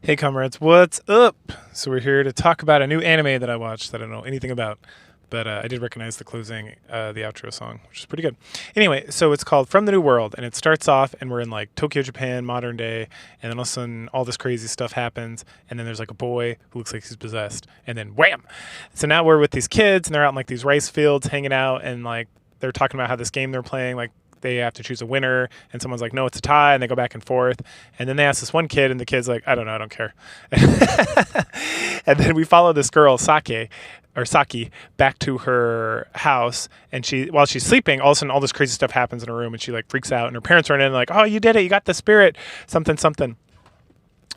Hey comrades, what's up? So we're here to talk about a new anime that I watched that I don't know anything about, but I did recognize the closing, the outro song, which is pretty good. Anyway, so it's called From the New World, and it starts off, and we're in like Tokyo, Japan, modern day, and then all of a sudden all this crazy stuff happens, and then there's like a boy who looks like he's possessed, and then wham! So now we're with these kids, and they're out in like these rice fields hanging out, and like they're talking about how this game they're playing, like they have to choose a winner, and someone's like, no, it's a tie, and they go back and forth. And then they ask this one kid, and the kid's like, I don't know, I don't care. And then we follow this girl, Saki, back to her house, and while she's sleeping, all of a sudden all this crazy stuff happens in her room, and she like freaks out, and her parents run in and like, oh, you did it, you got the spirit, something, something.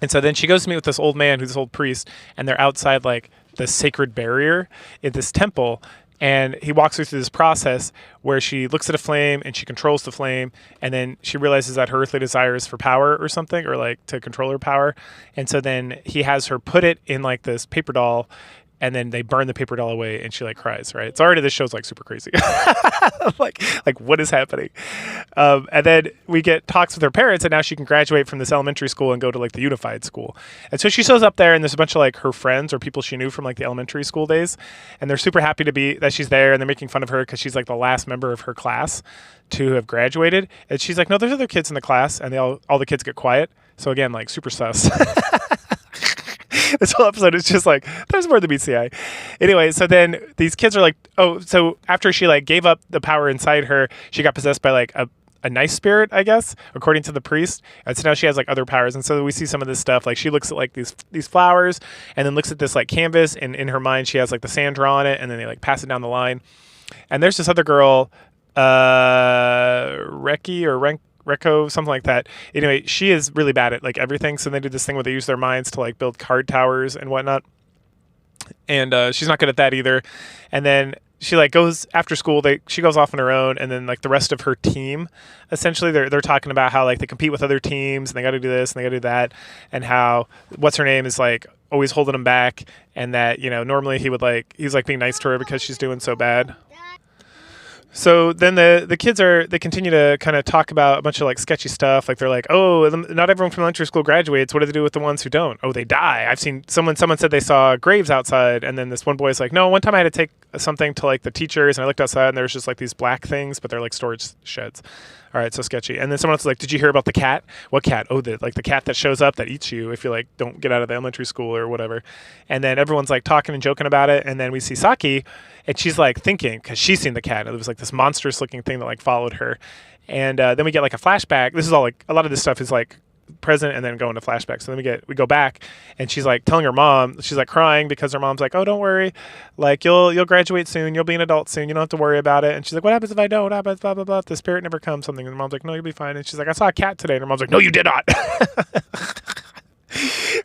And so then she goes to meet with this old man who's this old priest, and they're outside like the sacred barrier in this temple. And he walks her through this process where she looks at a flame and she controls the flame. And then she realizes that her earthly desire is for power or something, or like to control her power. And so then he has her put it in like this paper doll, and then they burn the paper doll away, and she like cries, right? So already this show's like super crazy. like what is happening? And then we get talks with her parents, and now she can graduate from this elementary school and go to like the unified school. And so she shows up there, and there's a bunch of like her friends or people she knew from like the elementary school days, and they're super happy to be that she's there, and they're making fun of her because she's like the last member of her class to have graduated. And she's like, no, there's other kids in the class, and all the kids get quiet. So again, like super sus. This whole episode is just like, there's more than meets the eye. Anyway, so then these kids are like, oh, so after she like gave up the power inside her, she got possessed by like a nice spirit, I guess, according to the priest. And so now she has like other powers. And so we see some of this stuff. Like she looks at like these flowers, and then looks at this like canvas, and in her mind she has like the sand draw on it, and then they like pass it down the line. And there's this other girl, Reko, something like that. Anyway, she is really bad at like everything. So they do this thing where they use their minds to like build card towers and whatnot. And she's not good at that either. And then she like goes after school. She goes off on her own, and then like the rest of her team, essentially, they're talking about how like they compete with other teams, and they got to do this and they got to do that, and how what's her name is like always holding them back, and that normally he's like being nice to her because she's doing so bad. So then the kids they continue to kind of talk about a bunch of like sketchy stuff. Like they're like, oh, not everyone from elementary school graduates. What do they do with the ones who don't? Oh, they die. I've seen someone said they saw graves outside, and then this one boy's like, no, one time I had to take something to like the teachers, and I looked outside, and there was just like these black things, but they're like storage sheds. All right, so sketchy. And then someone else is like, did you hear about the cat? What cat? Oh, the cat that shows up that eats you if you like don't get out of the elementary school or whatever. And then everyone's like talking and joking about it. And then we see Saki, and she's like thinking, because she's seen the cat. It was like this monstrous looking thing that like followed her. And then we get like a flashback. This is all like, a lot of this stuff is like present and then go into flashbacks. So then we go back, and she's like telling her mom, she's like crying because her mom's like, oh, don't worry, like you'll graduate soon, you'll be an adult soon, you don't have to worry about it. And she's like, what happens if I don't? What happens, blah blah blah, if the spirit never comes, something. And her mom's like, no, you'll be fine. And she's like, I saw a cat today. And her mom's like, no, you did not.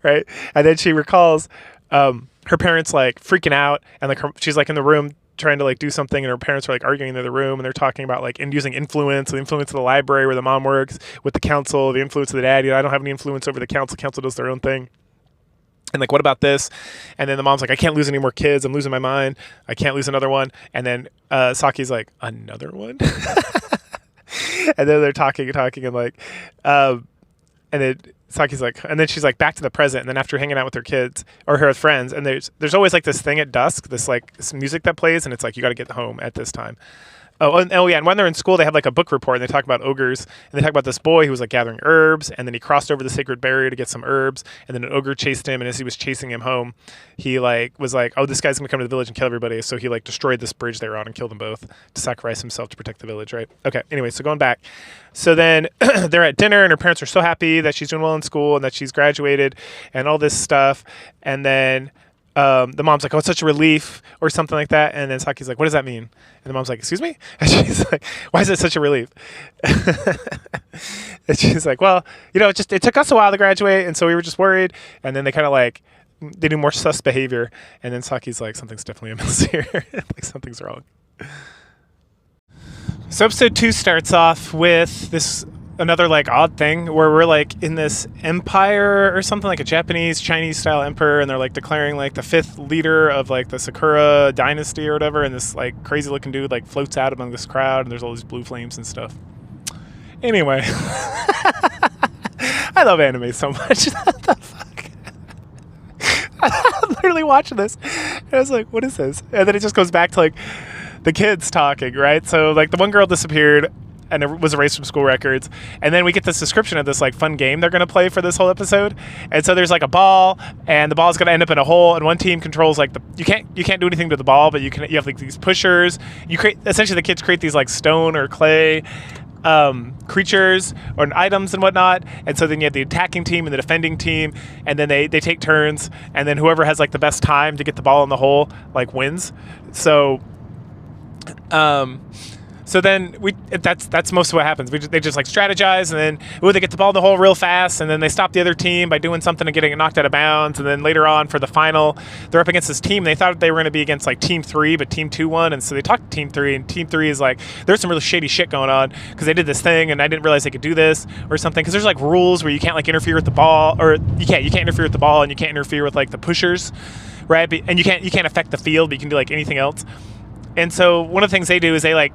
Right. And then she recalls her parents like freaking out, and like she's like in the room trying to like do something, and her parents are like arguing in the room, and they're talking about like using influence, the influence of the library where the mom works, with the council, the influence of the dad. I don't have any influence over the council. Council does their own thing. And like, what about this? And then the mom's like, I can't lose any more kids. I'm losing my mind. I can't lose another one. And then Saki's like, another one? And then they're talking, and like, and then Saki's like, and then she's like back to the present. And then after hanging out with her kids or her friends, and there's always like this thing at dusk, this like this music that plays, and it's like, you got to get home at this time. Oh yeah, and when they're in school, they have like a book report, and they talk about ogres, and they talk about this boy who was like gathering herbs, and then he crossed over the sacred barrier to get some herbs, and then an ogre chased him, and as he was chasing him home, he like was like, oh, this guy's gonna come to the village and kill everybody, so he like destroyed this bridge they were on and killed them both to sacrifice himself to protect the village, right? Okay, anyway, so going back, so then they're at dinner, and her parents are so happy that she's doing well in school and that she's graduated and all this stuff, and then the mom's like, oh, it's such a relief, or something like that. And then Saki's like, what does that mean? And the mom's like, excuse me? And she's like, why is it such a relief? And she's like, well, it took us a while to graduate, and so we were just worried. And then they kind of like, they do more sus behavior. And then Saki's like, something's definitely amiss here. Like something's wrong. So episode 2 starts off with another like odd thing where we're like in this empire or something, like a Japanese Chinese style emperor, and they're like declaring like the 5th leader of like the Sakura dynasty or whatever, and this like crazy looking dude like floats out among this crowd, and there's all these blue flames and stuff. Anyway, I love anime so much. What the fuck? watching this. And I was like, what is this? And then it just goes back to like the kids talking, right? So like the one girl disappeared and it was erased from school records. And then we get this description of this like fun game they're going to play for this whole episode. And so there's like a ball, and the ball's going to end up in a hole, and one team controls like you can't do anything to the ball, but you have like these pushers. You create, essentially the kids create these like stone or clay creatures or items and whatnot. And so then you have the attacking team and the defending team, and then they take turns, and then whoever has like the best time to get the ball in the hole like wins. So so then that's most of what happens. They just like strategize, and then they get the ball in the hole real fast, and then they stop the other team by doing something and getting it knocked out of bounds. And then later on for the final, they're up against this team. They thought they were going to be against like Team 3, but Team 2 won. And so they talked to Team 3, and Team 3 is like, there's some really shady shit going on because they did this thing, and I didn't realize they could do this or something. Because there's like rules where you can't like interfere with the ball, or you can't interfere with the ball, and you can't interfere with like the pushers, right? And you can't affect the field, but you can do like anything else. And so one of the things they do is they like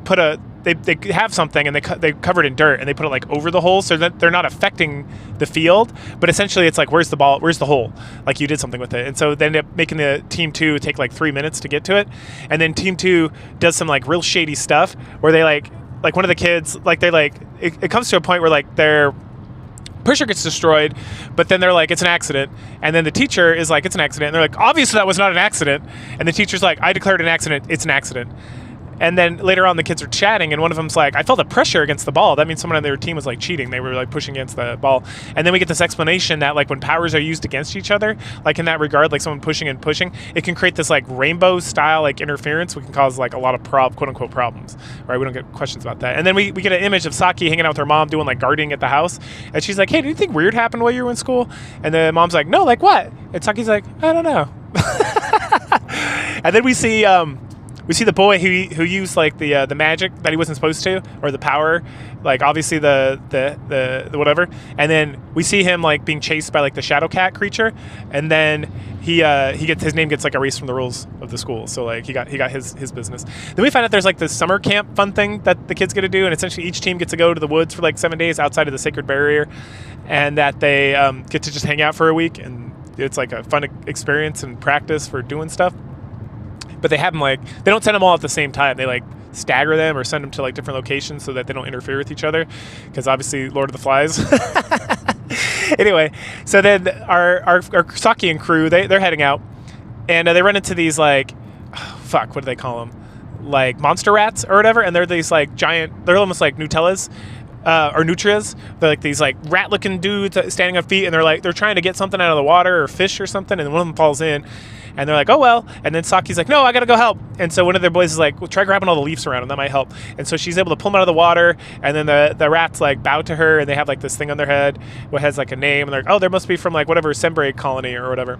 put they have something, and they cover it in dirt, and they put it like over the hole so that they're not affecting the field, but essentially it's like, where's the ball, where's the hole, like you did something with it. And so they end up making the Team 2 take like 3 minutes to get to it, and then Team 2 does some like real shady stuff where they like one of the kids like they like it comes to a point where like their pusher gets destroyed, but then they're like, it's an accident. And then the teacher is like, it's an accident. And they're like, obviously that was not an accident. And the teacher's like, I declared an accident. It's an accident. And then later on, the kids are chatting, and one of them's like, I felt a pressure against the ball. That means someone on their team was like cheating. They were like pushing against the ball. And then we get this explanation that like when powers are used against each other, like in that regard, like someone pushing and pushing, it can create this like rainbow style like interference, which can cause like a lot of quote unquote problems, right? We don't get questions about that. And then we get an image of Saki hanging out with her mom doing like gardening at the house. And she's like, hey, did anything weird happen while you were in school? And the mom's like, no, like what? And Saki's like, I don't know. And then we see the boy who used like the magic that he wasn't supposed to, or the power, like obviously the whatever. And then we see him like being chased by like the shadow cat creature, and then he gets his name gets like erased from the rules of the school. So like he got his business. Then we find out there's like this summer camp fun thing that the kids get to do, and essentially each team gets to go to the woods for like 7 days outside of the sacred barrier, and that they get to just hang out for a week, and it's like a fun experience and practice for doing stuff. But they have them like, they don't send them all at the same time. They like stagger them or send them to like different locations so that they don't interfere with each other, because obviously Lord of the Flies. Anyway, so then our Saki and crew, they're heading out, and they run into these like, what do they call them? Like monster rats or whatever. And they're these like giant, they're almost like Nutellas. Or nutrias. They're like these like rat-looking dudes standing on feet, and they're trying to get something out of the water or fish or something, and one of them falls in, and they're like, oh well. And then Saki's like, no, I gotta go help. And so one of their boys is like, well, try grabbing all the leaves around them, that might help. And so she's able to pull them out of the water, and then the rats like bow to her, and they have like this thing on their head what has like a name, and they're like, oh, there must be from like whatever Sembre colony or whatever.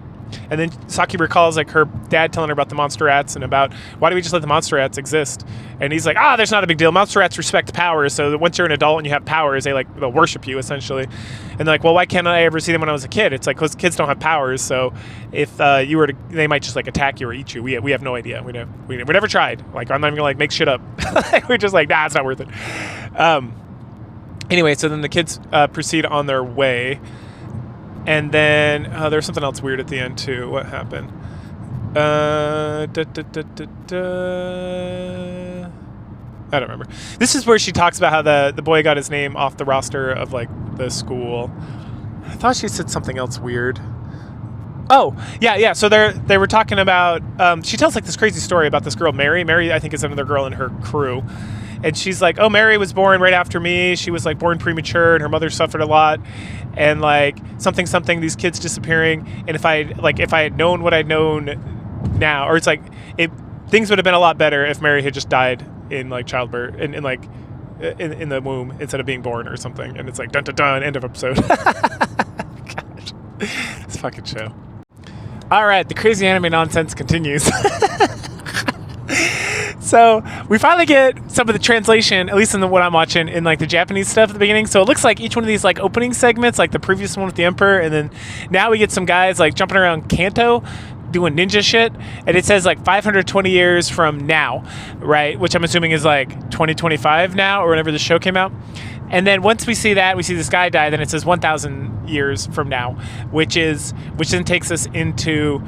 And then Saki recalls like her dad telling her about the monster rats and about why do we just let the monster rats exist? And he's like, there's not a big deal. Monster rats respect powers, so that once you're an adult and you have powers, they'll worship you essentially. And they're like, well, why can't I ever see them when I was a kid? It's like, because kids don't have powers, so if you were to, they might just like attack you or eat you. We have no idea. We never tried. Like, I'm not even gonna like make shit up. We're just like, it's not worth it. Anyway, so then the kids proceed on their way. And then there's something else weird at the end too. What happened? I don't remember. This is where she talks about how the boy got his name off the roster of like the school. I thought she said something else weird. Oh, yeah. So they were talking about. She tells like this crazy story about this girl Mary. Mary, I think, is another girl in her crew. And she's like, oh, Mary was born right after me. She was like born premature, and her mother suffered a lot. And like something, these kids disappearing. And if I had known what I'd known now, or it's like things would have been a lot better if Mary had just died in like childbirth, in the womb instead of being born or something. And it's like dun dun dun, end of episode. Gosh, this fucking show. All right, the crazy anime nonsense continues. So we finally get some of the translation, at least in what I'm watching, in like the Japanese stuff at the beginning. So it looks like each one of these like opening segments, like the previous one with the Emperor, and then now we get some guys like jumping around Kanto doing ninja shit, and it says like 520 years from now, right? Which I'm assuming is like 2025 now, or whenever the show came out. And then once we see that, we see this guy die, then it says 1,000 years from now, which then takes us into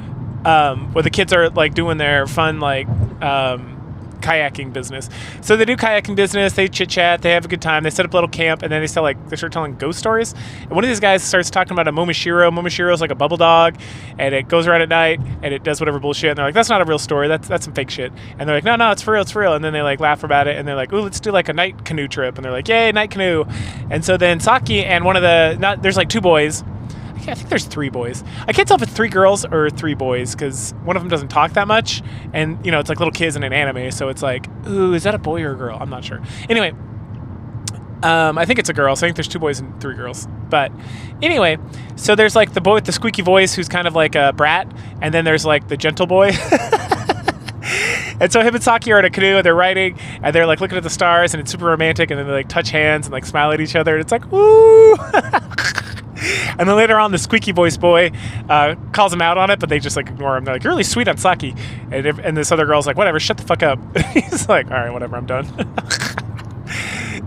where the kids are like doing their fun like kayaking business. So they do kayaking business, they chit chat, they have a good time, they set up a little camp, and then they start telling ghost stories. And one of these guys starts talking about a Momoshiro. Momoshiro is like a bubble dog, and it goes around at night and it does whatever bullshit. And they're like, that's not a real story, that's some fake shit. And they're like, no, it's for real. And then they like laugh about it, and they're like, ooh, let's do like a night canoe trip. And they're like, yay, night canoe. And so then Saki and there's like two boys. I think there's three boys. I can't tell if it's three girls or three boys because one of them doesn't talk that much, and it's like little kids in an anime, so it's like, ooh, is that a boy or a girl? I'm not sure. Anyway, I think it's a girl, so I think there's two boys and three girls. But anyway, so there's like the boy with the squeaky voice who's kind of like a brat, and then there's like the gentle boy. And so him and Saki are in a canoe, and they're riding, and they're like looking at the stars, and it's super romantic, and then they like touch hands and like smile at each other, and it's like, ooh. And then later on, the squeaky voice boy calls him out on it, but they just like ignore him. They're like, you're really sweet on Saki. And this other girl's like, whatever, shut the fuck up. He's like, all right, whatever, I'm done.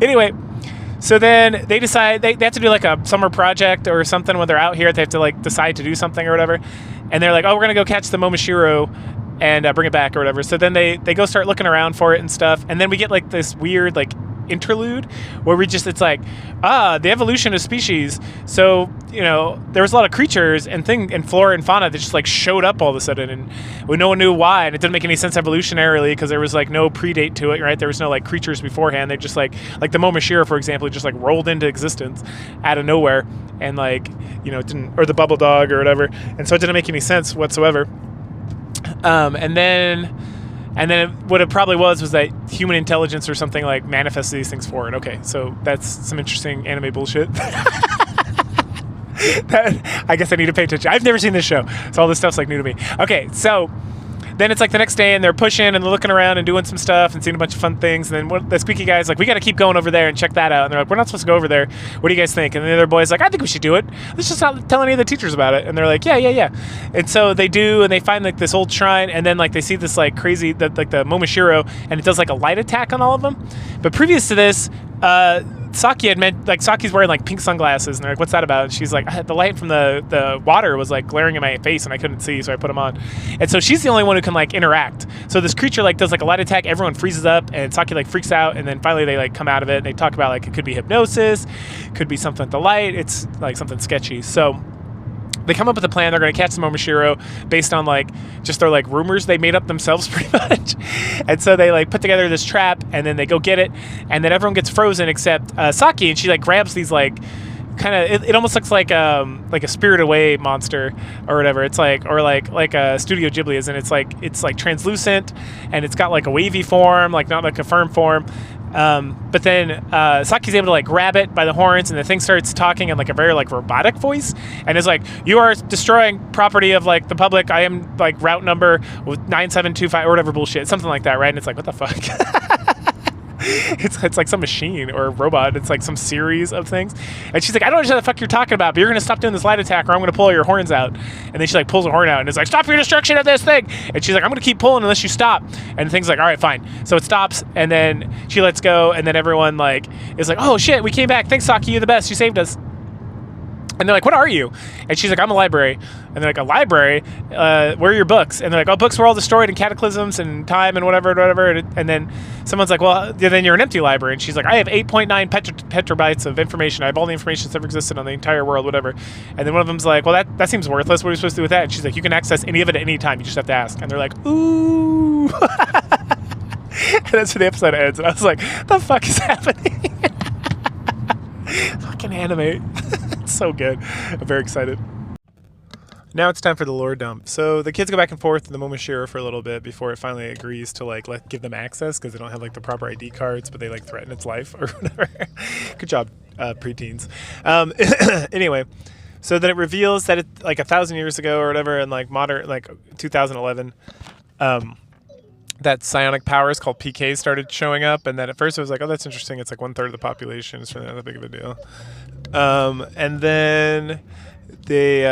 Anyway, so then they decide they have to do like a summer project or something when they're out here. They have to like decide to do something or whatever. And they're like, oh, we're going to go catch the Momoshiro and bring it back or whatever. So then they go start looking around for it and stuff. And then we get like this weird like interlude where it's like the evolution of species. So there was a lot of creatures and flora and fauna that just like showed up all of a sudden, and no one knew why, and it didn't make any sense evolutionarily because there was like no predate to it, right? There was no like creatures beforehand. They just like the Momoshiro, for example, just like rolled into existence out of nowhere, and like it didn't, or the bubble dog or whatever, and so it didn't make any sense whatsoever. And then what it probably was that human intelligence or something like manifested these things for it. Okay, so that's some interesting anime bullshit. I guess I need to pay attention. I've never seen this show, so all this stuff's like new to me. Okay, so then it's like the next day, and they're pushing and they're looking around and doing some stuff and seeing a bunch of fun things. And then the squeaky guy's like, we got to keep going over there and check that out. And they're like, we're not supposed to go over there. What do you guys think? And the other boy's like, I think we should do it. Let's just not tell any of the teachers about it. And they're like, yeah. And so they do, and they find like this old shrine, and then like they see this like crazy, like the Momoshiro, and it does like a light attack on all of them. But previous to this, Saki had meant, like, Saki's wearing like pink sunglasses, and they're like, what's that about? And she's like, the light from the water was like glaring in my face and I couldn't see, so I put them on. And so she's the only one who can like interact. So this creature like does like a light attack, everyone freezes up, and Saki like freaks out, and then finally they like come out of it, and they talk about like it could be hypnosis, could be something with the light, it's like something sketchy. So they come up with a plan. They're going to catch the Momoshiro based on like just their like rumors they made up themselves pretty much. And so they like put together this trap, and then they go get it, and then everyone gets frozen except Saki, and she like grabs these like kind of it almost looks like a Spirited Away monster or whatever. It's like, or like a Studio Ghibli is, and it's like translucent, and it's got like a wavy form, like not like a firm form. But then Saki's able to like grab it by the horns, and the thing starts talking in like a very like robotic voice, and it's like, you are destroying property of like the public. I am like route number with 9725 or whatever bullshit, something like that, right? And it's like, what the fuck? It's like some machine or a robot. It's like some series of things. And she's like, I don't know what the fuck you're talking about, but you're going to stop doing this light attack or I'm going to pull your horns out. And then she like pulls her horn out and it's like, stop your destruction of this thing. And she's like, I'm going to keep pulling unless you stop. And the thing's like, all right, fine. So it stops, and then she lets go, and then everyone like is like, oh shit, we came back. Thanks, Saki, you're the best. You saved us. And they're like, what are you? And she's like, I'm a library. And they're like, a library? Where are your books? And they're like, oh, books were all destroyed in cataclysms and time and whatever. And then someone's like, well, then you're an empty library. And she's like, I have 8.9 petabytes of information. I have all the information that's ever existed on the entire world, whatever. And then one of them's like, well, that seems worthless. What are we supposed to do with that? And she's like, you can access any of it at any time. You just have to ask. And they're like, ooh. And that's where the episode ends. And I was like, the fuck is happening? Fucking anime. It's so good. I'm very excited. Now it's time for the lore dump. So the kids go back and forth in the Momoshiro for a little bit before it finally agrees to like give them access because they don't have like the proper ID cards, but they like threaten its life or whatever. Good job, preteens. Anyway, so then it reveals that it like 1,000 years ago or whatever, in like modern, like 2011, that psionic powers called PK started showing up, and then at first it was like, oh, that's interesting. It's like 1/3 of the population. It's really not that big of a deal. And then they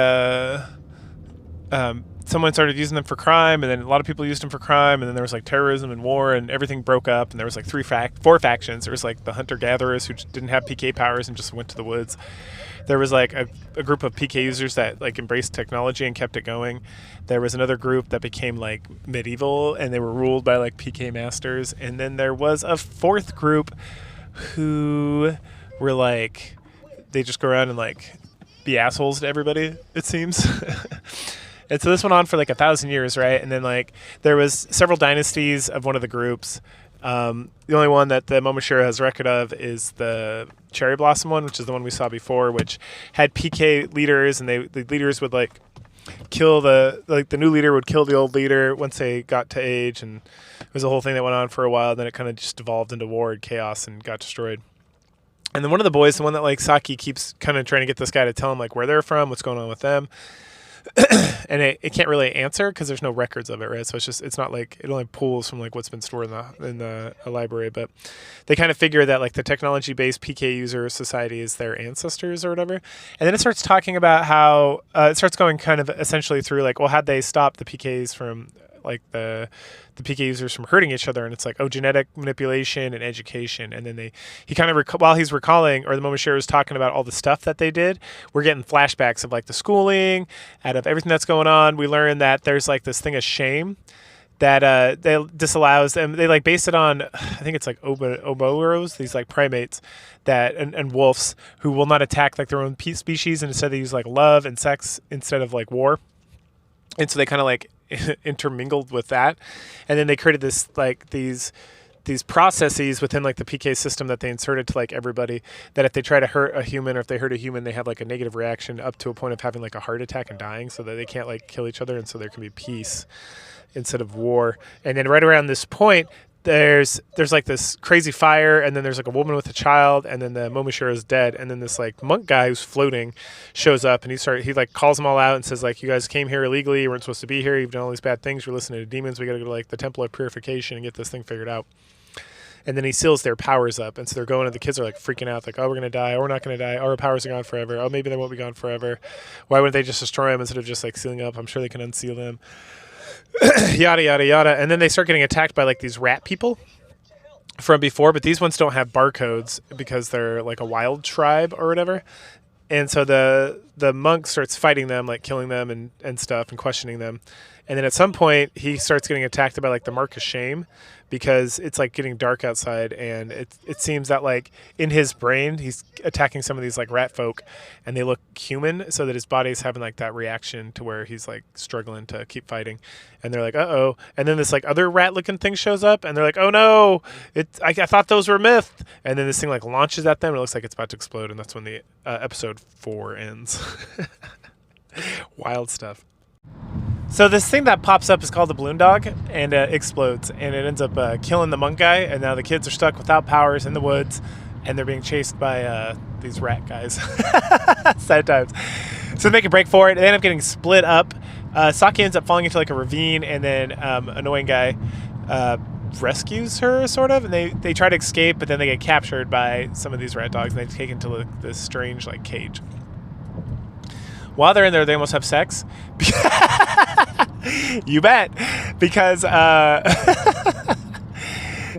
someone started using them for crime, and then a lot of people used them for crime, and then there was like terrorism and war, and everything broke up, and there was like four factions. There was like the hunter-gatherers who didn't have PK powers and just went to the woods. There was like a group of PK users that like embraced technology and kept it going. There was another group that became like medieval, and they were ruled by like PK masters. And then there was a fourth group who were like, they just go around and like be assholes to everybody, it seems. And so this went on for like 1,000 years, right? And then like there was several dynasties of one of the groups. The only one that the Momoshiro has record of is the Cherry Blossom one, which is the one we saw before, which had PK leaders, and the leaders would like kill the new leader would kill the old leader once they got to age, and it was a whole thing that went on for a while. Then it kind of just devolved into war and chaos and got destroyed. And then one of the boys, the one that like Saki keeps kind of trying to get this guy to tell him like where they're from, what's going on with them. And it can't really answer because there's no records of it, right? So it's not like it only pulls from like what's been stored in the library. But they kind of figure that like the technology-based PK user society is their ancestors or whatever. And then it starts talking about how it starts going kind of essentially through like, well, how'd they stop the PKs from like the PK users from hurting each other? And it's like, oh, genetic manipulation and education. And then he kind of while he's recalling, or the Momoshiro is talking about all the stuff that they did, we're getting flashbacks of like the schooling, out of everything that's going on. We learn that there's like this thing of shame that they disallows them. They like base it on, I think it's like oboros, these like primates that and wolves who will not attack like their own species, and instead they use like love and sex instead of like war. And so they kind of like intermingled with that, and then they created this like these processes within like the PK system that they inserted to like everybody, that if they try to hurt a human, or if they hurt a human, they have like a negative reaction up to a point of having like a heart attack and dying, so that they can't like kill each other, and so there can be peace instead of war. And then right around this point, there's like this crazy fire, and then there's like a woman with a child, and then the Momoshiro is dead, and then this like monk guy who's floating shows up, and he like calls them all out and says like, you guys came here illegally, you weren't supposed to be here, you've done all these bad things, you're listening to demons, we gotta go to like the Temple of Purification and get this thing figured out. And then he seals their powers up, and so they're going, and the kids are like freaking out, like, oh, we're gonna die, or we're not gonna die, oh, our powers are gone forever, oh, maybe they won't be gone forever, why wouldn't they just destroy them instead of just like sealing up? I'm sure they can unseal them. Yada yada yada. And then they start getting attacked by like these rat people from before, but these ones don't have barcodes because they're like a wild tribe or whatever. And so the monk starts fighting them, like killing them and stuff, and questioning them. And then at some point he starts getting attacked by like the mark of shame, because it's like getting dark outside, and it seems that like in his brain he's attacking some of these like rat folk, and they look human, so that his body's having like that reaction to where he's like struggling to keep fighting. And they're like, uh-oh. And then this like other rat looking thing shows up, and they're like, oh no, I thought those were myth. And then this thing like launches at them, and it looks like it's about to explode, and that's when the episode 4 ends. Wild stuff. So this thing that pops up is called the balloon dog, and explodes, and it ends up killing the monk guy, and now the kids are stuck without powers in the woods, and they're being chased by these rat guys. Sad times. So they make a break for it, and they end up getting split up. Saki ends up falling into like a ravine, and then annoying guy rescues her, sort of, and they try to escape, but then they get captured by some of these rat dogs, and they take into like, this strange like cage. While they're in there, they almost have sex. You bet. Because and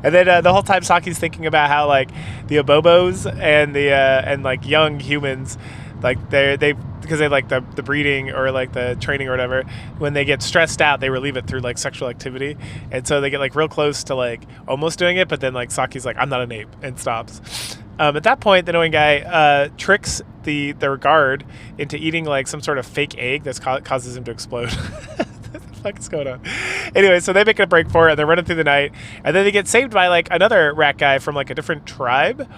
then the whole time Saki's thinking about how like the Obobos and the and like young humans, like they because they like the breeding or like the training or whatever, when they get stressed out, they relieve it through like sexual activity, and so they get like real close to like almost doing it, but then like Saki's like, I'm not an ape, and stops. At that point, the knowing guy tricks their guard into eating like some sort of fake egg that causes him to explode. What the fuck is going on? Anyway, so they make a break for it, and they're running through the night, and then they get saved by like another rat guy from like a different tribe,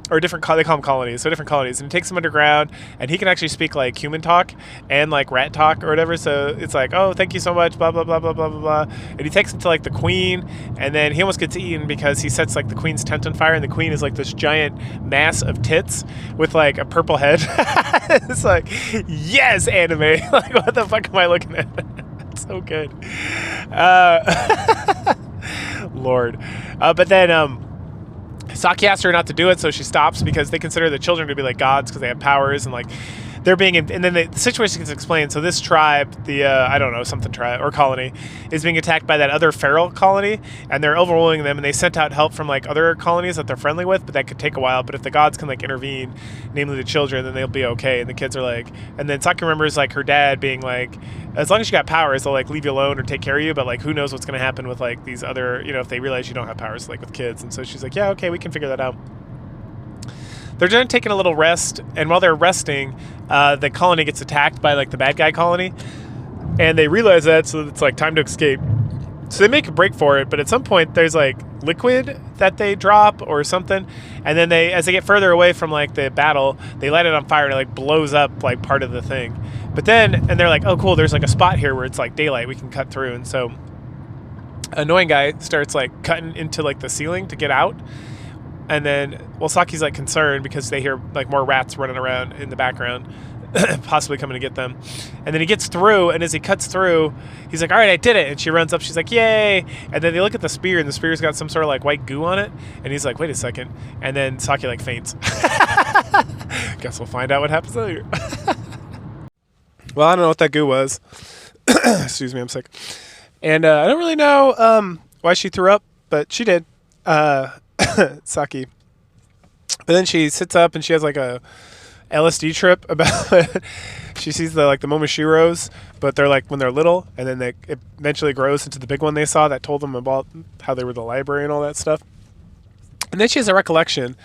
or different, they call them colonies, so different colonies, and he takes them underground, and he can actually speak like human talk and like rat talk or whatever, so it's like, oh, thank you so much, blah blah blah blah blah blah blah, and he takes him to like the queen, and then he almost gets eaten because he sets like the queen's tent on fire, and the queen is like this giant mass of tits with like a purple head. It's like, yes, anime. Like, what the fuck am I looking at? It's so good. Lord. But then Saki asks her not to do it, so she stops, because they consider the children to be like gods because they have powers, and like they're being and then the situation gets explained. So this tribe, the I don't know, something tribe or colony, is being attacked by that other feral colony, and they're overruling them, and they sent out help from like other colonies that they're friendly with, but that could take a while. But if the gods can like intervene, namely the children, then they'll be okay. And the kids are like, and then Saki remembers like her dad being like, as long as you got powers, they'll like leave you alone or take care of you, but like who knows what's going to happen with like these other, if they realize you don't have powers, like with kids. And so she's like, yeah, okay, we can figure that out. They're done taking a little rest, and while they're resting, the colony gets attacked by like the bad guy colony, and they realize that, so it's like time to escape. So they make a break for it, but at some point there's like liquid that they drop or something, and then as they get further away from like the battle, they light it on fire and it like blows up like part of the thing. But then, and they're like, oh cool, there's like a spot here where it's like daylight, we can cut through. And so annoying guy starts like cutting into like the ceiling to get out. And then, well, Saki's like concerned because they hear like more rats running around in the background, possibly coming to get them. And then he gets through, and as he cuts through, he's like, all right, I did it. And she runs up, she's like, yay. And then they look at the spear, and the spear's got some sort of like white goo on it. And he's like, wait a second. And then Saki like faints. Guess we'll find out what happens later. Well, I don't know what that goo was. Excuse me, I'm sick. And I don't really know why she threw up, but she did. Saki. But then she sits up and she has like a LSD trip about she sees the Momoshiros, but they're like when they're little, and then it eventually grows into the big one they saw that told them about how they were the library and all that stuff. And then she has a recollection.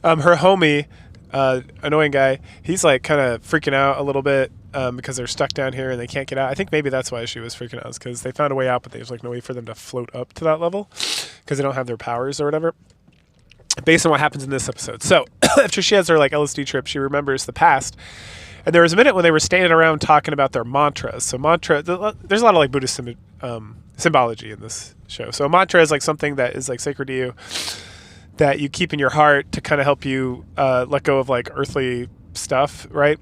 Her homie, annoying guy, he's like kind of freaking out a little bit because they're stuck down here and they can't get out. I think maybe that's why she was freaking out, because they found a way out, but there's like no way for them to float up to that level because they don't have their powers or whatever, based on what happens in this episode. So after she has her like LSD trip, she remembers the past. And there was a minute when they were standing around talking about their mantras. So there's a lot of like Buddhist symbology in this show. So a mantra is like something that is like sacred to you, that you keep in your heart to kind of help you let go of like earthly stuff, right?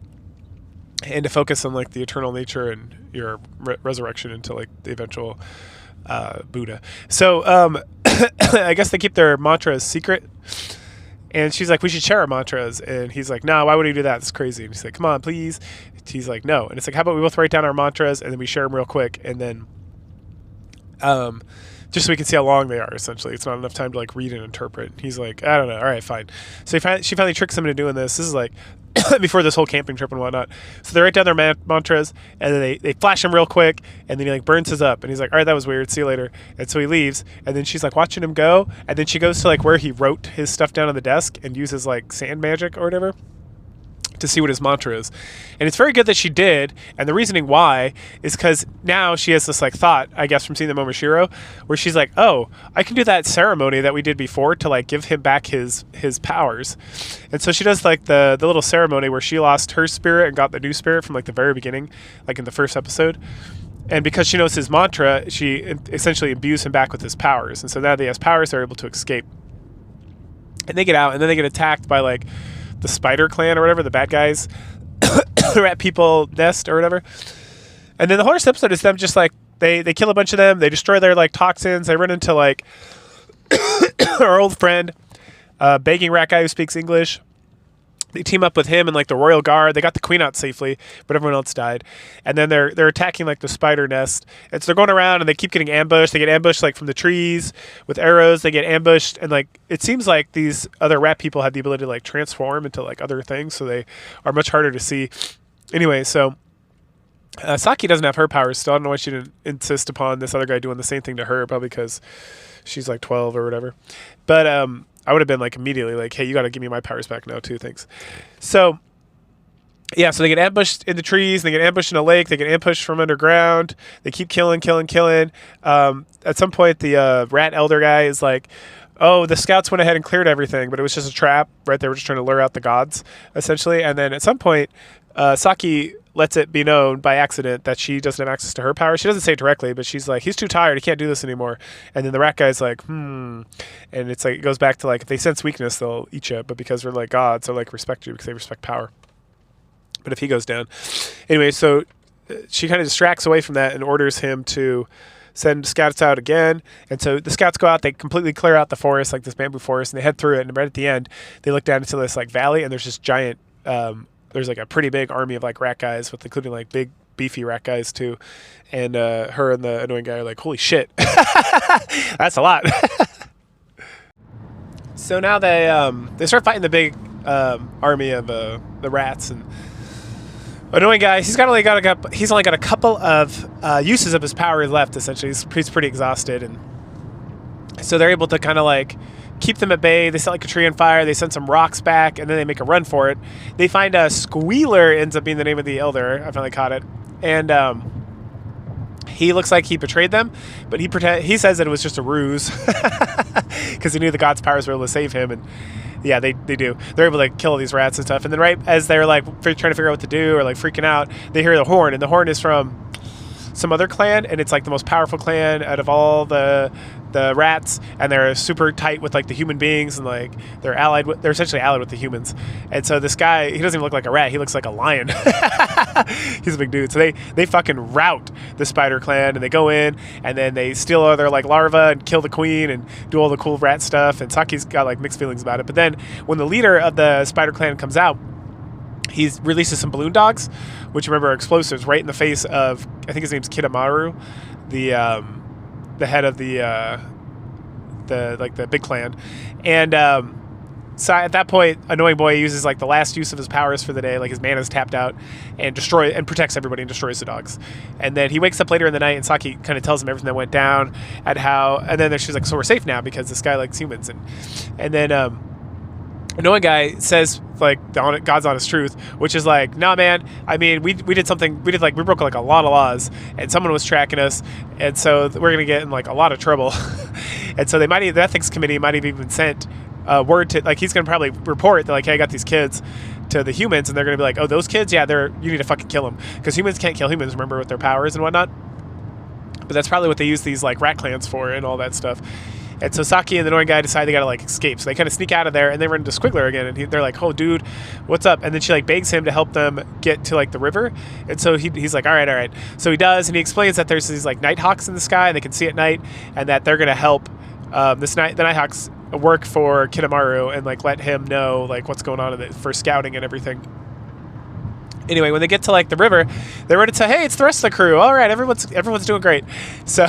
And to focus on like the eternal nature and your resurrection into like the eventual Buddha. So I guess they keep their mantras secret. And she's like, we should share our mantras. And he's like, no, why would he do that? It's crazy. And she's like, come on, please. He's like, no. And it's like, how about we both write down our mantras and then we share them real quick. And then just so we can see how long they are, essentially. It's not enough time to like read and interpret. He's like, I don't know. All right, fine. So she finally tricks him into doing this. This is like before this whole camping trip and whatnot. So they write down their mantras, and then they flash him real quick, and then he like burns his up, and he's like, all right, that was weird, see you later. And so he leaves, and then she's like watching him go, and then she goes to like where he wrote his stuff down on the desk and uses like sand magic or whatever to see what his mantra is. And it's very good that she did, and the reasoning why is because now she has this like thought, I guess, from seeing the Momoshiro, where she's like, oh, I can do that ceremony that we did before to like give him back his powers. And so she does like the little ceremony where she lost her spirit and got the new spirit from like the very beginning, like in the first episode. And because she knows his mantra, she essentially imbues him back with his powers. And so now that he has powers, they're able to escape. And they get out, and then they get attacked by like the Spider Clan or whatever, the bad guys, rat people nest or whatever. And then the whole rest of the episode is them just like, they kill a bunch of them, they destroy their like toxins, they run into like our old friend, begging rat guy who speaks English. They team up with him and like the royal guard. They got the queen out safely, but everyone else died. And then they're attacking like the spider nest. And so they're going around and they keep getting ambushed. They get ambushed like from the trees with arrows. They get ambushed, and like it seems like these other rat people have the ability to like transform into like other things, so they are much harder to see. Anyway, so Saki doesn't have her powers still. I don't know why she didn't insist upon this other guy doing the same thing to her, probably because she's like 12 or whatever. But I would have been like immediately like, hey, you got to give me my powers back now too, thanks. So yeah, so they get ambushed in the trees, they get ambushed in a lake, they get ambushed from underground, they keep killing. At some point the rat elder guy is like, oh, the scouts went ahead and cleared everything, but it was just a trap, right? They were just trying to lure out the gods, essentially. And then at some point, Saki lets it be known by accident that she doesn't have access to her power. She doesn't say it directly, but she's like, he's too tired, he can't do this anymore. And then the rat guy's like, and it's like, it goes back to like, if they sense weakness, they'll eat you, but because we're like gods, they'll like respect you because they respect power. But if he goes down. Anyway, so she kind of distracts away from that and orders him to send scouts out again. And so the scouts go out, they completely clear out the forest, like this bamboo forest, and they head through it. And right at the end, they look down into this like valley, and there's this giant there's like a pretty big army of like rat guys, with including like big beefy rat guys too. And her and the annoying guy are like, holy shit, that's a lot. So now they start fighting the big army of the rats, and annoying guy. He's only got a couple of uses of his power left. Essentially, he's pretty exhausted, and so they're able to kind of like keep them at bay. They set like a tree on fire. They send some rocks back, and then they make a run for it. They find a Squealer, ends up being the name of the elder. I finally caught it, and he looks like he betrayed them, but he says that it was just a ruse because he knew the gods' powers were able to save him. And yeah, they do. They're able to kill these rats and stuff. And then right as they're like trying to figure out what to do or like freaking out, they hear the horn, and the horn is from some other clan, and it's like the most powerful clan out of all the rats, and they're super tight with like the human beings, and like they're essentially allied with the humans. And so this guy, he doesn't even look like a rat, he looks like a lion. He's a big dude. So they fucking rout the spider clan, and they go in, and then they steal all their like larvae and kill the queen and do all the cool rat stuff. And Saki's got like mixed feelings about it. But then when the leader of the spider clan comes out, he releases some balloon dogs, which remember are explosives, right in the face of, I think his name's Kitamaru, the head of the big clan. And so at that point, Annoying Boy uses like the last use of his powers for the day, like his mana's tapped out, and protects everybody and destroys the dogs. And then he wakes up later in the night, and Saki kind of tells him everything that went down and then she's like, so we're safe now because this guy likes humans. And then Annoying Guy says like God's honest truth, which is like, nah, man. I mean, we did something. We broke like a lot of laws, and someone was tracking us, and so we're gonna get in like a lot of trouble. And so the ethics committee might have even sent word to, like, he's gonna probably report that like, hey, I got these kids to the humans, and they're gonna be like, oh, those kids, yeah, you need to fucking kill them, because humans can't kill humans, remember, with their powers and whatnot. But that's probably what they use these like rat clans for and all that stuff. And so Saki and the Annoying Guy decide they gotta like escape. So they kind of sneak out of there, and they run into Squiggler again, and they're like, oh dude, what's up? And then she like begs him to help them get to like the river. And so he's like, all right. So he does, and he explains that there's these like Nighthawks in the sky, and they can see at night, and that they're gonna help the Nighthawks work for Kitamaru and like let him know like what's going on for scouting and everything. Anyway, when they get to like the river, they run into, hey, it's the rest of the crew. All right, everyone's doing great. So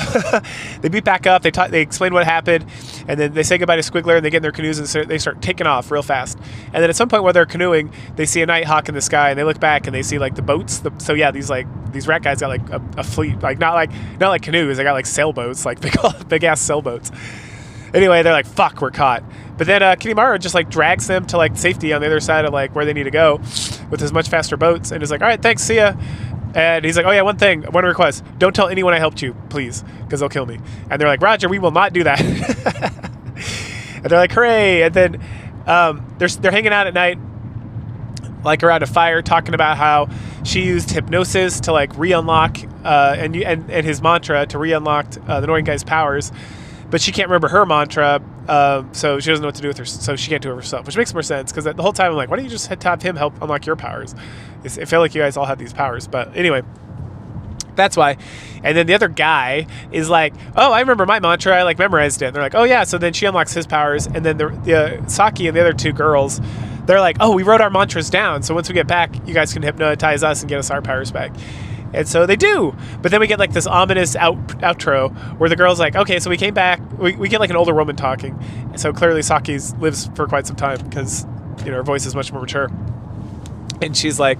they beat back up. They explain what happened, and then they say goodbye to Squiggler, and they get in their canoes, and so they start taking off real fast. And then at some point while they're canoeing, they see a Nighthawk in the sky, and they look back and they see like the boats. So yeah, these rat guys got like a fleet, like not like canoes. They got like sailboats, like big ass sailboats. Anyway, they're like, fuck, we're caught. But then Kitamaru just like drags them to like safety on the other side of like where they need to go with his much faster boats, and is like, all right, thanks, see ya. And he's like, oh yeah, one request, don't tell anyone I helped you, please, because they'll kill me. And they're like, Roger, we will not do that. And they're like, hooray. And then they're hanging out at night, like around a fire, talking about how she used hypnosis to like re-unlock and his mantra to re-unlock the Annoying Guy's powers. But she can't remember her mantra, so she doesn't know what to do with her, so she can't do it herself, which makes more sense, because the whole time I'm like, why don't you just have him help unlock your powers? I feel like you guys all have these powers, but anyway, that's why. And then the other guy is like, oh, I remember my mantra, I like memorized it. And they're like, oh yeah, so then she unlocks his powers, and then the Saki and the other two girls, they're like, oh, we wrote our mantras down, so once we get back, you guys can hypnotize us and get us our powers back. And so they do. But then we get like this ominous outro where the girl's like, okay, so we came back. We get like an older woman talking. And so clearly Saki lives for quite some time because, her voice is much more mature. And she's like,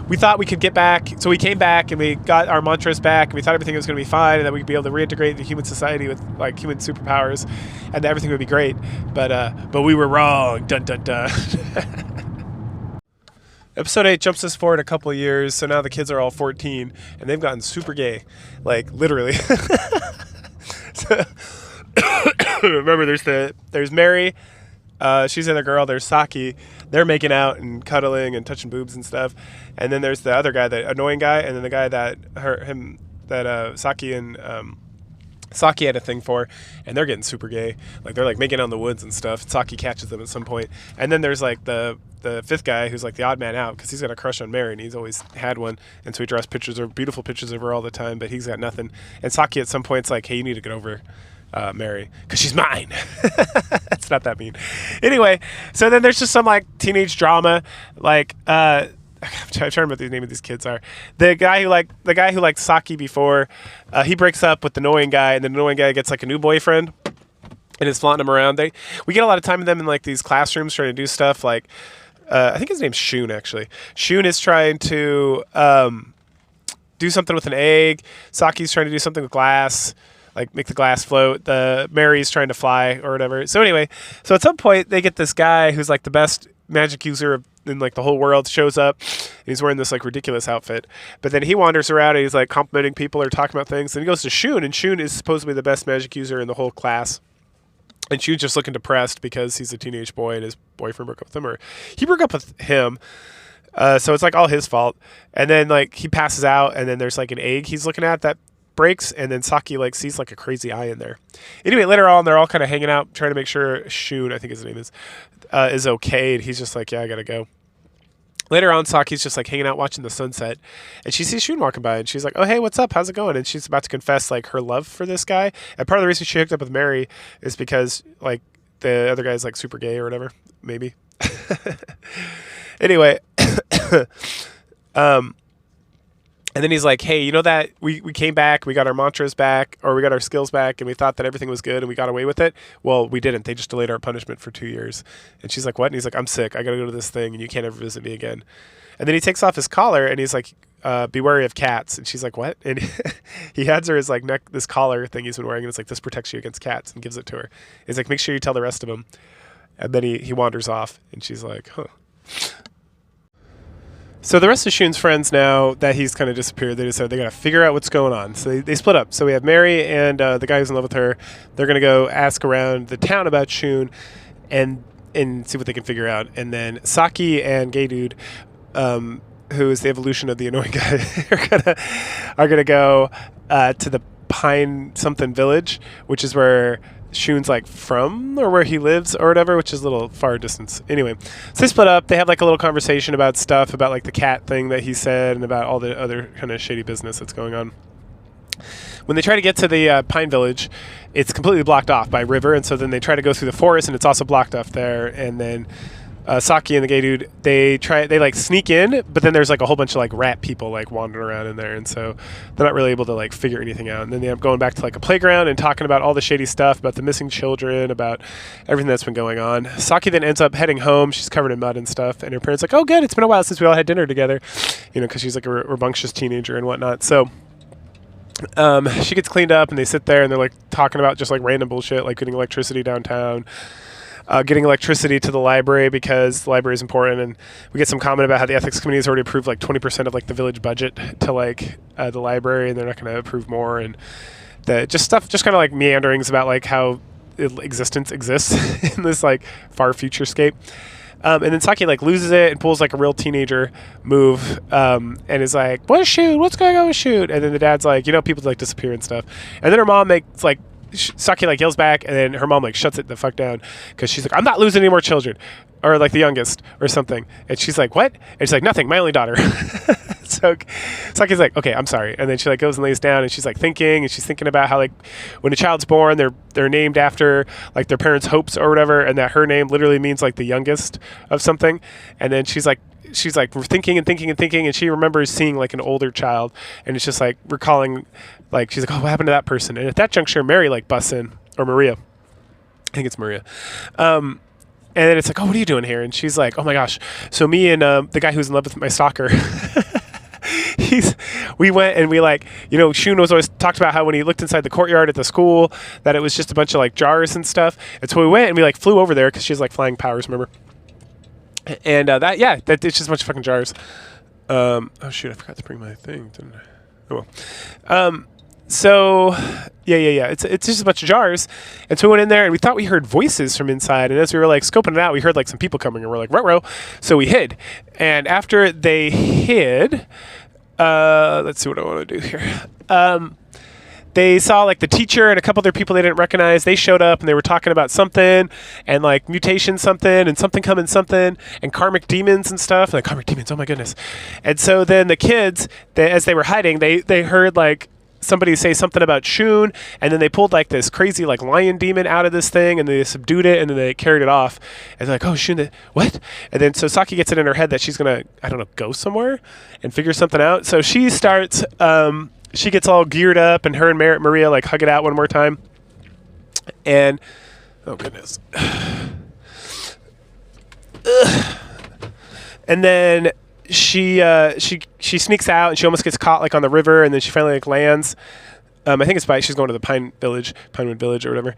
we thought we could get back. So we came back and we got our mantras back, and we thought everything was going to be fine, and that we'd be able to reintegrate the human society with like human superpowers, and that everything would be great. But we were wrong. Dun, dun, dun. Episode 8 jumps us forward a couple of years, so now the kids are all 14, and they've gotten super gay. Like, literally. Remember, there's Mary, she's the other girl, there's Saki, they're making out and cuddling and touching boobs and stuff, and then there's the other guy, the Annoying Guy, and then the guy that Saki and Saki had a thing for, and they're getting super gay. Like, they're like making out in the woods and stuff. Saki catches them at some point. And then there's like the fifth guy who's like the odd man out, because he's got a crush on Mary, and he's always had one, and so he draws beautiful pictures of her all the time, but he's got nothing. And Saki at some point's like, hey, you need to get over Mary, because she's mine. It's not that mean. Anyway, so then there's just some like teenage drama, like I'm trying to remember what the name of these kids are. The guy who liked Saki before, he breaks up with the annoying guy, and the annoying guy gets like a new boyfriend, and is flaunting him around. We get a lot of time with them in like these classrooms trying to do stuff like. I think his name's Shun, actually. Shun is trying to do something with an egg. Saki's trying to do something with glass, like make the glass float. The Mary's trying to fly or whatever. So anyway, so at some point they get this guy who's like the best magic user in like the whole world shows up. And he's wearing this like ridiculous outfit. But then he wanders around and he's like complimenting people or talking about things. And he goes to Shun, and Shun is supposedly the best magic user in the whole class. And Shun's just looking depressed because he's a teenage boy and his boyfriend broke up with him, or he broke up with him. So it's like all his fault. And then like he passes out, and then there's like an egg he's looking at that breaks, and then Saki like sees like a crazy eye in there. Anyway, later on they're all kind of hanging out trying to make sure Shun, I think his name is okay. And he's just like, yeah, I gotta go. Later on, Saki's just like hanging out watching the sunset, and she sees Shun walking by, and she's like, oh, hey, what's up? How's it going? And she's about to confess like her love for this guy. And part of the reason she hooked up with Mary is because like the other guy's like super gay or whatever, maybe. Anyway, and then he's like, hey, you know that we came back, we got our mantras back, or we got our skills back, and we thought that everything was good and we got away with it? Well, we didn't. They just delayed our punishment for 2 years. And she's like, what? And he's like, I'm sick. I got to go to this thing, and you can't ever visit me again. And then he takes off his collar, and he's like, be wary of cats. And she's like, what? And he hands her his like neck, this collar thing he's been wearing, and it's like, this protects you against cats, and gives it to her. He's like, make sure you tell the rest of them. And then he wanders off, and she's like, huh. So the rest of Shun's friends, now that he's kind of disappeared, they decided they got to figure out what's going on. So they split up. So we have Mary and the guy who's in love with her. They're going to go ask around the town about Shun and see what they can figure out. And then Saki and Gay Dude, who is the evolution of the annoying guy, are gonna go to the Pine something village, which is where Shun's like from, or where he lives or whatever, which is a little far distance. Anyway, so they split up. They have like a little conversation about stuff, about like the cat thing that he said, and about all the other kind of shady business that's going on. When they try to get to the Pine Village, it's completely blocked off by river, and so then they try to go through the forest, and it's also blocked off there. And then Saki and the Gay Dude, they like sneak in, but then there's like a whole bunch of like rat people like wandering around in there, and so they're not really able to like figure anything out. And then they end up going back to like a playground and talking about all the shady stuff, about the missing children, about everything that's been going on. Saki then ends up heading home. She's covered in mud and stuff, and her parents like, oh good, it's been a while since we all had dinner together, you know, because she's like a rambunctious teenager and whatnot. So she gets cleaned up, and they sit there and they're like talking about just like random bullshit, like getting electricity downtown, getting electricity to the library because the library is important. And we get some comment about how the ethics committee has already approved like 20% of like the village budget to like the library, and they're not going to approve more. And the just kind of like meanderings about like how existence exists in this like far futurescape. And then Saki like loses it and pulls like a real teenager move, and is like, "What's Shun? What's going on with Shun?" And then the dad's like, "You know, people like disappear and stuff." And then her mom makes like Saki like yells back, and then her mom like shuts it the fuck down because she's like, "I'm not losing any more children," or like the youngest or something. And she's like, "What?" And she's like, "Nothing, my only daughter." So Saki's like, "Okay, I'm sorry." And then she like goes and lays down, and she's like thinking, and she's thinking about how like when a child's born, they're named after like their parents' hopes or whatever, and that her name literally means like the youngest of something. And then she's like thinking and thinking and thinking, and she remembers seeing like an older child, and it's just like recalling, like she's like, "Oh, what happened to that person?" And at that juncture, Mary like busts in, or Maria, I think it's Maria. And then it's like, "Oh, what are you doing here?" And she's like, "Oh my gosh, so me and the guy who's in love with my stalker." We went and we like, you know, Shun was always talked about how when he looked inside the courtyard at the school that it was just a bunch of like jars and stuff. And so we went and we like flew over there because she has like flying powers, remember? And that it's just a bunch of fucking jars. Oh shoot, I forgot to bring my thing, didn't I? Oh well. So yeah. It's just a bunch of jars. And so we went in there and we thought we heard voices from inside. And as we were like scoping it out, we heard like some people coming, and we're like, ruh-roh. So we hid. And after they hid, let's see what I want to do here. They saw like the teacher and a couple other people they didn't recognize. They showed up and they were talking about something and like mutation something and something coming something and karmic demons and stuff. Like karmic demons, oh my goodness. And so then the kids, as they were hiding, they heard like somebody say something about Shun, and then they pulled like this crazy like lion demon out of this thing, and they subdued it, and then they carried it off. And they're like, oh, Shun, what? And then so Saki gets it in her head that she's gonna, I don't know, go somewhere and figure something out. So she starts, she gets all geared up, and her and Maria like hug it out one more time. And oh goodness. And then she sneaks out, and she almost gets caught like on the river, and then she finally like lands. I think it's she's going to the Pinewood Village or whatever.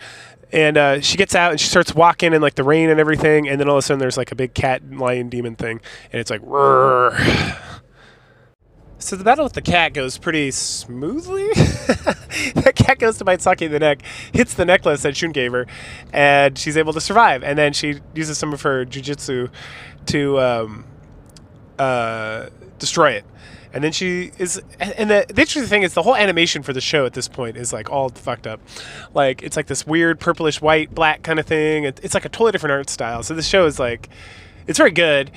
And she gets out and she starts walking in like the rain and everything, and then all of a sudden there's like a big cat and lion demon thing, and it's like roar. So the battle with the cat goes pretty smoothly. The cat goes to bite Saki in the neck, hits the necklace that Shun gave her, and she's able to survive. And then she uses some of her jujitsu to destroy it. And then she is, and the interesting thing is the whole animation for the show at this point is like all fucked up. Like it's like this weird purplish white black kind of thing. It's like a totally different art style. So the show is like, it's very good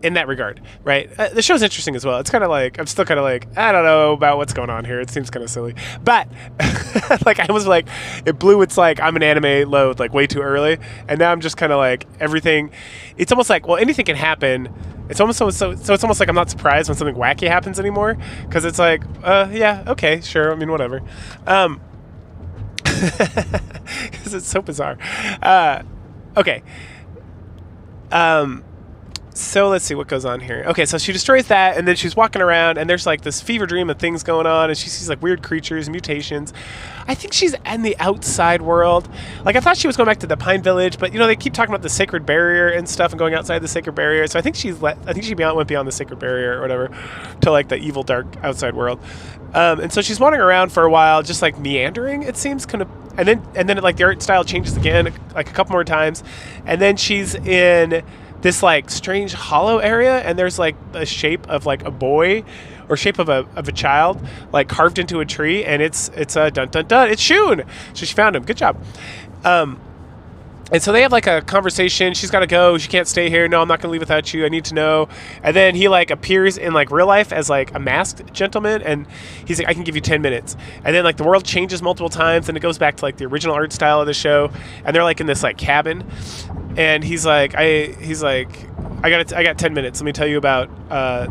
in that regard, right? The show's interesting as well. It's kind of like, I'm still kind of like, I don't know about what's going on here. It seems kind of silly, but like I was like, it blew its like I'm an anime load like way too early, and now I'm just kind of like everything. It's almost like, well, anything can happen. It's almost so it's almost like I'm not surprised when something wacky happens anymore, because it's like, yeah, okay, sure. I mean, whatever. Because it's so bizarre. Okay. So let's see what goes on here. Okay, so she destroys that, and then she's walking around, and there's like this fever dream of things going on, and she sees like weird creatures, mutations. I think she's in the outside world. Like I thought she was going back to the Pine Village, but you know they keep talking about the sacred barrier and stuff, and going outside the sacred barrier. So I think she went beyond the sacred barrier or whatever to like the evil dark outside world. And so she's wandering around for a while, just like meandering. It seems kind of, and then like the art style changes again, like a couple more times, and then she's in this like strange hollow area, and there's like a shape of like a boy or shape of a child like carved into a tree, and it's a dun dun dun, it's Shun. So she found him. Good job. And so they have like a conversation. She's got to go. She can't stay here. No, I'm not going to leave without you. I need to know. And then he like appears in like real life as like a masked gentleman. And he's like, I can give you 10 minutes. And then like the world changes multiple times. And it goes back to like the original art style of the show. And they're like in this like cabin. And he's like, I got 10 minutes. Let me tell you about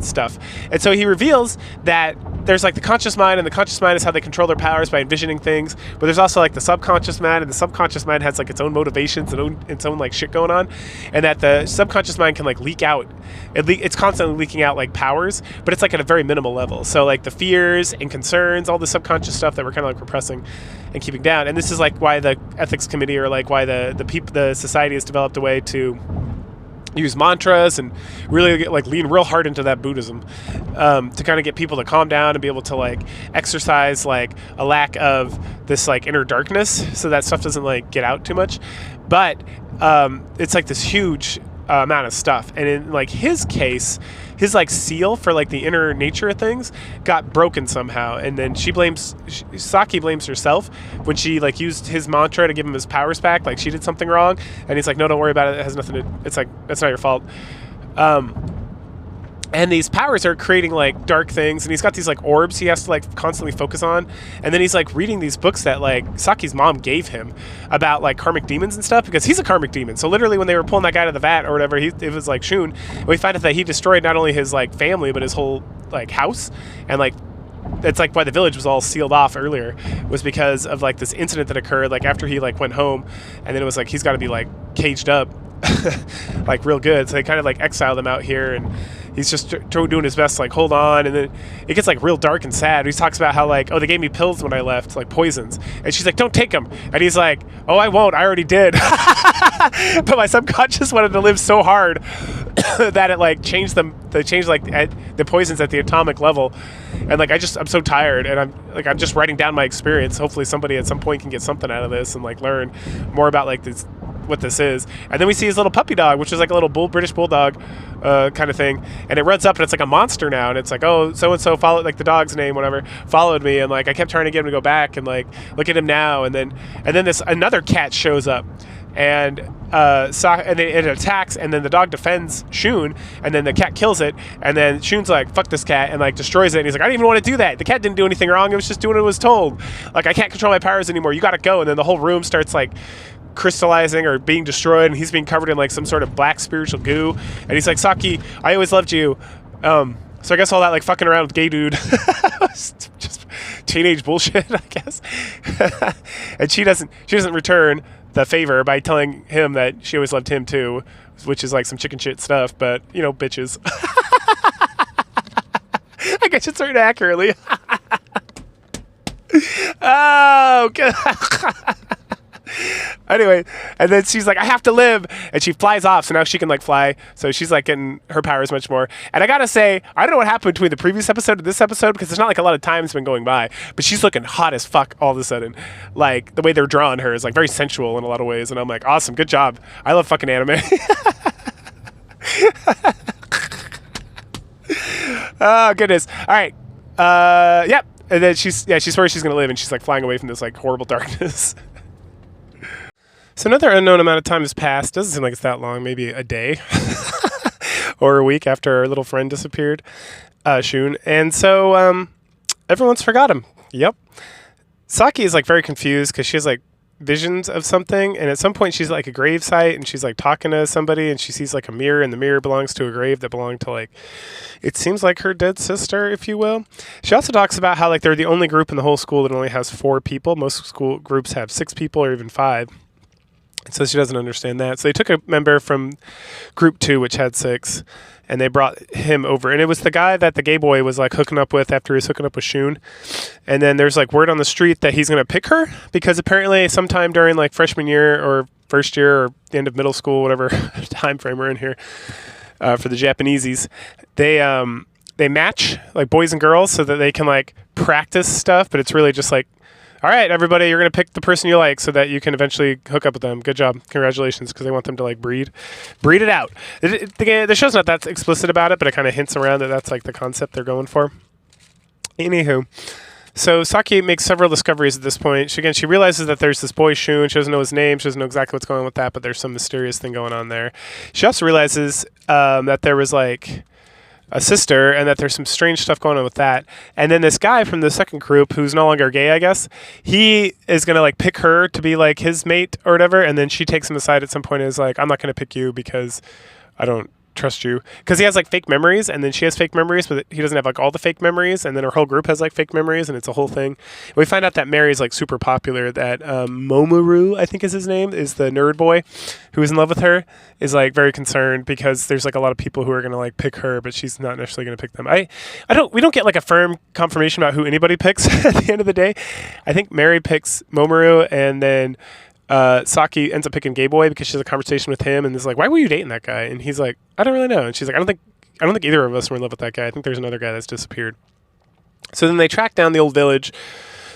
stuff. And so he reveals that there's like the conscious mind, and the conscious mind is how they control their powers by envisioning things. But there's also like the subconscious mind, and the subconscious mind has like its own motivations and its own like shit going on. And that the subconscious mind can like leak out. It's constantly leaking out like powers, but it's like at a very minimal level. So like the fears and concerns, all the subconscious stuff that we're kind of like repressing and keeping down. And this is like why the ethics committee, or like why the society has developed a way to use mantras and really get, like lean real hard into that Buddhism to kind of get people to calm down and be able to like exercise like a lack of this like inner darkness, so that stuff doesn't like get out too much. But it's like this huge amount of stuff, and in like his case, his like seal for like the inner nature of things got broken somehow, and then Saki blames herself when she like used his mantra to give him his powers back, like she did something wrong, and he's like, no, don't worry about it, it has nothing to, it's like, that's not your fault. And these powers are creating like dark things, and he's got these like orbs he has to like constantly focus on, and then he's like reading these books that like Saki's mom gave him about like karmic demons and stuff, because he's a karmic demon. So literally when they were pulling that guy to the vat or whatever, it was like Shun, and we find out that he destroyed not only his like family but his whole like house, and like that's like why the village was all sealed off earlier, was because of like this incident that occurred like after he like went home, and then it was like he's got to be like caged up like real good, so they kind of like exiled him out here, and he's just doing his best to like hold on. And then it gets like real dark and sad. He talks about how like, oh, they gave me pills when I left, like poisons, and she's like, don't take them, and he's like, oh, I won't, I already did. But my subconscious wanted to live so hard that it like changed them. They changed like the poisons at the atomic level, and like I'm so tired, and I'm just writing down my experience. Hopefully somebody at some point can get something out of this and like learn more about like what this is. And then we see his little puppy dog, which is like a little British bulldog kind of thing, and it runs up and it's like a monster now, and it's like, oh, so and so followed, like the dog's name, whatever, followed me, and like I kept trying to get him to go back, and like look at him now, and then this another cat shows up, and and it attacks, and then the dog defends Shun, and then the cat kills it, and then Shun's like, fuck this cat, and like destroys it, and he's like, I didn't even want to do that. The cat didn't do anything wrong. It was just doing what it was told. Like, I can't control my powers anymore. You gotta go. And then the whole room starts like crystallizing or being destroyed, and he's being covered in like some sort of black spiritual goo, and he's like, Saki, I always loved you. So I guess all that like fucking around with gay dude just teenage bullshit, I guess. And she doesn't return the favor by telling him that she always loved him too, which is like some chicken shit stuff, but you know, bitches. I guess it's written accurately. Oh, God. Anyway, and then she's like, I have to live, and she flies off, so now she can like fly, so she's like getting her powers much more. And I gotta say, I don't know what happened between the previous episode and this episode, because there's not like a lot of time's been going by, but she's looking hot as fuck all of a sudden. Like, the way they're drawing her is like very sensual in a lot of ways, and I'm like, awesome, good job. I love fucking anime. Oh, goodness. All right. Yep. And then she swears she's gonna live, and she's like flying away from this like horrible darkness. So another unknown amount of time has passed. Doesn't seem like it's that long, maybe a day or a week after our little friend disappeared, Shun. And so everyone's forgot him. Yep. Saki is like very confused because she has like visions of something, and at some point she's at like a grave site, and she's like talking to somebody, and she sees like a mirror, and the mirror belongs to a grave that belonged to like, it seems like her dead sister, if you will. She also talks about how like they're the only group in the whole school that only has 4 people. Most school groups have 6 people or even 5. So she doesn't understand that. So they took a member from group 2, which had 6, and they brought him over. And it was the guy that the gay boy was like hooking up with after he was hooking up with Shun. And then there's like word on the street that he's going to pick her, because apparently sometime during like freshman year or first year or the end of middle school, whatever time frame we're in here, for the Japaneseies, they match like boys and girls so that they can like practice stuff. But it's really just like, all right, everybody, you're going to pick the person you like so that you can eventually hook up with them. Good job. Congratulations, because they want them to, like, breed it out. The show's not that explicit about it, but it kind of hints around that that's, like, the concept they're going for. Anywho, so Saki makes several discoveries at this point. She realizes that there's this boy, Shun. She doesn't know his name. She doesn't know exactly what's going on with that, but there's some mysterious thing going on there. She also realizes that there was, like, a sister, and that there's some strange stuff going on with that. And then this guy from the second group, who's no longer gay, I guess, he is going to like pick her to be like his mate or whatever. And then she takes him aside at some point and is like, I'm not going to pick you because I don't trust you, because he has like fake memories, and then she has fake memories, but he doesn't have like all the fake memories, and then her whole group has like fake memories, and it's a whole thing. And we find out that Mary's like super popular, that Momoru, I think is his name, is the nerd boy who is in love with her, is like very concerned because there's like a lot of people who are going to like pick her, but she's not necessarily going to pick them. We don't get like a firm confirmation about who anybody picks at the end of the day. I think Mary picks Momoru, and then Saki ends up picking Gay Boy because she has a conversation with him and is like, why were you dating that guy? And he's like, I don't really know. And she's like, I don't think either of us were in love with that guy. I think there's another guy that's disappeared. So then they track down the old village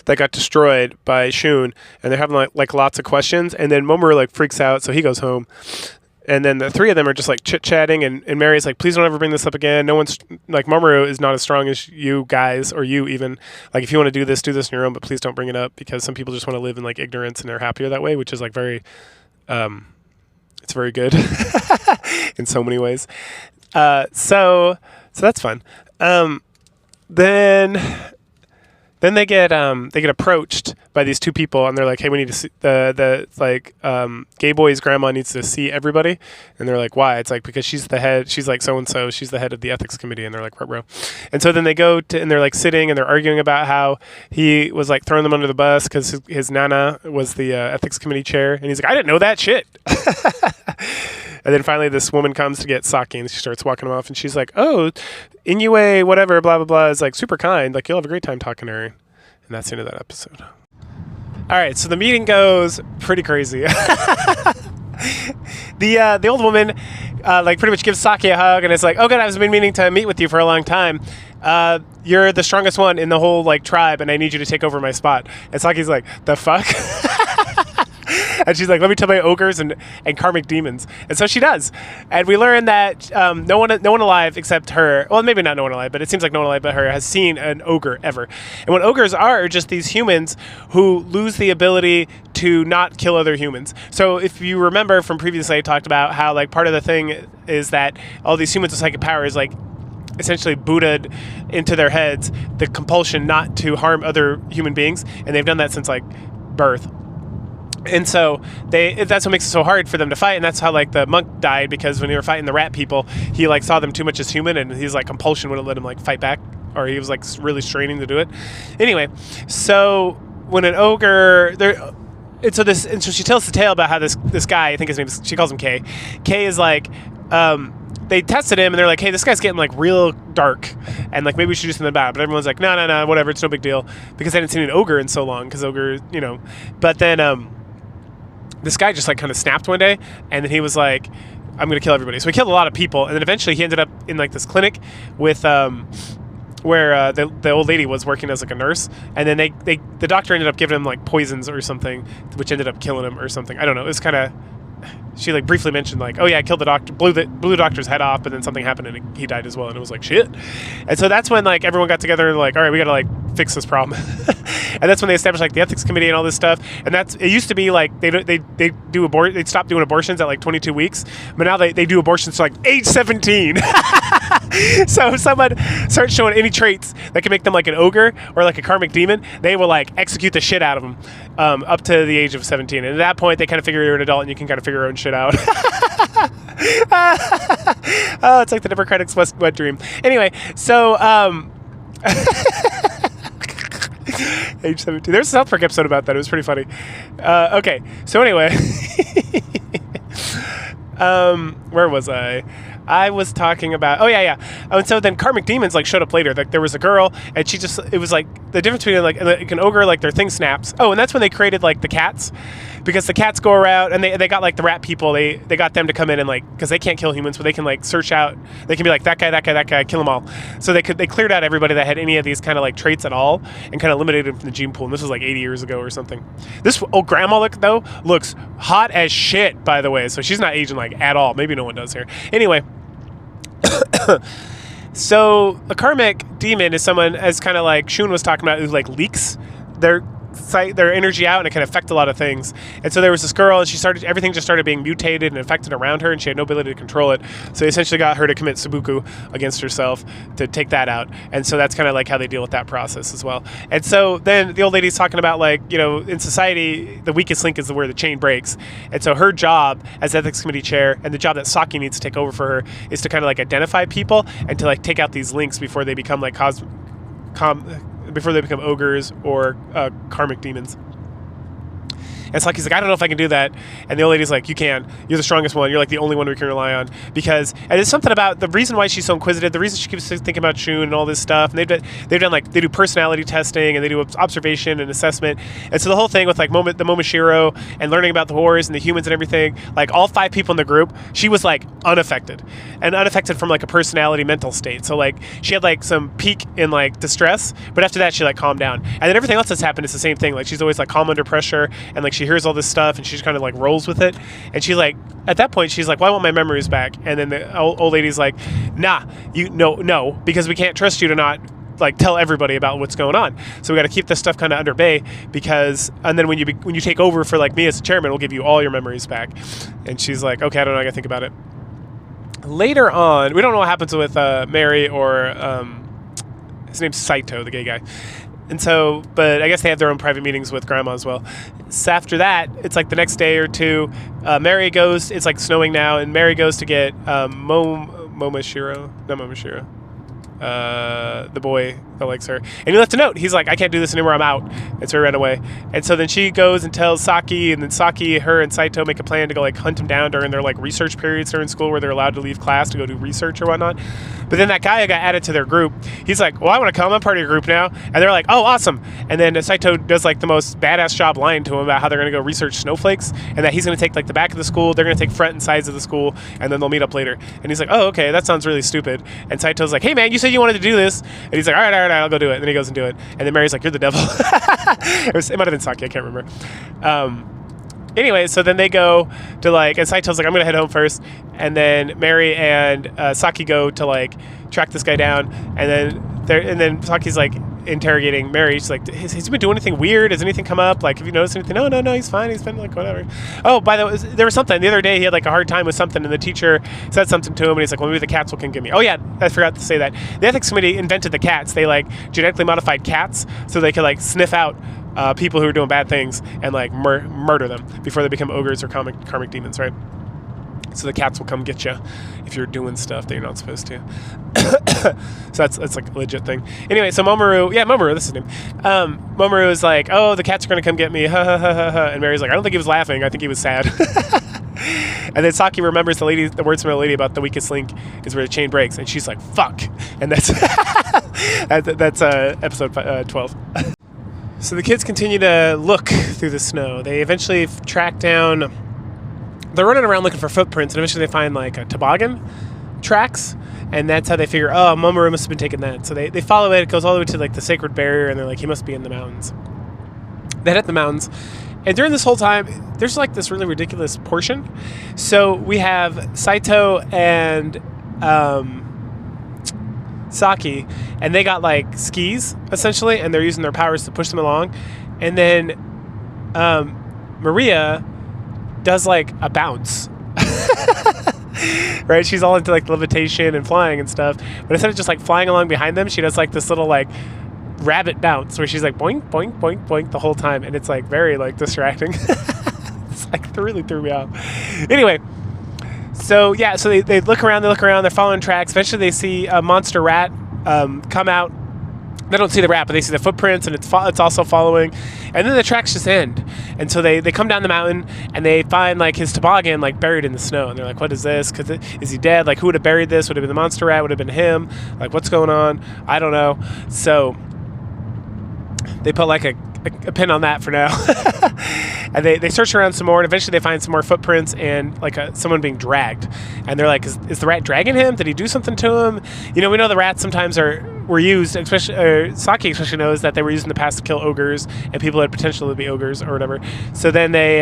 that got destroyed by Shun, and they're having like lots of questions, and then Momoru like freaks out, so he goes home. And then the 3 of them are just like chit-chatting, and Mary's like, please don't ever bring this up again. No one's, like, Mamoru is not as strong as you guys, or you even. Like, if you want to do this on your own, but please don't bring it up, because some people just want to live in, like, ignorance, and they're happier that way, which is, like, very, it's very good in so many ways. So that's fun. Then they get approached by these 2 people, and they're like, hey, we need to see Gay Boy's grandma needs to see everybody. And they're like, why? It's like, because she's the head, she's like so-and-so, she's the head of the ethics committee. And they're like, bro. And so then they go to, and they're like sitting, and they're arguing about how he was like throwing them under the bus because his nana was the ethics committee chair. And he's like, I didn't know that shit. And then finally this woman comes to get Saki, and she starts walking him off, and she's like, oh, Inoue, whatever, blah, blah, blah, is like super kind. Like, you'll have a great time talking to her. And that's the end of that episode. All right, so the meeting goes pretty crazy. The old woman like pretty much gives Saki a hug, and it's like, oh good, I've been meaning to meet with you for a long time. You're the strongest one in the whole like tribe, and I need you to take over my spot. And Saki's like, the fuck? And she's like, let me tell my ogres and karmic demons. And so she does. And we learn that no one alive except her, well, maybe not no one alive, but it seems like no one alive but her has seen an ogre ever. And what ogres are just these humans who lose the ability to not kill other humans. So if you remember from previously, I talked about how like part of the thing is that all these humans with psychic powers like essentially booted into their heads the compulsion not to harm other human beings, and they've done that since like birth. And so that's what makes it so hard for them to fight, and that's how like the monk died, because when they were fighting the rat people, he like saw them too much as human, and his like compulsion wouldn't let him like fight back, or he was like really straining to do it. Anyway, so when an ogre there. And so she tells the tale about how this guy, I think his name is, she calls him Kay. Kay is like, they tested him and they're like, hey, this guy's getting like real dark, and like maybe we should do something about it. But everyone's like, no, whatever, it's no big deal, because they hadn't seen an ogre in so long, because ogre, you know. But then this guy just like kind of snapped one day, and then he was like, I'm gonna kill everybody. So he killed a lot of people, and then eventually he ended up in like this clinic with where the old lady was working as like a nurse, and then the doctor ended up giving him like poisons or something, which ended up killing him or something. I don't know. It was kind of, she like briefly mentioned like, oh yeah, I killed the doctor, blew the doctor's head off, but then something happened and he died as well, and it was like shit. And so that's when like everyone got together and like, all right, we gotta like fix this problem. And that's when they established like the ethics committee and all this stuff. And it used to be like they'd stop doing abortions at like 22 weeks, but now they do abortions to like age 17. So if someone starts showing any traits that can make them like an ogre or like a karmic demon, they will like execute the shit out of them up to the age of 17. And at that point, they kind of figure you're an adult and you can kind of figure your own shit out. Oh, it's like the Democrats' wet dream. Anyway, so age 17. There's a South Park episode about that. It was pretty funny. Okay, so anyway, where was I? I was talking about, and so then karmic demons like showed up later. Like there was a girl, and it was like the difference between like an ogre, like their thing snaps. Oh, and that's when they created like the cats, because the cats go around and they got like the rat people. They got them to come in and like, because they can't kill humans, but they can like search out. They can be like that guy, kill them all. So they cleared out everybody that had any of these kind of like traits at all, and kind of eliminated them from the gene pool. And this was like 80 years ago or something. This old grandma looks hot as shit, by the way. So she's not aging like at all. Maybe no one does here. Anyway. So a karmic demon is someone, as kind of like Shun was talking about, who like leaks their energy out, and it can affect a lot of things. And so there was this girl, and everything just started being mutated and affected around her, and she had no ability to control it. So they essentially got her to commit seppuku against herself to take that out. And so that's kind of like how they deal with that process as well. And so then the old lady's talking about like, you know, in society, the weakest link is where the chain breaks. And so her job as ethics committee chair, and the job that Saki needs to take over for her, is to kind of like identify people and to like take out these links before they become like before they become ogres or karmic demons. And Saki's like, I don't know if I can do that. And the old lady's like, you can. You're the strongest one. You're like the only one we can rely on. And it's something about the reason why she's so inquisitive, the reason she keeps thinking about Shun and all this stuff. And they've done like, they do personality testing, and they do observation and assessment. And so the whole thing with like the Momoshiro and learning about the wars and the humans and everything, like all 5 people in the group, she was like unaffected from like a personality mental state. So like she had like some peak in like distress, but after that she like calmed down. And then everything else that's happened is the same thing. Like she's always like calm under pressure, and like she hears all this stuff and she just kind of like rolls with it. And she's like, at that point she's like, well, I want my memories back. And then the old lady's like, nah, no, because we can't trust you to not like tell everybody about what's going on. So we got to keep this stuff kind of under bay, and then when you take over for like me as the chairman, we'll give you all your memories back. And she's like, okay, I don't know, I gotta think about it. Later on, we don't know what happens with Mary or his name's Saito, the gay guy. And so, but I guess they have their own private meetings with Grandma as well. So after that, it's like the next day or two, Mary goes, it's like snowing now, and Mary goes to get Momoshiro, the boy that likes her. And he left a note. He's like, I can't do this anymore, I'm out. And so he ran away. And so then she goes and tells Saki, and then Saki, her, and Saito make a plan to go like hunt him down during their like research periods during school, where they're allowed to leave class to go do research or whatnot. But then that guy who got added to their group, he's like, well, I want to come, I'm part of your group now. And they're like, oh, awesome. And then Saito does like the most badass job lying to him about how they're going to go research snowflakes, and that he's going to take like the back of the school, they're going to take front and sides of the school, and then they'll meet up later. And he's like, oh, okay, that sounds really stupid. And Saito's like, hey man, you said you wanted to do this. And he's like, all right, I'll go do it. And then he goes and do it. And then Mary's like, you're the devil. It might have been Saki, I can't remember. Anyway, so then they go to like, and Saito's like, I'm gonna head home first, and then Mary and Saki go to like track this guy down, and then Saki's like interrogating Mary. She's like, has he been doing anything weird? Has anything come up? Like, have you noticed anything? No, he's fine. He's been like whatever. Oh, by the way, there was something the other day. He had like a hard time with something, and the teacher said something to him, and he's like, well, maybe the cats will come get me. Oh yeah, I forgot to say that. The ethics committee invented the cats. They like genetically modified cats so they could like sniff out people who are doing bad things and like murder them before they become ogres or karmic demons, right? So the cats will come get you if you're doing stuff that you're not supposed to. So that's like a legit thing. Anyway, so Mamoru, this is his name. Mamoru is like, oh, the cats are gonna come get me, ha ha ha ha ha. And Mary's like, I don't think he was laughing. I think he was sad. And then Saki remembers the words from the lady about the weakest link is where the chain breaks, and she's like, fuck. And that's that's episode 12. So the kids continue to look through the snow. They eventually track down. They're running around looking for footprints, and eventually they find like a toboggan tracks, and that's how they figure, oh, Mamoru must have been taking that. So they follow it. It goes all the way to like the sacred barrier, and they're like, he must be in the mountains. They head up the mountains, and during this whole time, there's like this really ridiculous portion. So we have Saito and Saki, and they got like skis essentially, and they're using their powers to push them along. And then Maria does like a bounce. Right, she's all into like levitation and flying and stuff, but instead of just like flying along behind them, she does like this little like rabbit bounce where she's like boink boink boink boink the whole time, and it's like very like distracting. It's like really threw me off. Anyway, so yeah, so they look around, they're following tracks. Eventually they see a monster rat come out. They don't see the rat, but they see the footprints, and it's also following. And then the tracks just end. And so they come down the mountain, and they find like his toboggan like buried in the snow. And they're like, what is this? Is he dead? Like, who would have buried this? Would it have been the monster rat? Would it have been him? Like, what's going on? I don't know. So they put like a pin on that for now. And they search around some more, and eventually they find some more footprints and like someone being dragged. And they're like, is the rat dragging him? Did he do something to him? You know, we know the rats sometimes were used, especially Saki especially knows that they were used in the past to kill ogres and people that had potential to be ogres or whatever. So then they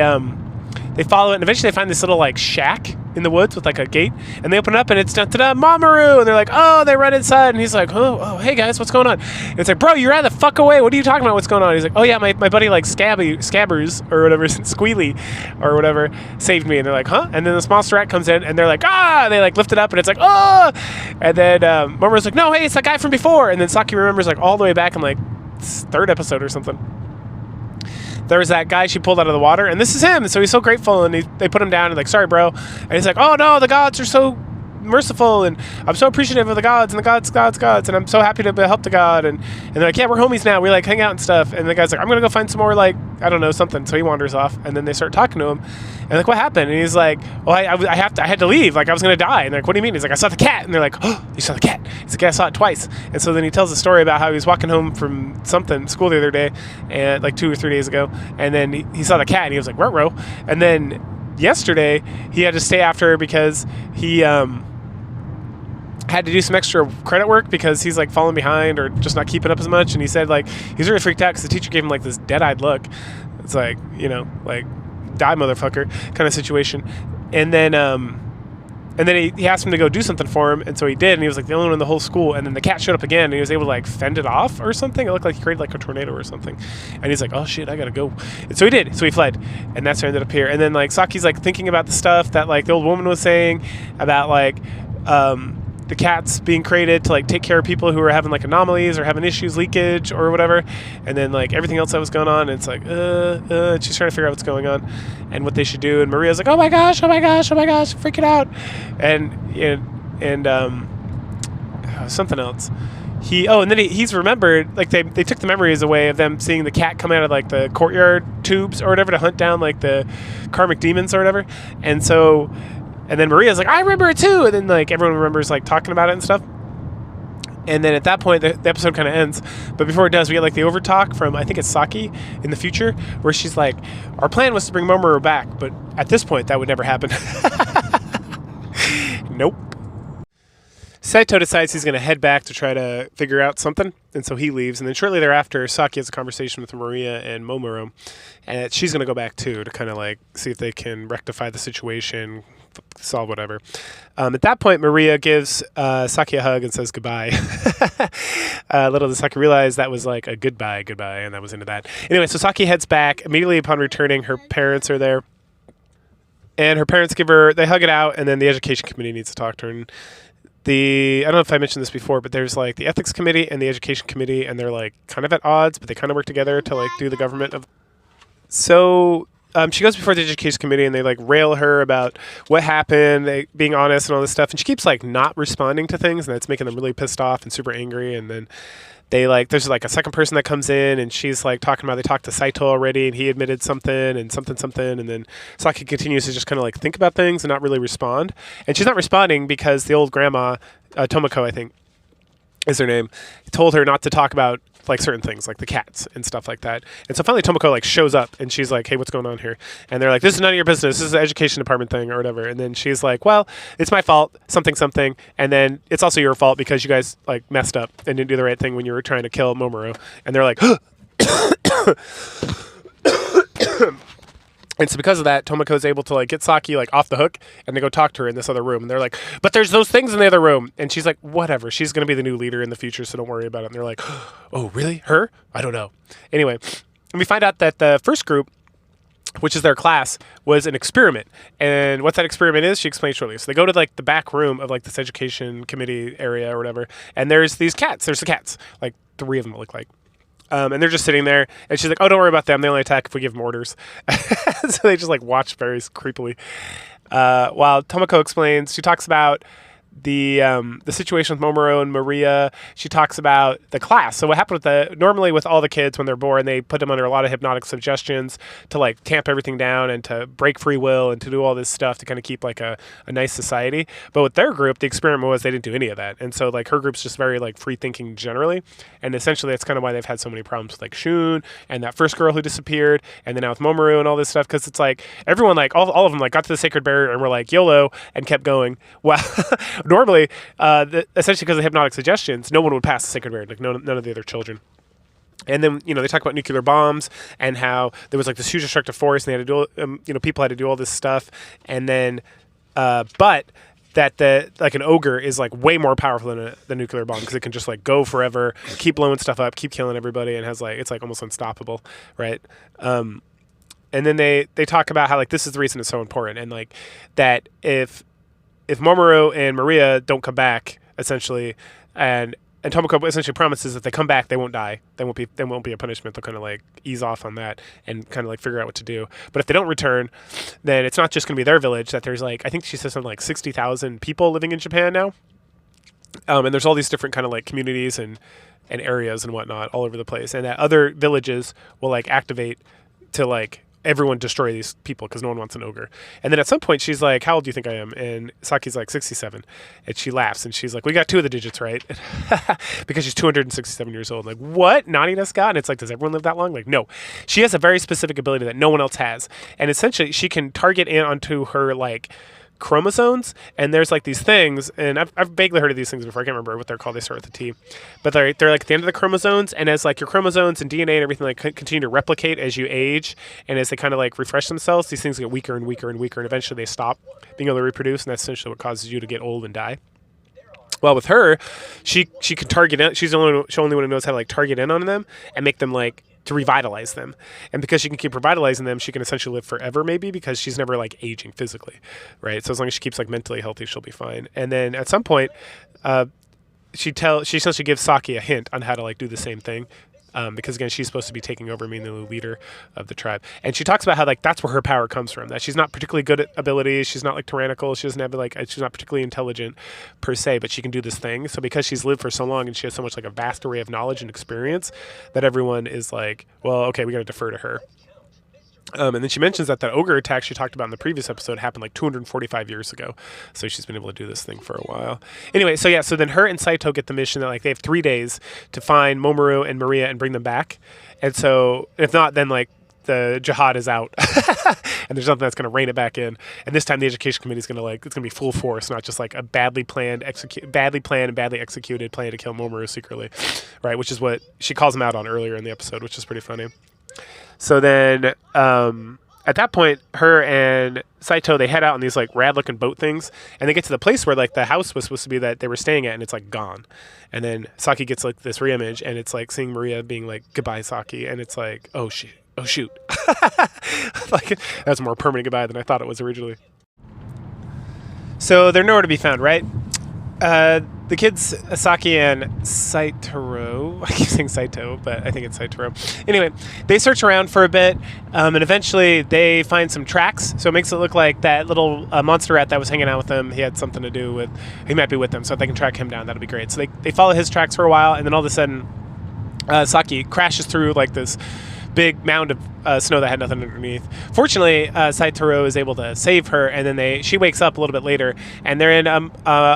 follow it, and eventually they find this little like shack in the woods with like a gate, and they open up, and it's da-da-da, Mamoru, and they're like, oh, they run inside, and he's like, oh, hey guys, what's going on? And it's like, bro, you ran the fuck away. What are you talking about? What's going on? He's like, oh yeah, my buddy like Scabbers or whatever, Squealy or whatever saved me. And they're like, huh? And then this monster rat comes in, and they're like, ah, and they like lift it up, and it's like, oh, and then Mamoru's like, no, hey, it's that guy from before. And then Saki remembers like all the way back in like third episode or something. There was that guy she pulled out of the water, and this is him. So he's so grateful, and they put him down and like, sorry, bro. And he's like, oh no, the gods are so merciful, and I'm so appreciative of the gods and the gods, and I'm so happy to help the god. And they're like, yeah, we're homies now. We like hang out and stuff. And the guy's like, I'm gonna go find some more like, I don't know, something. So he wanders off, and then they start talking to him, and like, what happened? And he's like, well, I had to leave. Like I was gonna die. And they're like, what do you mean? He's like, I saw the cat. And they're like, oh, you saw the cat? He's like, yeah, I saw it twice. And so then he tells a story about how he was walking home from school the other day, and like 2 or 3 days ago, and then he saw the cat, and he was like, ruh-roh. And then yesterday he had to stay after her because he had to do some extra credit work because he's like falling behind or just not keeping up as much. And he said like he's really freaked out because the teacher gave him like this dead-eyed look. It's like, you know, like die motherfucker kind of situation. And then he asked him to go do something for him, and so he did, and he was like the only one in the whole school. And then the cat showed up again, and he was able to like fend it off or something. It looked like he created like a tornado or something. And he's like, oh shit, I gotta go. And so he did. So he fled, and that's how he ended up here. And then like Saki's like thinking about the stuff that like the old woman was saying about like the cats being created to like take care of people who are having like anomalies or having issues, leakage or whatever, and then like everything else that was going on. And it's like she's trying to figure out what's going on and what they should do. And Maria's like, oh my gosh, freaking out. And something else. And then he's remembered, like they took the memories away of them seeing the cat come out of like the courtyard tubes or whatever to hunt down like the karmic demons or whatever. And then Maria's like, I remember it too. And then like everyone remembers like talking about it and stuff. And then at that point, the episode kind of ends. But before it does, we get like the overtalk from, I think it's Saki in the future, where she's like, our plan was to bring Mamoru back, but at this point, that would never happen. Nope. Saito decides he's going to head back to try to figure out something, and so he leaves. And then shortly thereafter, Saki has a conversation with Maria and Momoro, and she's going to go back too to kind of like see if they can rectify the situation, solve whatever. At that point, Maria gives Saki a hug and says goodbye. Little does Saki realize that was like a goodbye, and that was into that. Anyway, so Saki heads back. Immediately upon returning, her parents are there. And her parents they hug it out, and then the education committee needs to talk to her. And I don't know if I mentioned this before, but there's like the ethics committee and the education committee, and they're like kind of at odds, but they kind of work together to like do the government of. So she goes before the education committee, and they like rail her about what happened, being honest and all this stuff, and she keeps like not responding to things, and that's making them really pissed off and super angry. And then there's like a second person that comes in, and she's like talking about they talked to Saito already, and he admitted something, and then Saki continues to just kind of like think about things and not really respond. And she's not responding because the old grandma, Tomoko, I think is her name, told her not to talk about like certain things like the cats and stuff like that. And so finally Tomoko like shows up, and she's like, hey, what's going on here? And they're like, this is none of your business, this is an education department thing or whatever. And then she's like, well, it's my fault, something. And then it's also your fault because you guys like messed up and didn't do the right thing when you were trying to kill Momoro. And they're like, and so because of that, Tomoko is able to like get Saki like off the hook, and they go talk to her in this other room. And they're like, but there's those things in the other room. And she's like, whatever. She's going to be the new leader in the future, so don't worry about it. And they're like, oh, really? Her? I don't know. Anyway, and we find out that the first group, which is their class, was an experiment. And what that experiment is, she explains shortly. So they go to like the back room of like this education committee area or whatever. And there's these cats. There's the cats. Like 3 of them it look like. And they're just sitting there, and she's like, oh, don't worry about them. They only attack if we give them orders. So they just like watch very creepily. While Tomoko explains, she talks about the situation with Momoro and Maria. She talks about the class. So what happened normally with all the kids when they're born, they put them under a lot of hypnotic suggestions to like tamp everything down and to break free will and to do all this stuff to kind of keep like a nice society. But with their group, the experiment was they didn't do any of that. And so like her group's just very like free thinking generally. And essentially that's kind of why they've had so many problems with like Shun and that first girl who disappeared, and then now with Momoro and all this stuff, because it's like everyone like all of them like got to the sacred barrier and were like YOLO and kept going. Wow. Normally, essentially because of hypnotic suggestions, no one would pass the sacred barrier, like none of the other children. And then, they talk about nuclear bombs and how there was like this huge destructive force, and they had to do, people had to do all this stuff. And then, but that like an ogre is like way more powerful than the nuclear bomb, because it can just like go forever, keep blowing stuff up, keep killing everybody, and has like, it's like almost unstoppable, right? And then they talk about how like this is the reason it's so important, and like that if Momoro and Maria don't come back, essentially, and Tomoko essentially promises if they come back, they won't die. They won't be a punishment. They'll kind of like ease off on that and kind of like figure out what to do. But if they don't return, then it's not just going to be their village. That there's like, I think she says something like 60,000 people living in Japan now, and there's all these different kind of like communities and areas and whatnot all over the place, and that other villages will like activate to like everyone destroy these people because no one wants an ogre. And then at some point she's like, how old do you think I am? And Saki's like 67, and she laughs and she's like, we got 2 of the digits right. Because she's 267 years old. Like, what? Nani desu ka? And it's like, does everyone live that long? Like, no. She has a very specific ability that no one else has, and essentially she can target in onto her like chromosomes, and there's like these things, and I've vaguely heard of these things before. I can't remember what they're called. They start with a T, but they're like at the end of the chromosomes, and as like your chromosomes and DNA and everything like continue to replicate as you age, and as they kind of like refresh themselves, these things get weaker and weaker and weaker, and eventually they stop being able to reproduce, and that's essentially what causes you to get old and die. Well, with her, she can target in. She's the only one who knows how to like target in on them and make them like to revitalize them. And because she can keep revitalizing them, she can essentially live forever, maybe, because she's never like aging physically, right? So as long as she keeps like mentally healthy, she'll be fine. And then at some point, she essentially gives Saki a hint on how to like do the same thing. Because again, she's supposed to be taking over, being the leader of the tribe, and she talks about how like that's where her power comes from. That she's not particularly good at abilities, she's not like tyrannical, she doesn't have like, she's not particularly intelligent per se, but she can do this thing. So because she's lived for so long and she has so much like a vast array of knowledge and experience, that everyone is like, well, okay, we got to defer to her. And then she mentions that ogre attack she talked about in the previous episode happened like 245 years ago. So she's been able to do this thing for a while. Anyway, so then her and Saito get the mission that like they have 3 days to find Momoro and Maria and bring them back. And so if not, then like the jihad is out, and there's nothing that's going to rein it back in. And this time, the education committee is going to it's going to be full force, not just like a badly planned and badly executed plan to kill Momoru secretly, right? Which is what she calls him out on earlier in the episode, which is pretty funny. So then, at that point, her and Saito, they head out on these like rad looking boat things, and they get to the place where like the house was supposed to be that they were staying at, and it's like gone. And then Saki gets like this reimage, and it's like seeing Maria being like, "Goodbye, Saki," and it's like, oh shoot. Like, that's a more permanent goodbye than I thought it was originally. So they're nowhere to be found, right? The kids, Saki and Saitaro, I keep saying Saito, but I think it's Saitaro. Anyway, they search around for a bit, and eventually they find some tracks. So it makes it look like that little monster rat that was hanging out with them, he had something to do with, he might be with them. So if they can track him down, that'll be great. So they follow his tracks for a while, and then all of a sudden, Saki crashes through like this big mound of snow that had nothing underneath. Fortunately, Saitaro is able to save her, and then she wakes up a little bit later, and they're in a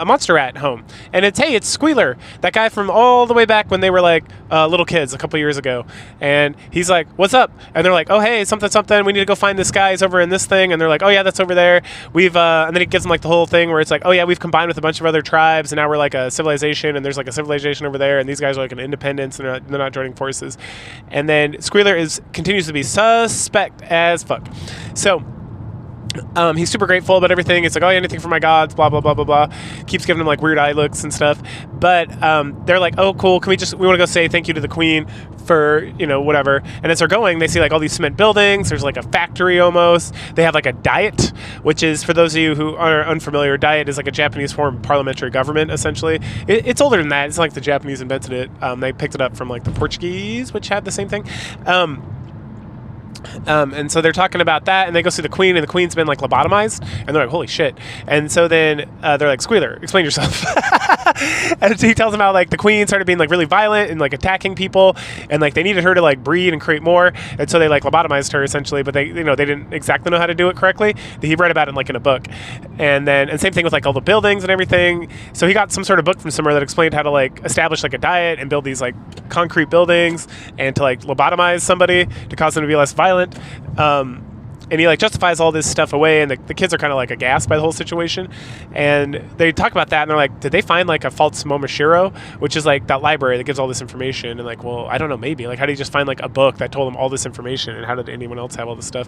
monster rat home. And it's Squealer, that guy from all the way back when they were like little kids a couple years ago. And he's like, "What's up?" And they're like, "Oh, hey, something. We need to go find this guy. He's over in this thing." And they're like, "Oh yeah, that's over there. We've," and then he gives them like the whole thing where it's like, "Oh yeah, we've combined with a bunch of other tribes, and now we're like a civilization, and there's like a civilization over there, and these guys are like an independence, and they're not joining forces." And then Squealer continues to be suspect as fuck. So he's super grateful about everything. It's like, "Oh yeah, anything for my gods, blah blah blah blah blah." Keeps giving him like weird eye looks and stuff. But they're like, "Oh cool, we want to go say thank you to the queen for whatever." And as they're going, they see like all these cement buildings. There's like a factory almost. They have like a diet, which is, for those of you who are unfamiliar, diet is like a Japanese form of parliamentary government essentially. It's older than that. It's like the Japanese invented it. They picked it up from like the Portuguese, which had the same thing. And so they're talking about that, and they go see the queen, and the queen's been like lobotomized, and they're like, "Holy shit!" And so then they're like, "Squealer, explain yourself." And he tells them how like the queen started being like really violent and like attacking people, and like they needed her to like breed and create more, and so they like lobotomized her essentially, but they they didn't exactly know how to do it correctly. He read about it like in a book, and same thing with like all the buildings and everything. So he got some sort of book from somewhere that explained how to like establish like a diet and build these like concrete buildings, and to like lobotomize somebody to cause them to be less violent. And he like justifies all this stuff away, and the kids are kind of like aghast by the whole situation. And they talk about that, and they're like, "Did they find like a false Momoshiro, which is like that library that gives all this information?" And like, "Well, I don't know, maybe. Like, how did he just find like a book that told them all this information, and how did anyone else have all this stuff?"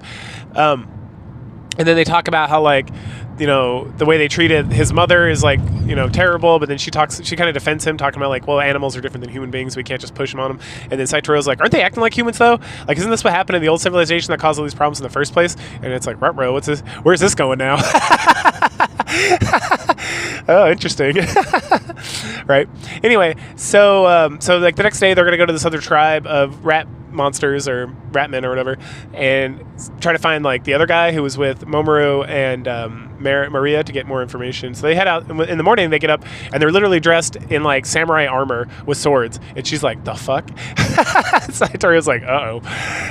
And then they talk about how like, the way they treated his mother is like, terrible. But then she kind of defends him, talking about like, well, animals are different than human beings. We can't just push them on them. And then Saito's like, "Aren't they acting like humans though? Like, isn't this what happened in the old civilization that caused all these problems in the first place?" And it's like, "Ruh-roh, what's this? Where's this going now?" Oh, interesting. Right. Anyway, so like the next day they're gonna go to this other tribe of rat monsters or ratmen or whatever, and try to find like the other guy who was with Momoru and Maria to get more information. So they head out in the morning. They get up and they're literally dressed in like samurai armor with swords, and she's like, "The fuck?" Saito's like, "Uh-oh."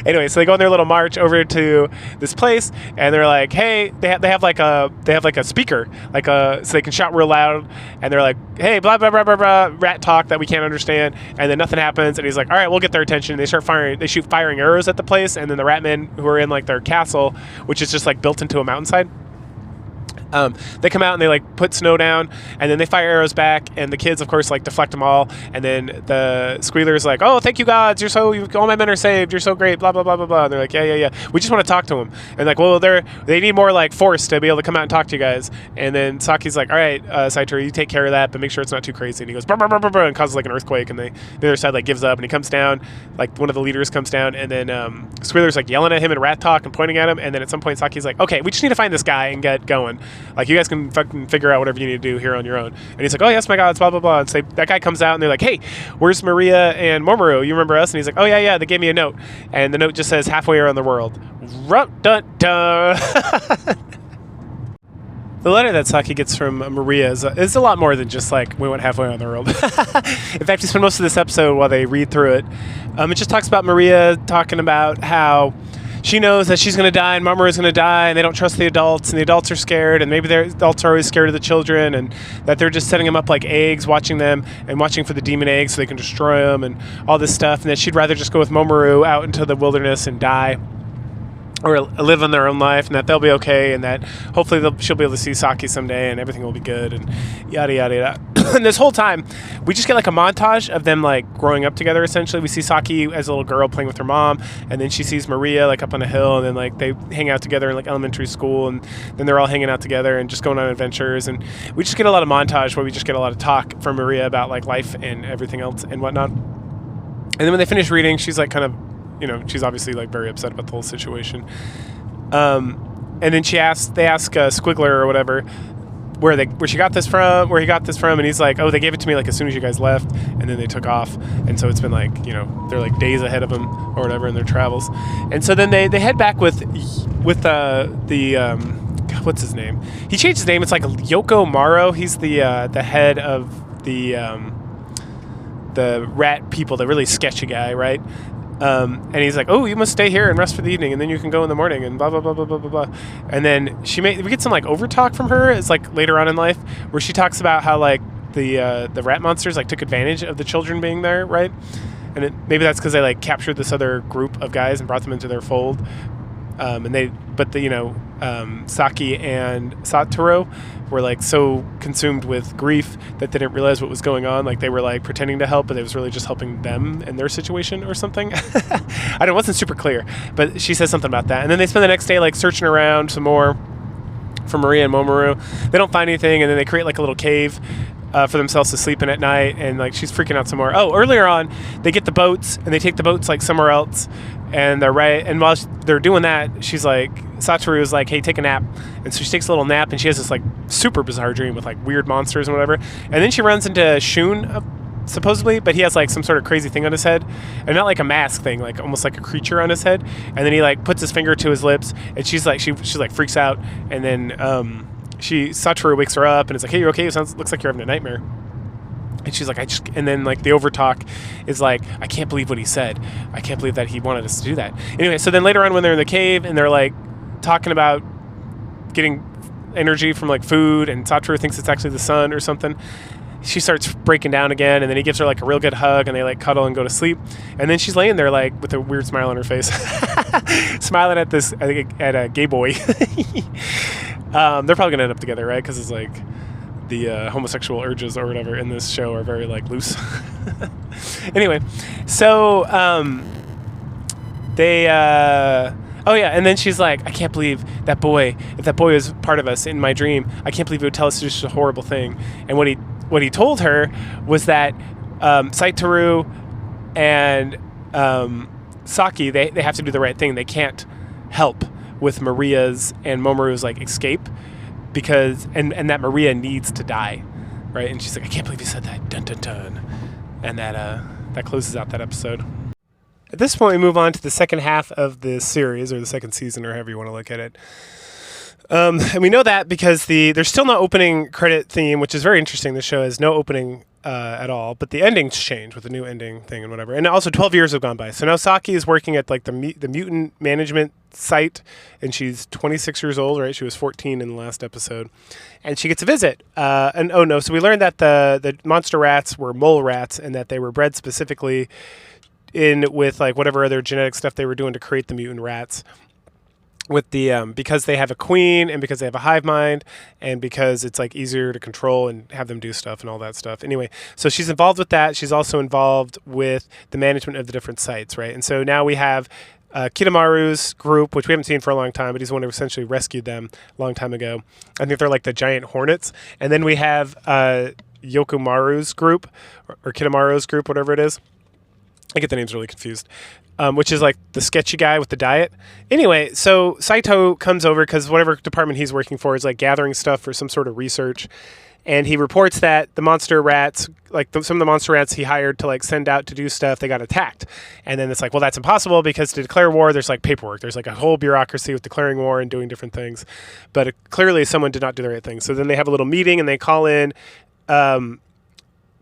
Anyway, so they go on their little march over to this place, and they're like, "Hey," they have like a speaker, so they can shout real loud, and they're like, "Hey, blah blah blah blah blah," rat talk that we can't understand. And then nothing happens, and he's like, "All right, we'll get their attention." And they start firing. They shoot firing arrows at the place, and then the ratmen who are in like their castle, which is just like built into a mountainside, they come out and they like put snow down, and then they fire arrows back, and the kids of course like deflect them all, and then the Squealer's like, "Oh, thank you gods, all my men are saved, you're so great, blah blah blah blah blah." And they're like, yeah, we just want to talk to them. And like, "Well, they need more like force to be able to come out and talk to you guys." And then Saki's like, "All right, Saitaro, you take care of that, but make sure it's not too crazy." And he goes brr, brr, brr, brr, brr, and causes like an earthquake, and the other side like gives up, and he comes down, like one of the leaders comes down, and then Squealer's like yelling at him in rat talk and pointing at him, and then at some point Saki's like, "Okay, we just need to find this guy and get going. Like, you guys can fucking figure out whatever you need to do here on your own." And he's like, "Oh yes, my gods, blah blah blah." And so that guy comes out, and they're like, "Hey, where's Maria and Momoru? You remember us?" And he's like, "Oh yeah, they gave me a note." And the note just says, "Halfway around the world." The letter that Saki gets from Maria is a lot more than just like, "We went halfway around the world." In fact, we spend most of this episode while they read through it. It just talks about Maria talking about how she knows that she's going to die and Mamoru is going to die, and they don't trust the adults, and the adults are scared, and maybe the adults are always scared of the children, and that they're just setting them up like eggs, watching them and watching for the demon eggs so they can destroy them and all this stuff, and that she'd rather just go with Mamoru out into the wilderness and die. or live on their own life, and that they'll be okay, and that hopefully she'll be able to see Saki someday, and everything will be good, and yada yada yada. And this whole time, we just get like a montage of them like growing up together. Essentially, we see Saki as a little girl playing with her mom, and then she sees Maria like up on a hill, and then like they hang out together in like elementary school, and then they're all hanging out together and just going on adventures. And we just get a lot of montage where we just get a lot of talk from Maria about like life and everything else and whatnot. And then when they finish reading, she's like kind of, she's obviously like very upset about the whole situation. And then they ask Squiggler or whatever where he got this from, and he's like, oh, they gave it to me like as soon as you guys left, and then they took off, and so it's been like, they're like days ahead of them or whatever in their travels. And so then they head back with God, what's his name? He changed his name. It's like Yoko Maro. He's the head of the rat people, the really sketchy guy, right? And he's like, oh, you must stay here and rest for the evening, and then you can go in the morning, and blah blah blah blah blah blah blah. And then we get some like overtalk from her. It's like later on in life where she talks about how like the rat monsters like took advantage of the children being there, right? And maybe that's because they like captured this other group of guys and brought them into their fold. Saki and Satoru were like so consumed with grief that they didn't realize what was going on. Like they were like pretending to help, but it was really just helping them in their situation or something. I don't know, it wasn't super clear, but she says something about that. And then they spend the next day like searching around some more for Maria and Mamoru. They don't find anything, and then they create like a little cave for themselves to sleep in at night, and like she's freaking out some more. Oh, earlier on, they get the boats, and they take the boats like somewhere else, and and while they're doing that, she's like, Satoru is like, hey, take a nap. And so she takes a little nap, and she has this like super bizarre dream with like weird monsters and whatever. And then she runs into Shun, supposedly, but he has like some sort of crazy thing on his head, and not like a mask thing, like almost like a creature on his head. And then he like puts his finger to his lips, and she's like, she like freaks out, and then Satoru wakes her up and is like, hey, you okay? It looks like you're having a nightmare. And she's like, and then like the overtalk is like, I can't believe what he said. I can't believe that he wanted us to do that. Anyway, so then later on when they're in the cave and they're like talking about getting energy from like food, and Satoru thinks it's actually the sun or something, she starts breaking down again, and then he gives her like a real good hug, and they like cuddle and go to sleep. And then she's laying there like with a weird smile on her face, smiling at this, I think, at a gay boy. They're probably gonna end up together, right? Because it's like the homosexual urges or whatever in this show are very like loose. Anyway, so oh yeah, and then she's like, I can't believe that boy. If that boy was part of us in my dream, I can't believe he would tell us just a horrible thing. And what he told her was that Satoru and Saki, they have to do the right thing. They can't help with Maria's and Momoru's like escape, because and that Maria needs to die, right? And she's like, I can't believe you said that. Dun dun dun. And that closes out that episode. At this point, we move on to the second half of the series, or the second season, or however you want to look at it. And we know that because there's still no opening credit theme, which is very interesting. The show has no opening at all, but the endings change with the new ending thing and whatever. And also 12 years have gone by. So now Saki is working at like the mutant management site, and she's 26 years old, right? She was 14 in the last episode. And she gets a visit. So we learned that the monster rats were mole rats, and that they were bred specifically with like whatever other genetic stuff they were doing to create the mutant rats. With the because they have a queen, and because they have a hive mind, and because it's like easier to control and have them do stuff and all that stuff. Anyway, so she's involved with that. She's also involved with the management of the different sites, right? And so now we have Kitamaru's group, which we haven't seen for a long time, but he's the one who essentially rescued them a long time ago. I think they're like the giant hornets. And then we have Yokomaru's group, or Kitamaru's group, whatever it is. I get the names really confused. Which is like the sketchy guy with the diet. Anyway, so Saito comes over because whatever department he's working for is like gathering stuff for some sort of research. And he reports that the monster rats, like some of the monster rats he hired to like send out to do stuff, they got attacked. And then it's like, well, that's impossible, because to declare war, there's like paperwork. There's like a whole bureaucracy with declaring war and doing different things. But clearly someone did not do the right thing. So then they have a little meeting, and they call in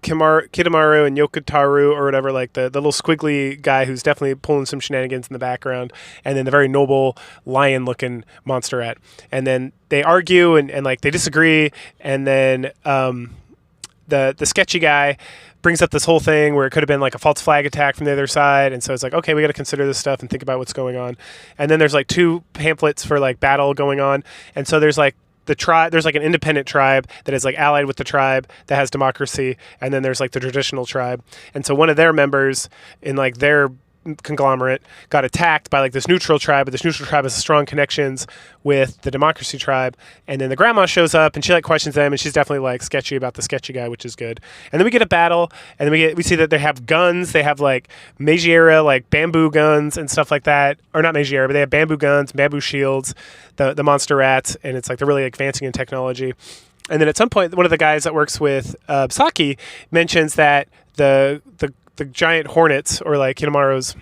Kitamaru and Yokotaro or whatever, like the little squiggly guy who's definitely pulling some shenanigans in the background, and then the very noble lion-looking monster rat. And then they argue and like they disagree, and then the sketchy guy brings up this whole thing where it could have been like a false flag attack from the other side. And so it's like, okay, we got to consider this stuff and think about what's going on. And then there's like 2 pamphlets for like battle going on. And so there's like the tribe, there's like an independent tribe that is like allied with the tribe that has democracy. And then there's like the traditional tribe. And so one of their members in like their conglomerate got attacked by like this neutral tribe, but this neutral tribe has strong connections with the democracy tribe. And then the grandma shows up and she like questions them, and she's definitely like sketchy about the sketchy guy, which is good. And then we get a battle, and then we see that they have guns. They have like Meiji era like bamboo guns and stuff like that, or not Meiji era, but they have bamboo guns, bamboo shields, the monster rats, and it's like they're really advancing in technology. And then at some point, one of the guys that works with Saki mentions that the giant hornets, or like Hinamaru's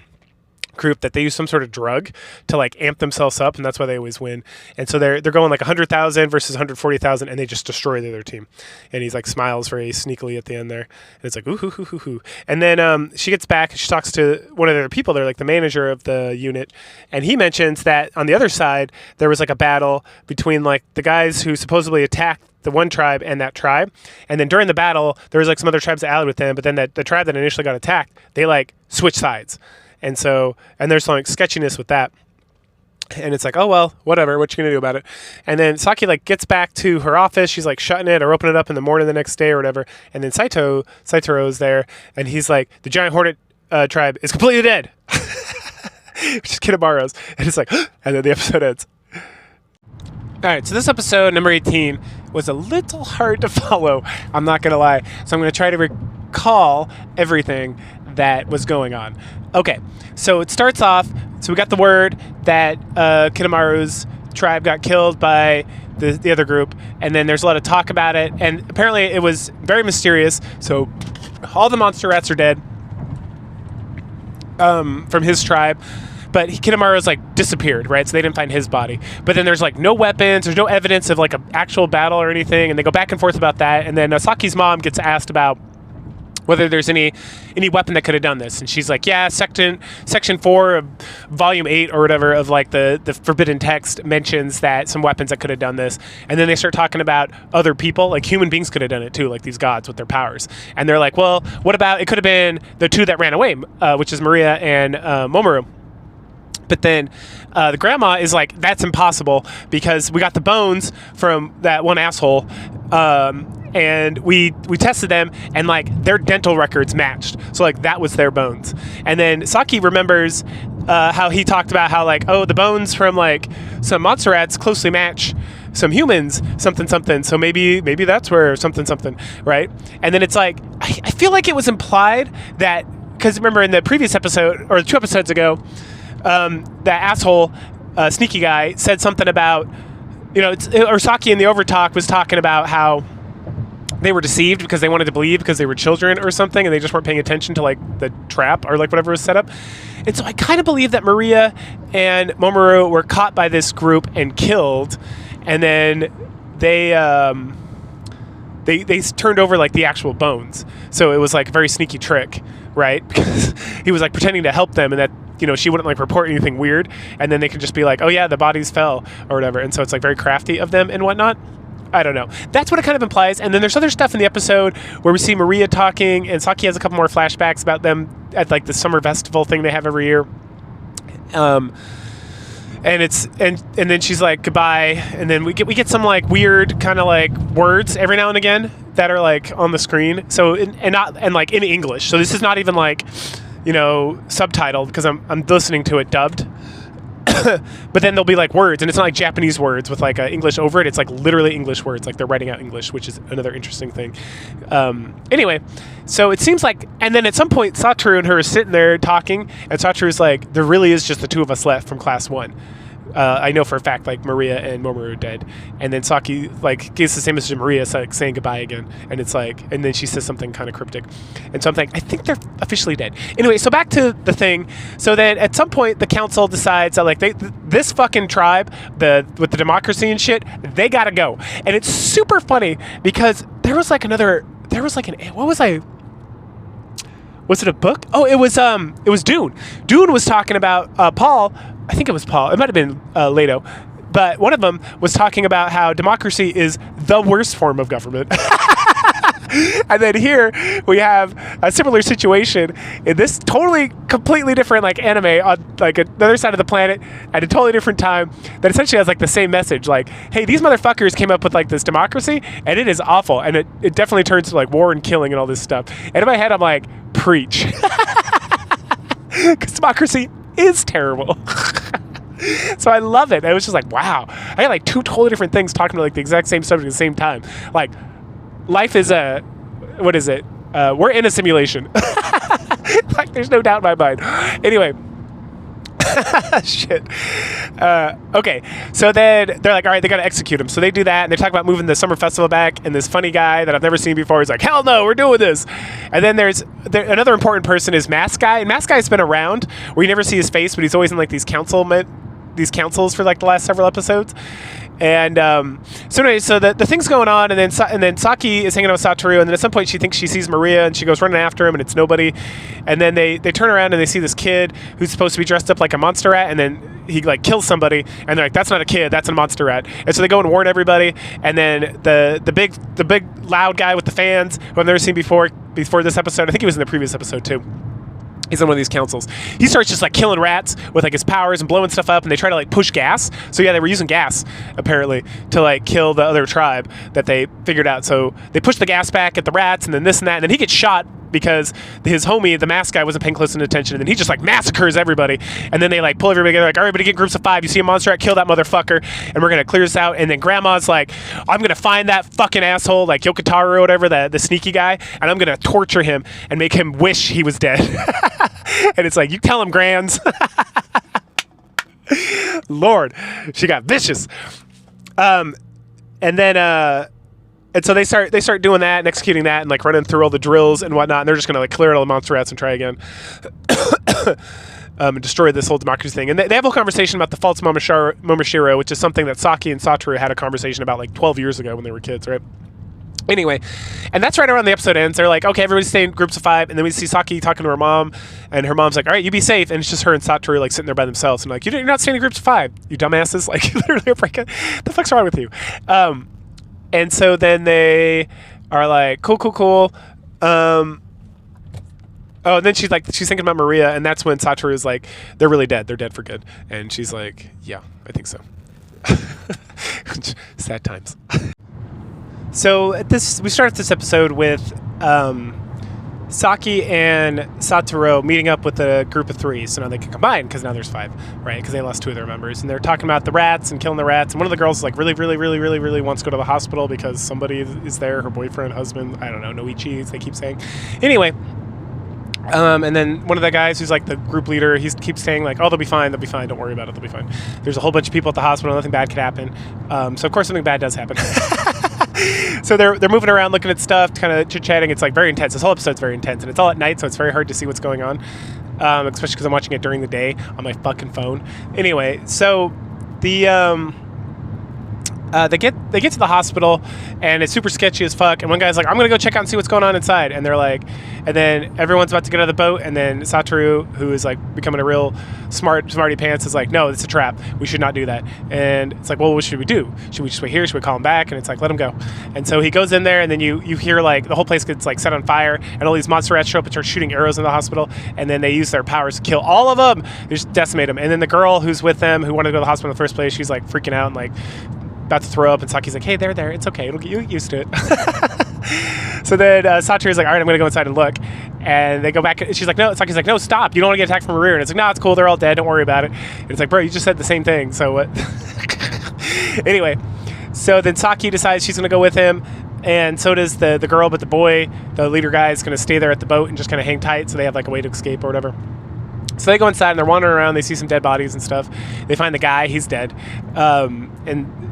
group, that they use some sort of drug to like amp themselves up, and that's why they always win. And so they're going like 100,000 versus 140,000, and they just destroy the other team. And he's like smiles very sneakily at the end there, and it's like ooh hoo hoo hoo hoo. And then she gets back and she talks to one of the other people there, like the manager of the unit, and he mentions that on the other side there was like a battle between like the guys who supposedly attacked the one tribe and that tribe. And then during the battle, there was like some other tribes that allied with them, but then the tribe that initially got attacked, they like switched sides. And so, and there's some like sketchiness with that. And it's like, oh, well, whatever, what you gonna do about it? And then Saki like gets back to her office. She's like shutting it or opening it up in the morning the next day or whatever. And then Saitoru's there, and he's like, the giant hornet tribe is completely dead. Which is Kinamaru's. And it's like, and then the episode ends. All right, so this episode, number 18, was a little hard to follow, I'm not going to lie. So I'm going to try to recall everything that was going on. Okay, so it starts off, so we got the word that Kinamaru's tribe got killed by the other group, and then there's a lot of talk about it, and apparently it was very mysterious. So all the monster rats are dead from his tribe. But Kinamaru's like disappeared, right? So they didn't find his body. But then there's like no weapons, there's no evidence of like an actual battle or anything, and they go back and forth about that. And then Saki's mom gets asked about whether there's any weapon that could have done this, and she's like, yeah, section 4 of volume 8 or whatever of like the forbidden text mentions that some weapons that could have done this. And then they start talking about other people, like human beings could have done it too, like these gods with their powers. And they're like, well, what about, it could have been the 2 that ran away, which is Maria and Mamoru. But then the grandma is like, that's impossible because we got the bones from that one asshole, and we tested them, and like their dental records matched. So like that was their bones. And then Saki remembers how he talked about how like, oh, the bones from like some monster rats closely match some humans, something something. So maybe that's where something something, right? And then it's like, I feel like it was implied that, because remember in the previous episode or 2 episodes ago, that asshole sneaky guy said something about, or Saki in the Overtalk was talking about how they were deceived because they wanted to believe because they were children or something, and they just weren't paying attention to like the trap or like whatever was set up. And so I kind of believe that Maria and Mamoru were caught by this group and killed, and then they turned over like the actual bones. So it was like a very sneaky trick, right? Because he was like pretending to help them, and that she wouldn't like report anything weird, and then they could just be like, oh yeah, the bodies fell or whatever. And so it's like very crafty of them and whatnot. I don't know. That's what it kind of implies. And then there's other stuff in the episode where we see Maria talking, and Saki has a couple more flashbacks about them at like the summer festival thing they have every year. And it's and then she's like goodbye, and then we get some like weird kind of like words every now and again that are like on the screen. So and like in English. So this is not even like subtitled, because I'm listening to it dubbed. But then there'll be like words, and it's not like Japanese words with like English over it. It's like literally English words, like they're writing out English, which is another interesting thing. Anyway, so it seems like, and then at some point Satoru and her are sitting there talking, and Satoru's like, there really is just the 2 of us left from class 1. I know for a fact like Maria and Mamoru are dead. And then Saki like gives the same message to Maria, like saying goodbye again. And it's like, and then she says something kind of cryptic. And so I'm thinking, I think they're officially dead. Anyway, so back to the thing. So then at some point the council decides that like this fucking tribe, with the democracy and shit, they gotta go. And it's super funny because was it a book? Oh, it was Dune. Dune was talking about Paul. I think it was Paul. It might have been Leto. But one of them was talking about how democracy is the worst form of government. And then here we have a similar situation in this totally, completely different like anime on like another side of the planet at a totally different time that essentially has like the same message. Like, hey, these motherfuckers came up with like this democracy and it is awful. And it definitely turns to like war and killing and all this stuff. And in my head, I'm like, preach. Because democracy is terrible. So I love it. I was just like, wow. I got like two totally different things talking about like the exact same subject at the same time. Like, life is what is it? We're in a simulation. Like, there's no doubt in my mind. Anyway. Shit. Okay. So then they're like, all right, they got to execute him. So they do that, and they talk about moving the summer festival back, and this funny guy that I've never seen before is like, hell no, we're doing this. And then there's another important person is Mask Guy. And Mask Guy's been around where you never see his face, but he's always in like these councils for like the last several episodes. And so anyway, so the thing's going on, and then Saki is hanging out with Satoru, and then at some point she thinks she sees Maria, and she goes running after him, and it's nobody. And then they turn around and they see this kid who's supposed to be dressed up like a monster rat, and then he like kills somebody, and they're like, that's not a kid, that's a monster rat. And so they go and warn everybody, and then the big loud guy with the fans who I've never seen before this episode, I think he was in the previous episode too. He's in one of these councils. He starts just like killing rats with like his powers and blowing stuff up, and they try to like push gas. So yeah, they were using gas apparently to like kill the other tribe that they figured out. So they push the gas back at the rats, and then this and that, and then he gets shot because his homie, the mask guy, wasn't paying close enough attention, and then he just like massacres everybody. And then they like pull everybody together, like, everybody get in groups of 5. You see a monster rat, kill that motherfucker, and we're gonna clear this out. And then Grandma's like, I'm gonna find that fucking asshole, like Yokotaro or whatever, the sneaky guy, and I'm gonna torture him and make him wish he was dead. And it's like, you tell him, Grands. Lord, she got vicious. And so they start doing that and executing that and like running through all the drills and whatnot, and they're just gonna like clear out all the monster rats and try again. And destroy this whole democracy thing. And they have a whole conversation about the false Momoshiro, which is something that Saki and Satoru had a conversation about like 12 years ago when they were kids, right? Anyway, and that's right around the episode ends. They're like, okay, everybody stay in groups of 5, and then we see Saki talking to her mom, and her mom's like, all right, you be safe, and it's just her and Satoru like sitting there by themselves, and like, you're not staying in groups of 5, you dumbasses, like, literally, the fuck's wrong with you? And so then they are like, cool. Oh, and then she's thinking about Maria, and that's when Satoru is like, they're really dead, they're dead for good, and she's like, yeah, I think so. Sad times. So we started this episode with Saki and Satoru meeting up with a group of 3, so now they can combine because now there's 5, right? Because they lost 2 of their members, and they're talking about the rats and killing the rats. And one of the girls like really wants to go to the hospital because somebody is there, her boyfriend, husband, I don't know, Noichi, as they keep saying. Anyway. And then one of the guys who's like the group leader, he keeps saying like, oh, they'll be fine, don't worry about it, they'll be fine. There's a whole bunch of people at the hospital, nothing bad could happen. So of course something bad does happen. So they're moving around looking at stuff, kind of chit-chatting. It's like very intense. This whole episode's very intense, and it's all at night, so it's very hard to see what's going on, especially because I'm watching it during the day on my fucking phone. Anyway, so they get to the hospital, and it's super sketchy as fuck, and one guy's like, I'm gonna go check out and see what's going on inside, and they're like, and then everyone's about to get out of the boat, and then Satoru, who is like becoming a real smarty pants, is like, no, it's a trap, we should not do that. And it's like, well, what should we do? Should we just wait here? Should we call him back? And it's like, let him go. And so he goes in there, and then you hear like the whole place gets like set on fire, and all these monster rats show up and start shooting arrows in the hospital, and then they use their powers to kill all of them. They just decimate them. And then the girl who's with them, who wanted to go to the hospital in the first place, she's like freaking out and like about to throw up, and Saki's like, hey, there, it's okay, it'll get you used to it. So then Satoru's like, all right, I'm gonna go inside and look, and they go back, and she's like, no, Saki's like, no, stop, you don't want to get attacked from a rear. And it's like, no, it's cool, they're all dead, don't worry about it. And it's like, bro, you just said the same thing, so what? Anyway, so then Saki decides she's gonna go with him, and so does the girl, but the boy, the leader guy, is gonna stay there at the boat and just kind of hang tight, so they have like a way to escape or whatever. So they go inside, and they're wandering around. They see some dead bodies and stuff. They find the guy. He's dead.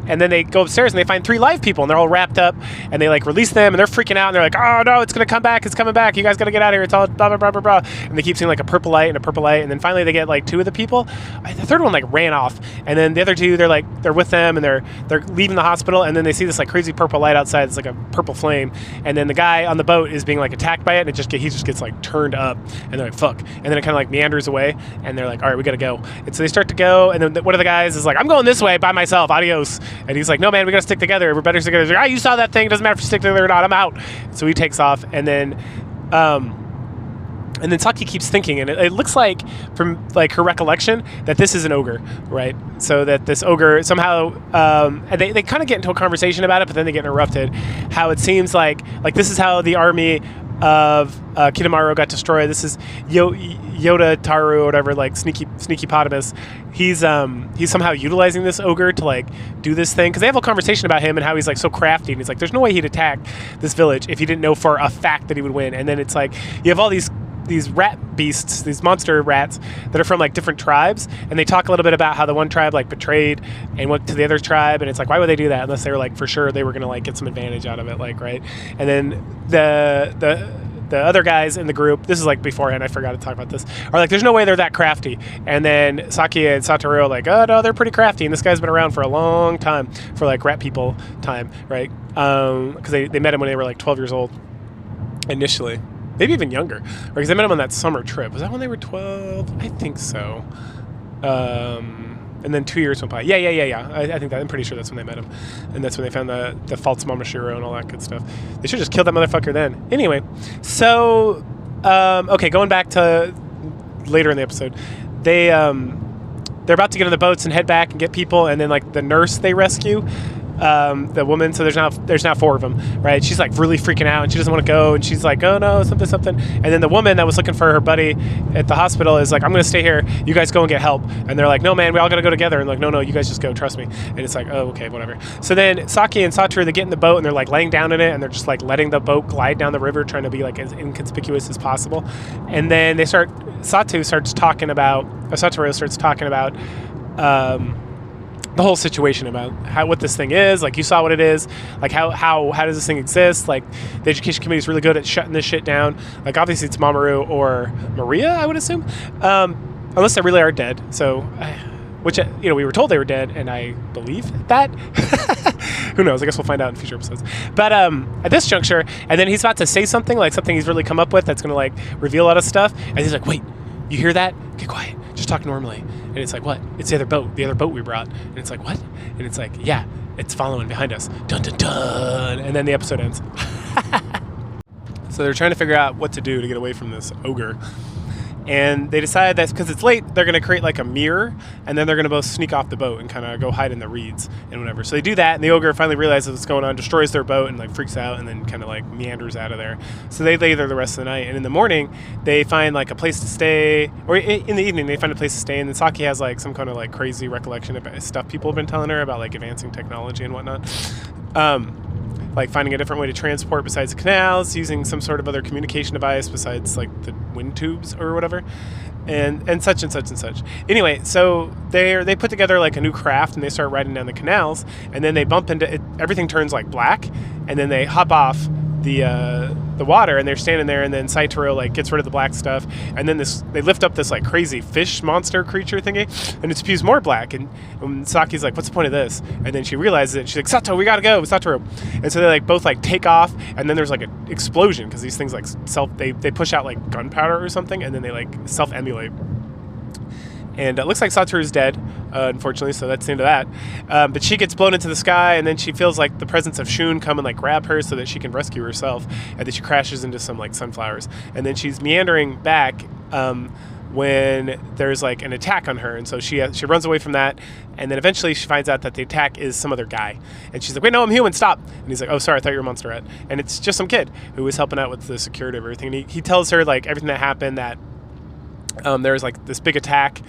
And then they go upstairs, and they find 3 live people, and they're all wrapped up. And they, like, release them, and they're freaking out. And they're like, oh, no, it's going to come back. It's coming back. You guys got to get out of here. It's all blah, blah, blah, blah, blah. And they keep seeing, like, a purple light and a purple light. And then finally they get, like, 2 of the people. The third one, like, ran off. And then the other 2, they're with them, and they're leaving the hospital. And then they see this, like, crazy purple light outside. It's like a purple flame. And then the guy on the boat is being, like, attacked by it. And he just gets, like, turned up. And they're like, fuck. And then it kind of, like, meanders away. And they're like, all right, we got to go. And so they start to go. And then one of the guys is like, I'm going this way by myself. Adios. And he's like, no, man, we got to stick together. We're better together. He's like, you saw that thing. It doesn't matter if you stick together or not. I'm out. So he takes off. And then Saki keeps thinking, and it looks like from like her recollection that this is an ogre, right? So that this ogre somehow, and they kind of get into a conversation about it, but then they get interrupted. How it seems like this is how the army of Kitamaro got destroyed. This is Yoda Taru or whatever, like sneaky potamus. He's somehow utilizing this ogre to like do this thing, because they have a conversation about him and how he's like so crafty, and he's like, there's no way he'd attack this village if he didn't know for a fact that he would win. And then it's like you have all these rat beasts, these monster rats that are from like different tribes, and they talk a little bit about how the one tribe like betrayed and went to the other tribe, and it's like, why would they do that unless they were like for sure they were gonna like get some advantage out of it, like, right? And then the other guys in the group, this is like beforehand, I forgot to talk about this, are like, there's no way they're that crafty. And then Saki and Satoru are like, oh no, they're pretty crafty, and this guy's been around for a long time, for like rat people time, right? Because they met him when they were like 12 years old initially. Maybe even younger, because I met him on that summer trip. Was that when they were 12? I think so. And then 2 years went by. Yeah. I think that. I'm pretty sure that's when they met him, and that's when they found the false Momoshiro and all that good stuff. They should just kill that motherfucker then. Anyway, so okay, going back to later in the episode, they're about to get on the boats and head back and get people, and then like the nurse they rescue. The woman, so there's now 4 of them, right? She's like really freaking out, and she doesn't want to go, and she's like, oh no, something. And then the woman that was looking for her buddy at the hospital is like, I'm gonna stay here, you guys go and get help. And they're like, no man, we all gotta go together. And like, no, you guys just go, trust me. And it's like, oh, okay, whatever. So then Saki and Satoru, they get in the boat, and they're like laying down in it, and they're just like letting the boat glide down the river, trying to be like as inconspicuous as possible. And then Satoru starts talking about the whole situation about what this thing is. Like, you saw what it is. Like, how does this thing exist? Like, the education committee is really good at shutting this shit down. Like, obviously it's Mamoru or Maria, I would assume, unless they really are dead. So, which we were told they were dead, and I believe that. Who knows? I guess we'll find out in future episodes. But at this juncture, and then he's about to say something he's really come up with that's gonna like reveal a lot of stuff, and he's like, wait, you hear that? Get quiet. Just talk normally. And it's like, what? It's the other boat we brought. And it's like, what? And it's like, yeah, it's following behind us. Dun, dun, dun. And then the episode ends. So they're trying to figure out what to do to get away from this ogre. And they decide that because it's late, they're going to create like a mirror, and then they're going to both sneak off the boat and kind of go hide in the reeds and whatever. So they do that, and the ogre finally realizes what's going on, destroys their boat, and like freaks out, and then kind of like meanders out of there. So they lay there the rest of the night, and in the morning they find like a place to stay, or in the evening they find a place to stay, and then Saki has like some kind of like crazy recollection about stuff people have been telling her about like advancing technology and whatnot. Like finding a different way to transport besides the canals, using some sort of other communication device besides like the wind tubes or whatever, and such and such and such. Anyway, so they put together like a new craft, and they start riding down the canals, and then they bump into it, everything turns like black, and then they hop off the water, and they're standing there, and then Satoru like gets rid of the black stuff, and then they lift up this like crazy fish monster creature thingy, and it spews more black, and Saki's like, what's the point of this? And then she realizes it, and she's like, Sato, we gotta go, Satoru. And so they like both like take off, and then there's like an explosion, because these things like they push out like gunpowder or something, and then they like self-emulate. And it looks like Satoru's dead, unfortunately, so that's the end of that. But she gets blown into the sky, and then she feels like the presence of Shun come and like grab her so that she can rescue herself, and then she crashes into some like sunflowers. And then she's meandering back when there's like an attack on her, and so she runs away from that, and then eventually she finds out that the attack is some other guy, and she's like, wait, no, I'm human, stop. And he's like, oh, sorry, I thought you were a monster rat. And it's just some kid who was helping out with the security of everything, and he tells her like everything that happened, that there was like this big attack,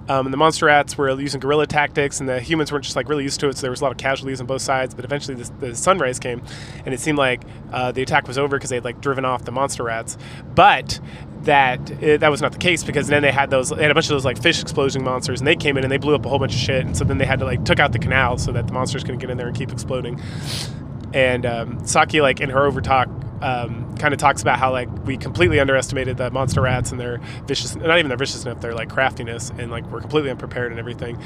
and the monster rats were using guerrilla tactics, and the humans weren't just like really used to it, so there was a lot of casualties on both sides. But eventually the sunrise came, and it seemed like the attack was over because they had like driven off the monster rats. But that was not the case, because then they had a bunch of those like fish explosion monsters, and they came in and they blew up a whole bunch of shit, and so then they had to like took out the canal so that the monsters couldn't get in there and keep exploding. And Saki, like in her overtalk, kind of talks about how like we completely underestimated the monster rats and their vicious, not even their viciousness, their like craftiness, and like we're completely unprepared and everything.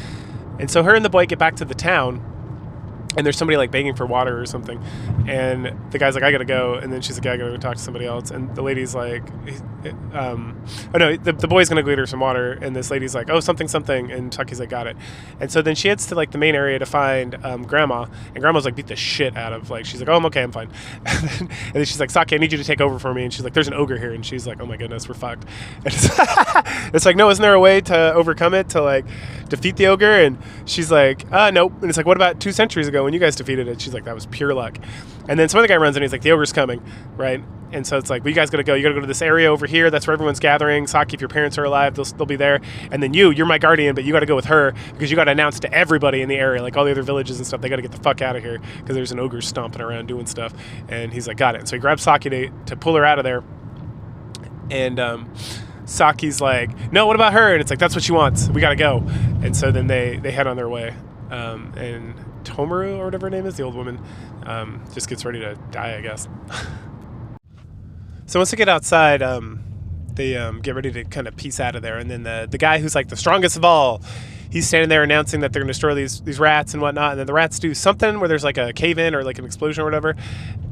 And so her and the boy get back to the town, and there's somebody like begging for water or something, and the guy's like, I gotta go, and then she's like, I gotta go talk to somebody else, and the lady's like, oh no, the boy's gonna go get her some water, and this lady's like, oh, something, and Saki's like, got it. And so then she heads to like the main area to find grandma, and grandma's like beat the shit out of, like, she's like, oh, I'm okay, I'm fine. And then she's like, Saki, I need you to take over for me, and she's like, there's an ogre here, and she's like, oh my goodness, we're fucked. And it's like, no, isn't there a way to overcome it, to like defeat the ogre? And she's like, nope. And it's like, what about 2 centuries ago when you guys defeated it? She's like, that was pure luck. And then some other guy runs in, he's like, the ogre's coming, right? And so it's like, well, you guys gotta go. You gotta go to this area over here. That's where everyone's gathering. Saki, if your parents are alive, they'll be there. And then you're my guardian, but you gotta go with her because you gotta announce to everybody in the area, like all the other villages and stuff, they gotta get the fuck out of here because there's an ogre stomping around doing stuff. And he's like, got it. And so he grabs Saki to pull her out of there. And Saki's like, no, what about her? And it's like, that's what she wants. We gotta go. And so then they head on their way. And Tomaru, or whatever her name is, the old woman, just gets ready to die, I guess. So once they get outside, they get ready to kind of piece out of there. And then the guy who's like the strongest of all, he's standing there announcing that they're going to destroy these rats and whatnot. And then the rats do something where there's like a cave-in or like an explosion or whatever.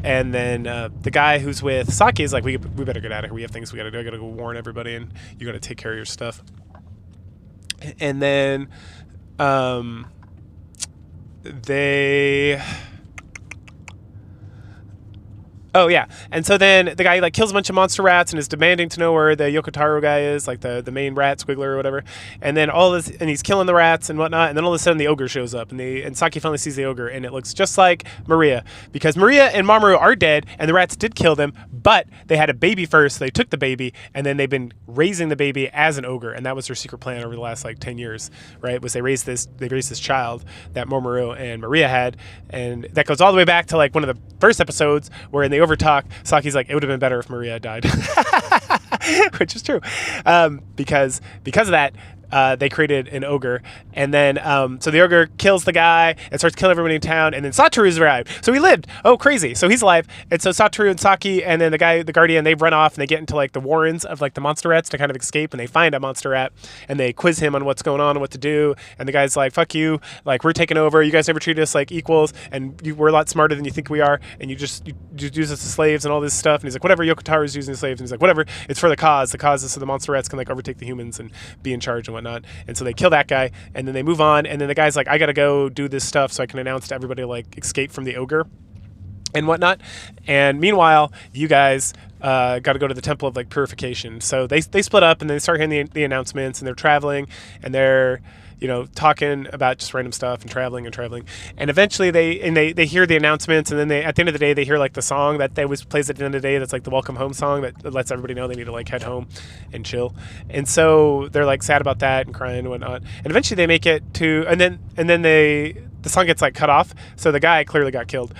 And then the guy who's with Saki is like, we better get out of here. We have things we got to do. I got to go warn everybody, and you got to take care of your stuff. And then they... Oh, yeah. And so then the guy like kills a bunch of monster rats and is demanding to know where the Yokotaro guy is, like the main rat squiggler or whatever. And then all this, and he's killing the rats and whatnot. And then all of a sudden the ogre shows up, and Saki finally sees the ogre, and it looks just like Maria, because Maria and Mamoru are dead and the rats did kill them, but they had a baby first. So they took the baby, and then they've been raising the baby as an ogre, and that was their secret plan over the last like 10 years, right? Was they raised this child that Mamoru and Maria had, and that goes all the way back to like one of the first episodes where in the overtalk, Saki's like, it would have been better if Maria had died, which is true, because of that. They created an ogre, and then so the ogre kills the guy and starts killing everybody in town, and then Satoru's arrived. So he lived. Oh, crazy. So he's alive. And so Satoru and Saki and then the guardian, they run off and they get into like the warrens of like the monster rats to kind of escape, and they find a monster rat and they quiz him on what's going on and what to do. And the guy's like, fuck you, like we're taking over. You guys never treated us like equals, and we're a lot smarter than you think we are, and you just use us as slaves and all this stuff. And he's like, whatever, Yokotaro's using the slaves. And he's like, whatever, it's for the cause. The cause is so the monster rats can like overtake the humans and be in charge and whatnot. And so they kill that guy, and then they move on, and then the guy's like, I gotta go do this stuff so I can announce to everybody like escape from the ogre and whatnot. And meanwhile, you guys got to go to the Temple of like Purification. So they split up, and they start hearing the announcements, and they're traveling, and they're talking about just random stuff and traveling. And eventually they hear the announcements, and then at the end of the day, they hear like the song that they always plays at the end of the day. That's like the welcome home song that lets everybody know they need to like head home and chill. And so they're like sad about that and crying and whatnot. And eventually they make it to, and then the song gets like cut off. So the guy clearly got killed.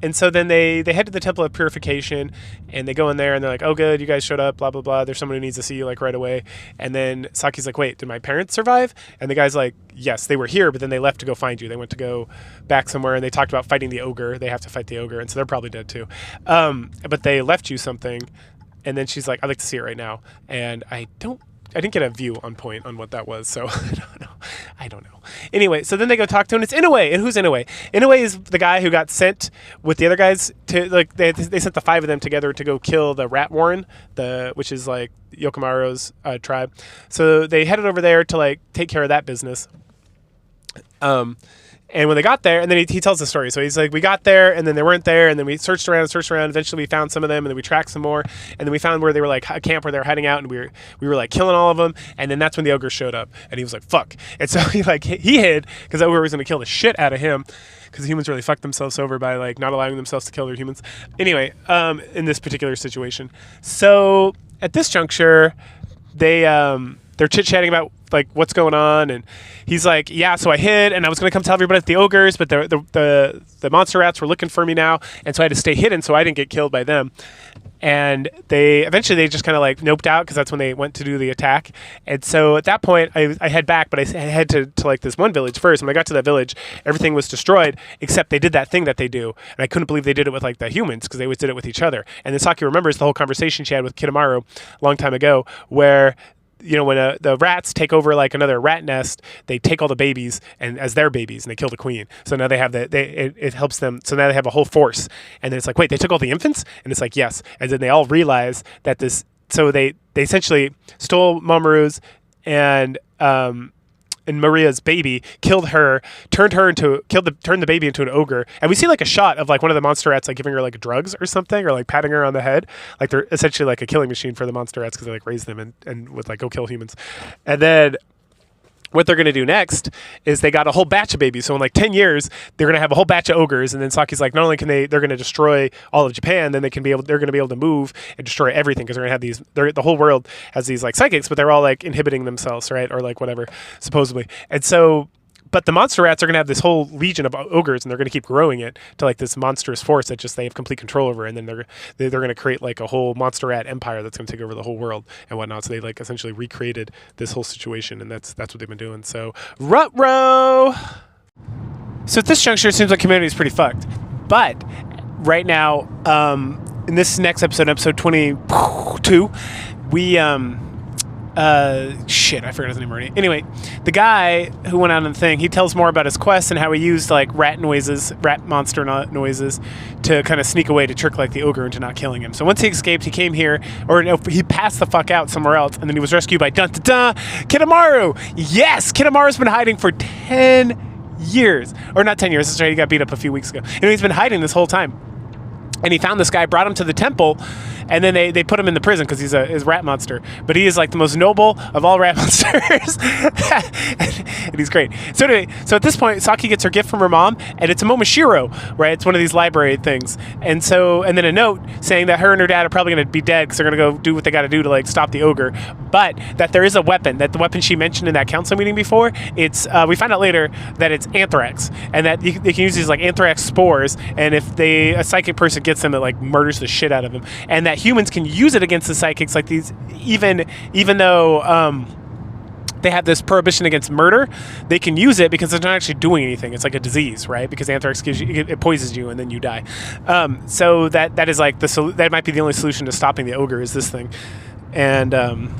And so then they head to the Temple of Purification, and they go in there, and they're like, oh, good, you guys showed up, blah, blah, blah. There's someone who needs to see you, like, right away. And then Saki's like, wait, did my parents survive? And the guy's like, yes, they were here, but then they left to go find you. They went to go back somewhere, and they talked about fighting the ogre. They have to fight the ogre, and so they're probably dead, too. But they left you something, and then she's like, I'd like to see it right now. And I didn't get a view on point on what that was, so I don't know. Anyway, so then they go talk to him, and it's Inoue. And who's Inoue? Inoue is the guy who got sent with the other guys to, like, they sent the 5 of them together to go kill the Rat Warren, which is, like, Yokomaru's tribe. So they headed over there to, like, take care of that business. And when they got there, and then he tells the story. So he's like, we got there, and then they weren't there, and then we searched around. Eventually, we found some of them, and then we tracked some more, and then we found where they were like a camp where they were hiding out, and we were like killing all of them. And then that's when the ogre showed up, and he was like, fuck. And so he hid because the ogre was going to kill the shit out of him, because the humans really fucked themselves over by like not allowing themselves to kill their humans. Anyway, in this particular situation, so at this juncture, they're chit-chatting about like what's going on, and he's like, yeah, so I hid, and I was going to come tell everybody at the ogres, but the monster rats were looking for me now, and so I had to stay hidden so I didn't get killed by them. And they just kind of like noped out, because that's when they went to do the attack. And so at that point, I head back, but I head to like this one village first. When I got to that village, everything was destroyed, except they did that thing that they do. And I couldn't believe they did it with like the humans, because they always did it with each other. And then Saki remembers the whole conversation she had with Kitamaro a long time ago, where when the rats take over like another rat nest, they take all the babies and as their babies and they kill the queen. So now they have it helps them. So now they have a whole force. And then it's like, wait, they took all the infants? And it's like, yes. And then they all realize that so they essentially stole Mamoru's and Maria's baby, killed her, turned the baby into an ogre, and we see like a shot of like one of the monster rats like giving her like drugs or something, or like patting her on the head, like they're essentially like a killing machine for the monster rats because they like raise them and would like go kill humans, and then. What they're going to do next is they got a whole batch of babies. So in like 10 years, they're going to have a whole batch of ogres. And then Saki's like, not only can they're going to destroy all of Japan, then they're going to be able to move and destroy everything because they're going to have the whole world has these like psychics, but they're all like inhibiting themselves, right? Or like whatever, supposedly. And so, but the monster rats are going to have this whole legion of ogres and they're going to keep growing it to like this monstrous force that just they have complete control over. And then they're going to create like a whole monster rat empire that's going to take over the whole world and whatnot. So they like essentially recreated this whole situation, and that's what they've been doing. So Rut-row. So at this juncture, it seems like humanity is pretty fucked. But right now, in this next episode 22, we shit, I forgot his name already. Anyway, the guy who went out on the thing, he tells more about his quest and how he used like rat monster noises to kind of sneak away to trick like the ogre into not killing him. So once he escaped, he came here, or no, he passed the fuck out somewhere else, and then he was rescued by Kitamaro. Yes, Kitamaro's been hiding for 10 years, or not 10 years. That's right, he got beat up a few weeks ago. And he's been hiding this whole time. And he found this guy, brought him to the temple, and then they put him in the prison because he's a rat monster. But he is like the most noble of all rat monsters. And he's great. So anyway, so at this point, Saki gets her gift from her mom, and it's a Momoshiro, right? It's one of these library things. And then a note saying that her and her dad are probably going to be dead because they're going to go do what they got to do to like stop the ogre. But that there is a weapon, that the weapon she mentioned in that council meeting before, it's we find out later that it's anthrax, and that they can use these like anthrax spores, and if a psychic person gets them, it like murders the shit out of them, and that humans can use it against the psychics like these, even though they have this prohibition against murder, they can use it because they're not actually doing anything. It's like a disease, right? Because anthrax it poisons you and then you die. So that is like that might be the only solution to stopping the ogre is this thing. And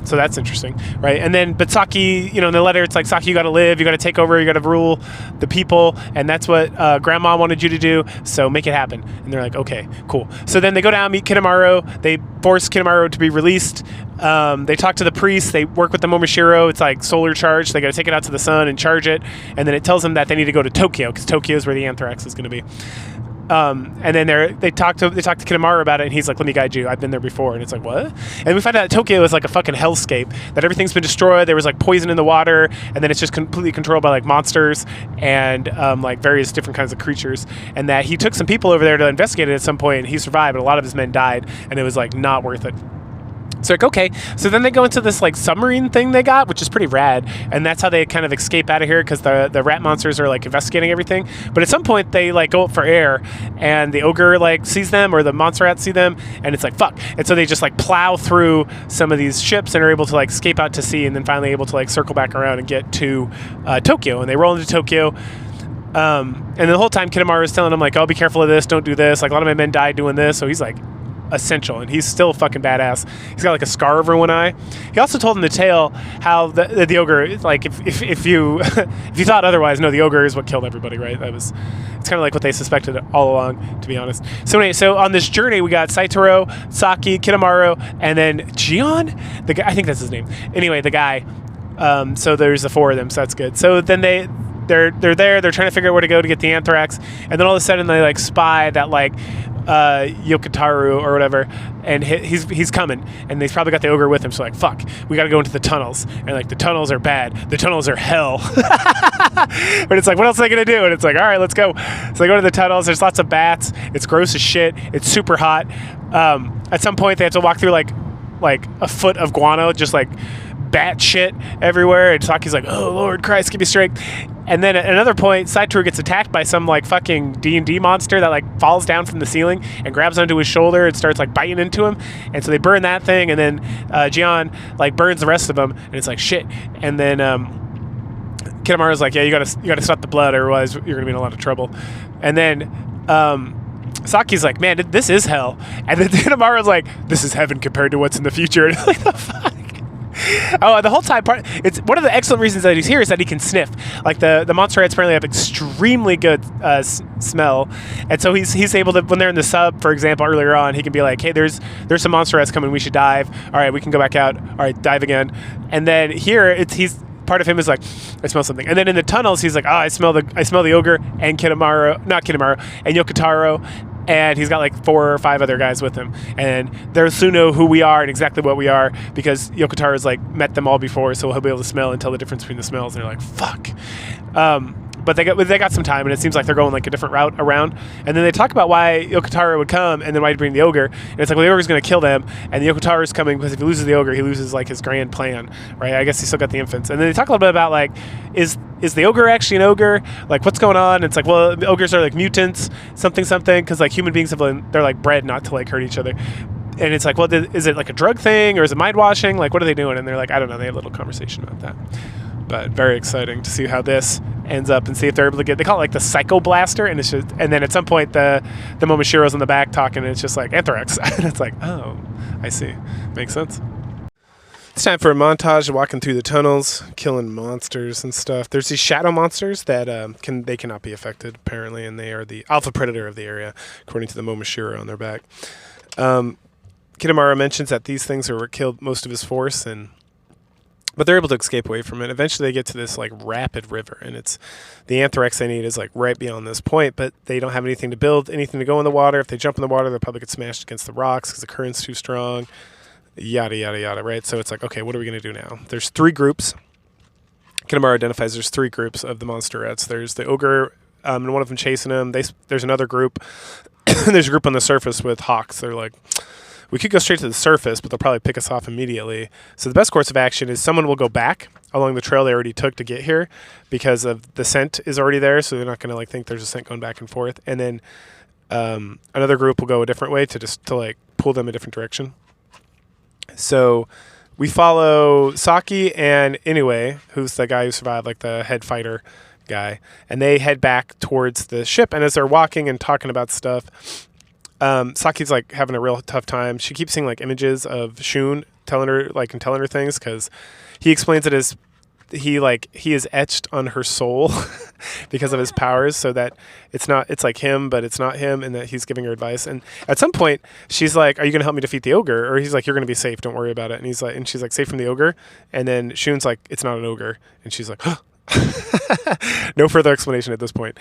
so that's interesting, right? And then, but Saki, in the letter, it's like, Saki, you got to live, you got to take over, you got to rule the people, and that's what Grandma wanted you to do, so make it happen. And they're like, okay, cool. So then they go down, meet Kitamaro, they force Kitamaro to be released. They talk to the priest, they work with the Momoshiro, it's like solar charge, they got to take it out to the sun and charge it, and then it tells them that they need to go to Tokyo, because Tokyo is where the anthrax is going to be. And then they talk to Kitamaro about it, and he's like, let me guide you, I've been there before. And it's like, what? And we find out that Tokyo is like a fucking hellscape, that everything's been destroyed, there was like poison in the water, and then it's just completely controlled by like monsters and like various different kinds of creatures, and that he took some people over there to investigate it at some point, and he survived, but a lot of his men died, and it was like not worth it. So like, okay, so then they go into this like submarine thing they got, which is pretty rad, and that's how they kind of escape out of here, because the rat monsters are like investigating everything. But at some point they like go up for air, and the ogre like sees them, or the monster rats see them, and it's like fuck, and so they just like plow through some of these ships and are able to like escape out to sea, and then finally able to like circle back around and get to Tokyo, and they roll into Tokyo. And the whole time Kitamaro is telling them like, oh, be careful of this, don't do this, like a lot of my men died doing this, so he's like essential, and he's still fucking badass. He's got like a scar over one eye. He also told him the tale how the ogre, like if you if you thought otherwise, no, the ogre is what killed everybody, right? It's kind of like what they suspected all along, to be honest. So anyway, so on this journey we got Saitaro, Saki, Kitamaro, and then Jion, the guy, I think that's his name. Anyway, the guy. So there's the four of them, so that's good. So then they're there, they're trying to figure out where to go to get the anthrax, and then all of a sudden they like spy that like Yokotaro or whatever, and he's coming, and they've probably got the ogre with him, so like fuck, we gotta go into the tunnels, and like the tunnels are bad, the tunnels are hell. But it's like, what else are they gonna do? And it's like, all right, let's go. So they go to the tunnels, there's lots of bats, it's gross as shit, it's super hot. At some point they have to walk through like a foot of guano, just like bat shit everywhere, and Saki's like, oh Lord Christ, give me strength. And then at another point, Saitaro gets attacked by some like fucking D&D monster that like falls down from the ceiling and grabs onto his shoulder and starts like biting into him. And so they burn that thing, and then Jion like burns the rest of them, and it's like shit. And then Kitamaro's like, yeah, you gotta stop the blood, otherwise you're gonna be in a lot of trouble. And then Saki's like, man, this is hell. And then Kitamaro's like, this is heaven compared to what's in the future. And like, the fuck? Oh, the whole time it's one of the excellent reasons that he's here is that he can sniff. Like the monster rats apparently have extremely good smell, and so he's able to, when they're in the sub, for example, earlier on, he can be like, hey, there's some monster rats coming, we should dive. All right, we can go back out. All right, dive again. And then here he's part of him is like, I smell something. And then in the tunnels, he's like, I smell the ogre and not Kitamaro and Yokotaro. And he's got like 4 or 5 other guys with him. And they'll soon know who we are and exactly what we are because Yokotaro's like met them all before, so he'll be able to smell and tell the difference between the smells. And they're like, fuck. But they got some time, and it seems like they're going like a different route around. And then they talk about why Yokotaro would come, and then why he'd bring the ogre. And it's like, well, the ogre's going to kill them, and the Yokotaro is coming because if he loses the ogre, he loses like his grand plan, right? I guess he still got the infants. And then they talk a little bit about like, is the ogre actually an ogre? Like, what's going on? And it's like, well, ogres are like mutants, something, because like human beings they're like bred not to like hurt each other. And it's like, well, is it like a drug thing or is it mind washing? Like, what are they doing? And they're like, I don't know. They have a little conversation about that. But very exciting to see how this ends up and see if they're able to get. They call it like the Psycho Blaster, and it's just, and then at some point the Momoshiro's in the back talking, and it's just like Anthrax, and it's like, oh, I see, makes sense. It's time for a montage of walking through the tunnels, killing monsters and stuff. There's these shadow monsters that they cannot be affected apparently, and they are the alpha predator of the area, according to the Momoshiro on their back. Kitamaro mentions that these things are what killed most of his force, but they're able to escape away from it. Eventually they get to this like rapid river, and it's the anthrax they need is like right beyond this point, but they don't have anything to build, anything to go in the water. If they jump in the water, they'll probably get smashed against the rocks because the current's too strong, yada, yada, yada, right? So it's like, okay, what are we going to do now? There's 3 groups. Kitamaro identifies there's 3 groups of the monster rats. There's the ogre, and one of them chasing him. There's another group. There's a group on the surface with hawks. They're like, we could go straight to the surface, but they'll probably pick us off immediately. So the best course of action is someone will go back along the trail they already took to get here because of the scent is already there, so they're not going to like think there's a scent going back and forth. And then another group will go a different way to like pull them a different direction. So we follow Saki and Inoue, who's the guy who survived, like the head fighter guy, and they head back towards the ship. And as they're walking and talking about stuff, Saki's like having a real tough time. She keeps seeing like images of Shun telling her things because he explains it as he is etched on her soul because of his powers, so that it's like him, but it's not him, and that he's giving her advice. And at some point she's like, are you going to help me defeat the ogre? Or he's like, you're going to be safe, don't worry about it. And she's like, safe from the ogre? And then Shun's like, it's not an ogre. And she's like, huh. No further explanation at this point.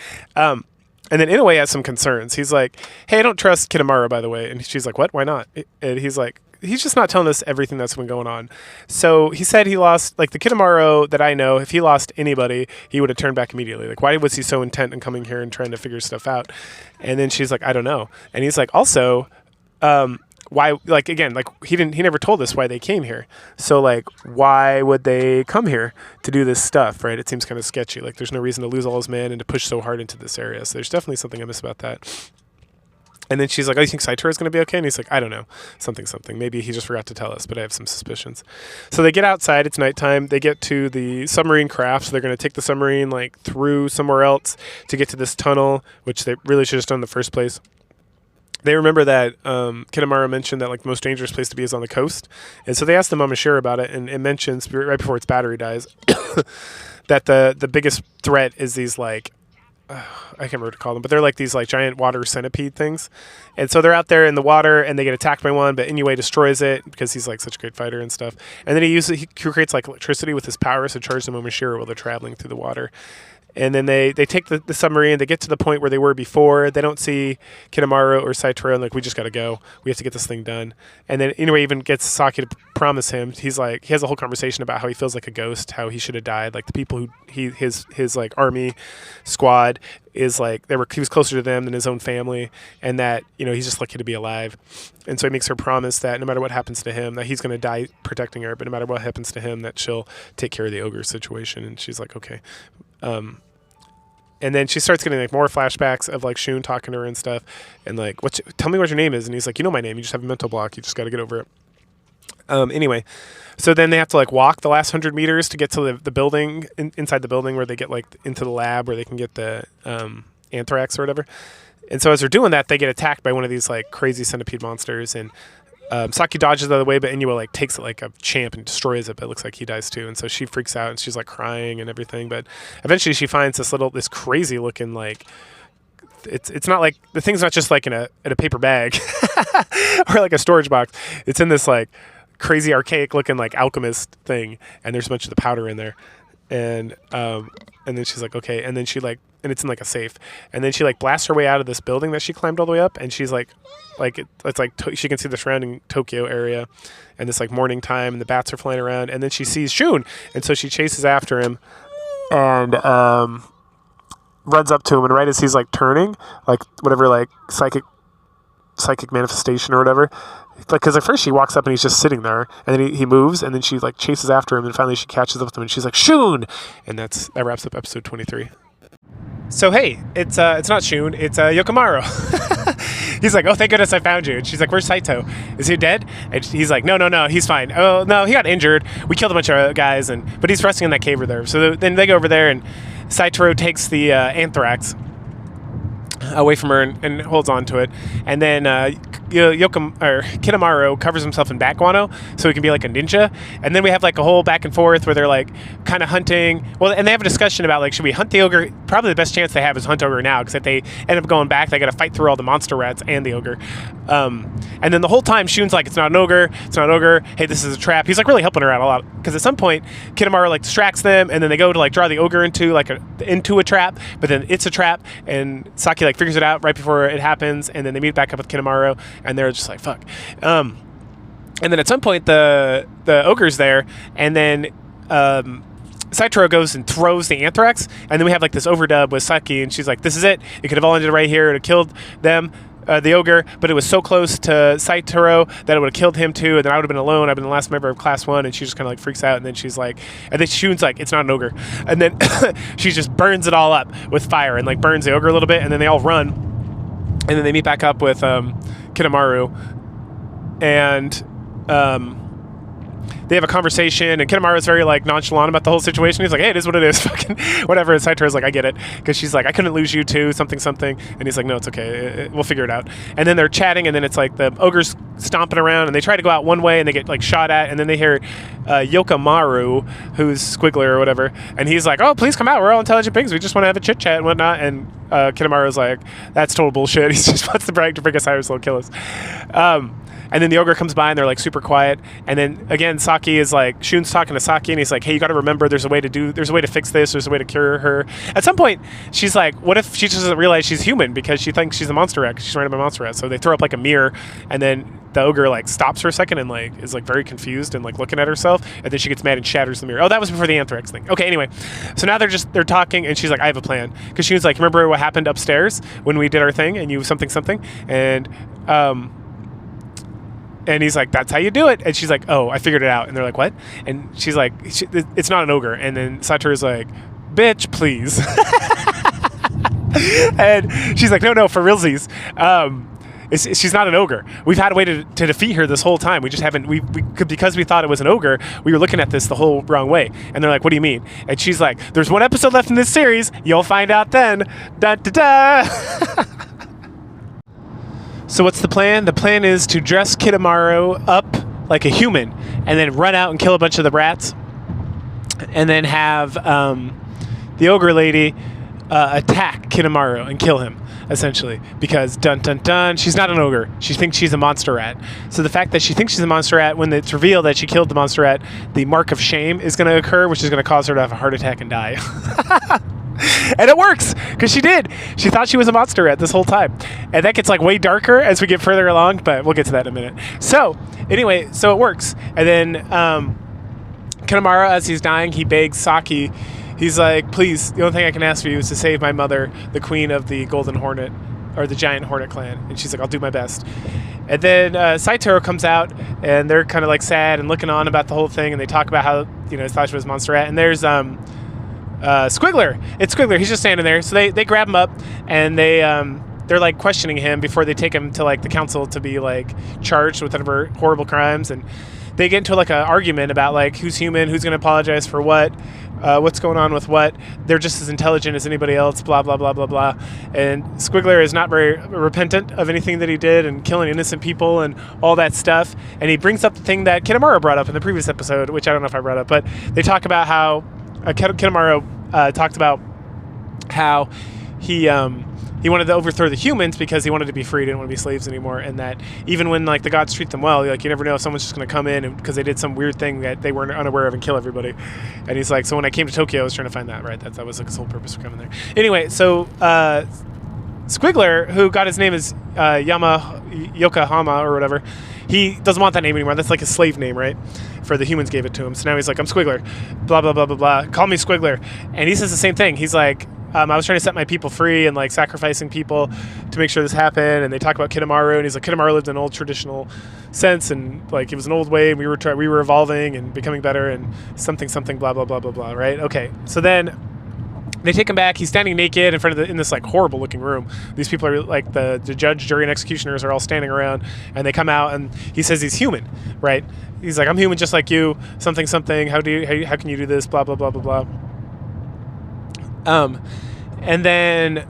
And then Inoue has some concerns. He's like, hey, I don't trust Kitamaro, by the way. And she's like, what? Why not? And he's like, he's just not telling us everything that's been going on. So he said he lost, like the Kitamaro that I know, if he lost anybody, he would have turned back immediately. Like, why was he so intent on coming here and trying to figure stuff out? And then she's like, I don't know. And he's like, also, why, like, again, like he never told us why they came here. So like, why would they come here to do this stuff, right? It seems kind of sketchy. Like there's no reason to lose all his men and to push so hard into this area. So there's definitely something I miss about that. And then she's like, oh, you think Saitoro is going to be okay? And he's like, I don't know, something. Maybe he just forgot to tell us, but I have some suspicions. So they get outside. It's nighttime. They get to the submarine craft. So they're going to take the submarine like through somewhere else to get to this tunnel, which they really should have done in the first place. They remember that Kitamaro mentioned that like the most dangerous place to be is on the coast. And so they asked the Momoshiro about it, and it mentions right before its battery dies that the biggest threat is these like, I can't remember what to call them, but they're like these like giant water centipede things. And so they're out there in the water and they get attacked by one, but Inoue destroys it because he's like such a great fighter and stuff. And then he creates like electricity with his powers to charge the Momoshiro while they're traveling through the water. And then they take the submarine. They get to the point where they were before. They don't see Kitamaro or Saitoro, and like, we just got to go. We have to get this thing done. And then Inoue even gets Saki to promise him. He's like, he has a whole conversation about how he feels like a ghost, how he should have died. Like the people who his like army squad is like, he was closer to them than his own family, and that, you know, he's just lucky to be alive. And so he makes her promise that no matter what happens to him, that he's going to die protecting her, but no matter what happens to him, that she'll take care of the ogre situation. And she's like, okay. And then she starts getting like more flashbacks of like Shun talking to her and stuff, and like, tell me what your name is. And he's like, you know my name. You just have a mental block. You just got to get over it. Anyway, so then they have to like walk the last 100 meters to get to the building inside the building where they get like into the lab where they can get the anthrax or whatever. And so as they're doing that, they get attacked by one of these like crazy centipede monsters, and Saki dodges out of the way, but Inuo like takes it like a champ and destroys it, but it looks like he dies too. And so she freaks out and she's like crying and everything. But eventually she finds this crazy looking like, it's not like, the thing's not just like in a paper bag or like a storage box. It's in this like crazy archaic looking like alchemist thing, and there's a bunch of the powder in there. And then she's like, okay. And then she like, and it's in like a safe. And then she like blasts her way out of this building that she climbed all the way up. And she's like it's like she can see the surrounding Tokyo area, and it's like morning time, and the bats are flying around. And then she sees Shun, and so she chases after him, and runs up to him. And right as he's like turning, like whatever like psychic manifestation or whatever. Like, because at first she walks up and he's just sitting there, and then he moves, and then she like chases after him, and finally she catches up with him, and she's like, Shun! And that wraps up episode 23. So hey, it's not Shun, it's Yokomaru. He's like, oh, thank goodness I found you. And she's like, where's Saito? Is he dead? And he's like, no, he's fine. Oh no, he got injured. We killed a bunch of guys, but he's resting in that cave over there. So then they go over there, and Saitaro takes the anthrax away from her and holds on to it, and then Kitamaro covers himself in bat guano so he can be like a ninja. And then we have like a whole back and forth where they're like kind of hunting. Well, and they have a discussion about like, should we hunt the ogre? Probably the best chance they have is hunt ogre now, because if they end up going back, they got to fight through all the monster rats and the ogre. And then the whole time Shun's like, it's not an ogre. Hey, this is a trap. He's like really helping her out a lot, because at some point Kitamaro like distracts them, and then they go to like draw the ogre into a trap, but then it's a trap, and Saki like figures it out right before it happens, and then they meet back up with Kitamaro, and they're just like, fuck. And then at some point the ogre's there, and then Saitaro goes and throws the anthrax, and then we have like this overdub with Saki, and she's like, this is it. It could have all ended right here. It would have killed them, the ogre, but it was so close to Saitaro that it would have killed him too, and then I would have been alone. I've been the last member of Class 1, and she just kind of like freaks out, and then she's like, and then Shun's like, it's not an ogre. And then she just burns it all up with fire and like burns the ogre a little bit, and then they all run, and then they meet back up with Kitamaro, and they have a conversation, and Kitamaru's very like nonchalant about the whole situation. He's like, hey, it is what it is, fucking whatever. And Saito's like, I get it, because she's like, I couldn't lose you too, something, and he's like, no, it's okay, we'll figure it out. And then they're chatting, and then it's like the ogre's stomping around, and they try to go out one way, and they get like shot at, and then they hear Yokomaru, who's Squiggler or whatever, and he's like, oh, please come out, we're all intelligent beings, we just want to have a chit chat and whatnot. And Kitamaru's like, that's total bullshit. He just wants to bring us higher, so he'll kill us. And then the ogre comes by, and they're like super quiet. And then again, Saki is like, Shun's talking to Saki, and he's like, hey, you got to remember, there's a way to fix this. There's a way to cure her. At some point, she's like, what if she just doesn't realize she's human because she thinks she's a monster rat? She's surrounded by monster rats. So they throw up like a mirror, and then the ogre like stops for a second and like is like very confused and like looking at herself, and then she gets mad and shatters the mirror. Oh, that was before the anthrax thing. Okay, anyway, so now they're talking, and she's like, I have a plan, because she was like, remember what happened upstairs when we did our thing and you something, and he's like, that's how you do it. And she's like, oh, I figured it out. And they're like, what? And she's like, it's not an ogre. And then Satoru's like, bitch, please. And she's like, no, for realsies. She's not an ogre. We've had a way to defeat her this whole time. We just haven't, because we thought it was an ogre, we were looking at this the whole wrong way. And they're like, what do you mean? And she's like, there's one episode left in this series. You'll find out then. Da da da. So what's the plan? The plan is to dress Kitamaro up like a human, and then run out and kill a bunch of the rats, and then have the ogre lady attack Kitamaro and kill him, essentially, because dun dun dun, she's not an ogre. She thinks she's a monster rat. So the fact that she thinks she's a monster rat, when it's revealed that she killed the monster rat, the mark of shame is going to occur, which is going to cause her to have a heart attack and die. And it works, because she did. She thought she was a monster rat this whole time. And that gets like way darker as we get further along, but we'll get to that in a minute. So anyway, so it works. And then Kitamaro, as he's dying, he begs Saki. He's like, please, the only thing I can ask for you is to save my mother, the queen of the Golden Hornet, or the Giant Hornet clan. And she's like, I'll do my best. And then Saitaro comes out, and they're kind of like sad and looking on about the whole thing, and they talk about how, they thought she was a monster rat. And there's Squiggler. It's Squiggler. He's just standing there. So they grab him up, and they're like questioning him before they take him to like the council to be like charged with whatever horrible crimes. And they get into like an argument about like who's human, who's going to apologize for what's going on with what. They're just as intelligent as anybody else, blah, blah, blah, blah, blah. And Squiggler is not very repentant of anything that he did and killing innocent people and all that stuff. And he brings up the thing that Kinemaro brought up in the previous episode, which I don't know if I brought up, but they talk about how Kinemaro talked about how he wanted to overthrow the humans because he wanted to be free, didn't want to be slaves anymore, and that even when like the gods treat them well, like you never know if someone's just going to come in and because they did some weird thing that they weren't unaware of and kill everybody. And he's like, so when I came to Tokyo, I was trying to find that, right? That was like his whole purpose for coming there. Anyway, so Squiggler, who got his name as Yokohama or whatever, he doesn't want that name anymore. That's like his slave name, right? For the humans gave it to him. So now he's like, I'm Squiggler, blah, blah, blah, blah, blah. Call me Squiggler. And he says the same thing. He's like, I was trying to set my people free and like sacrificing people to make sure this happened. And they talk about Kinemaro, and he's like, Kinemaro lived in an old traditional sense, and like it was an old way, and we were evolving and becoming better, and something blah blah blah blah blah. Right? Okay. So then they take him back. He's standing naked in this like horrible looking room. These people are like the judge, jury, and executioners are all standing around, and they come out, and he says he's human, right? He's like, I'm human just like you. Something. How can you do this? Blah blah blah blah blah. And then,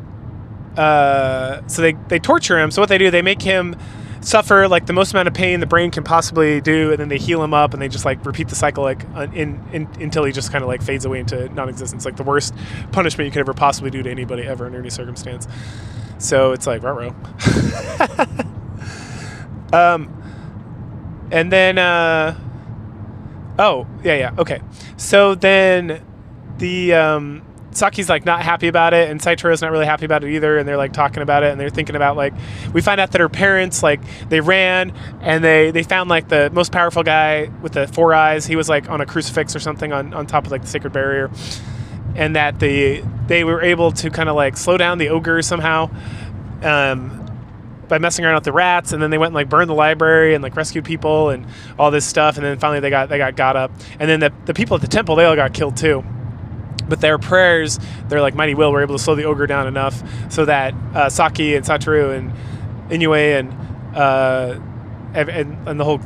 so they torture him. So what they do, they make him suffer like the most amount of pain the brain can possibly do, and then they heal him up, and they just like repeat the cycle like until he just kind of like fades away into non-existence. Like the worst punishment you could ever possibly do to anybody ever under any circumstance. So it's like ruh-roh. And then, okay. So then the Saki's like not happy about it, and Saichuro's not really happy about it either, and they're like talking about it, and they're thinking about like, we find out that her parents like they ran and they found like the most powerful guy with the 4 eyes. He was like on a crucifix or something on top of like the sacred barrier, and that they were able to kind of like slow down the ogre somehow by messing around with the rats, and then they went and like burned the library and like rescued people and all this stuff, and then finally they got up, and then the people at the temple, they all got killed too. But their prayers, their like mighty will, were able to slow the ogre down enough so that Saki and Satoru and Inoue and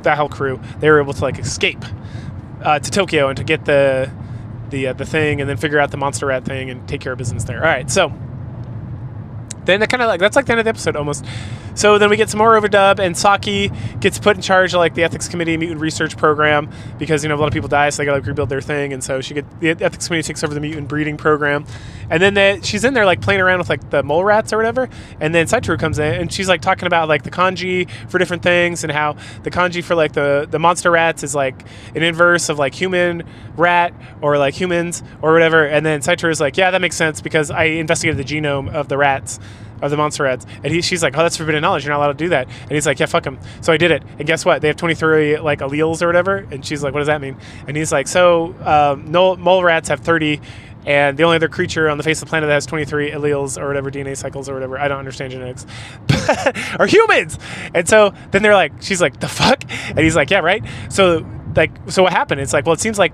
that whole crew, they were able to like escape to Tokyo and to get the thing, and then figure out the monster rat thing and take care of business there. All right, so then that's like the end of the episode almost. So then we get some more overdub, and Saki gets put in charge of like the ethics committee mutant research program because a lot of people die, so they gotta like, rebuild their thing, and so the ethics committee takes over the mutant breeding program, and then she's in there like playing around with like the mole rats or whatever, and then Saichiro comes in and she's like talking about like the kanji for different things, and how the kanji for like the monster rats is like an inverse of like human rat or like humans or whatever, and then Saichiro's like, yeah, that makes sense because I investigated the genome of the rats. Of the monster rats, and she's like, oh, that's forbidden knowledge, you're not allowed to do that, and he's like, yeah, fuck him. So I did it, and guess what, they have 23 like alleles or whatever, and she's like, what does that mean? And he's like, so mole rats have 30, and the only other creature on the face of the planet that has 23 alleles or whatever, DNA cycles or whatever, I don't understand genetics, are humans. And so then they're like, she's like, the fuck? And he's like, yeah, right. So what happened? It's like, well, it seems like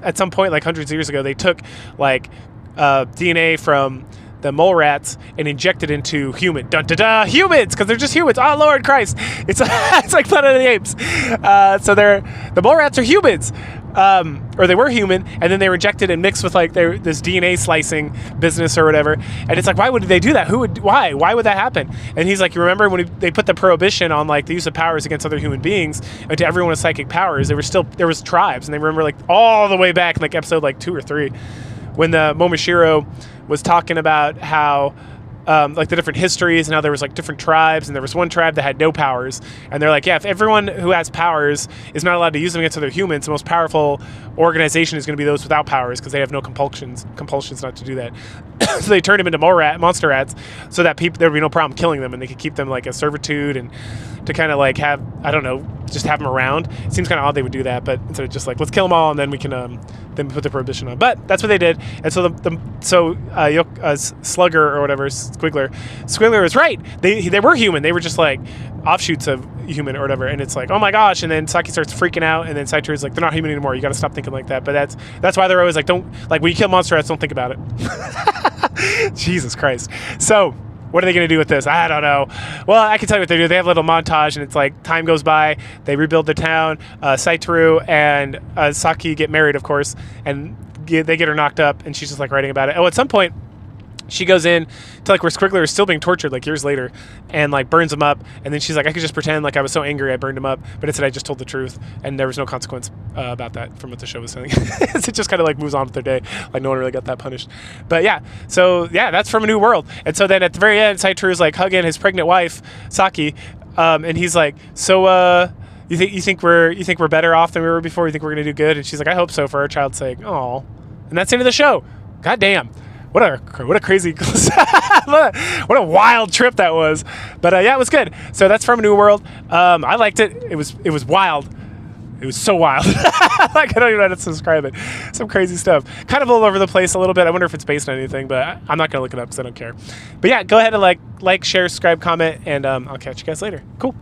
at some point like hundreds of years ago they took like DNA from the mole rats and injected into humans, because they're just humans. Oh, Lord Christ. It's like Planet of the Apes. So the mole rats are humans, or they were human, and then they were injected and mixed with like this DNA slicing business or whatever. And it's like, why would they do that? Why would that happen? And he's like, you remember when they put the prohibition on like the use of powers against other human beings and to everyone with psychic powers, there was tribes, and they remember like all the way back in like episode like 2 or 3 when the Momoshiro was talking about how like the different histories and how there was like different tribes, and there was one tribe that had no powers, and they're like, yeah, if everyone who has powers is not allowed to use them against other humans, the most powerful organization is going to be those without powers because they have no compulsions not to do that. So they turned them into monster rats so that there would be no problem killing them, and they could keep them like a servitude and to kind of like have, I don't know, just have them around. It seems kind of odd they would do that, but instead of just like, let's kill them all and then we can then put the prohibition on. But that's what they did. And so Slugger or whatever, Squiggler was right. They were human. They were just like offshoots of human or whatever. And it's like, oh my gosh. And then Saki starts freaking out, and then Saichiro's like, they're not human anymore. You got to stop thinking like that. But that's why they're always like, don't, like when you kill monster rats, don't think about it. Jesus Christ. So what are they going to do with this? I don't know. Well, I can tell you what they do. They have a little montage, and it's like time goes by. They rebuild the town. Saitoru and Saki get married, of course, and they get her knocked up, and she's just like writing about it. Oh, at some point, she goes in to like where Squiggler is still being tortured like years later, and like burns him up. And then she's like, I could just pretend like I was so angry I burned him up, but instead I just told the truth, and there was no consequence about that from what the show was saying. It just kind of like moves on with their day, like no one really got that punished. But yeah, so yeah, that's From a New World. And so then at the very end, Saitoru's like hugging his pregnant wife Saki, and he's like, so you think we're better off than we were before? You think we're gonna do good? And she's like, I hope so, for our child's sake. Oh, and that's the end of the show. God damn. What a crazy, what a wild trip that was. But yeah, it was good. So that's From a New World. I liked it. It was wild. It was so wild. Like, I don't even know how to describe it. Some crazy stuff. Kind of all over the place a little bit. I wonder if it's based on anything, but I'm not going to look it up because I don't care. But yeah, go ahead and like, share, subscribe, comment, and I'll catch you guys later. Cool.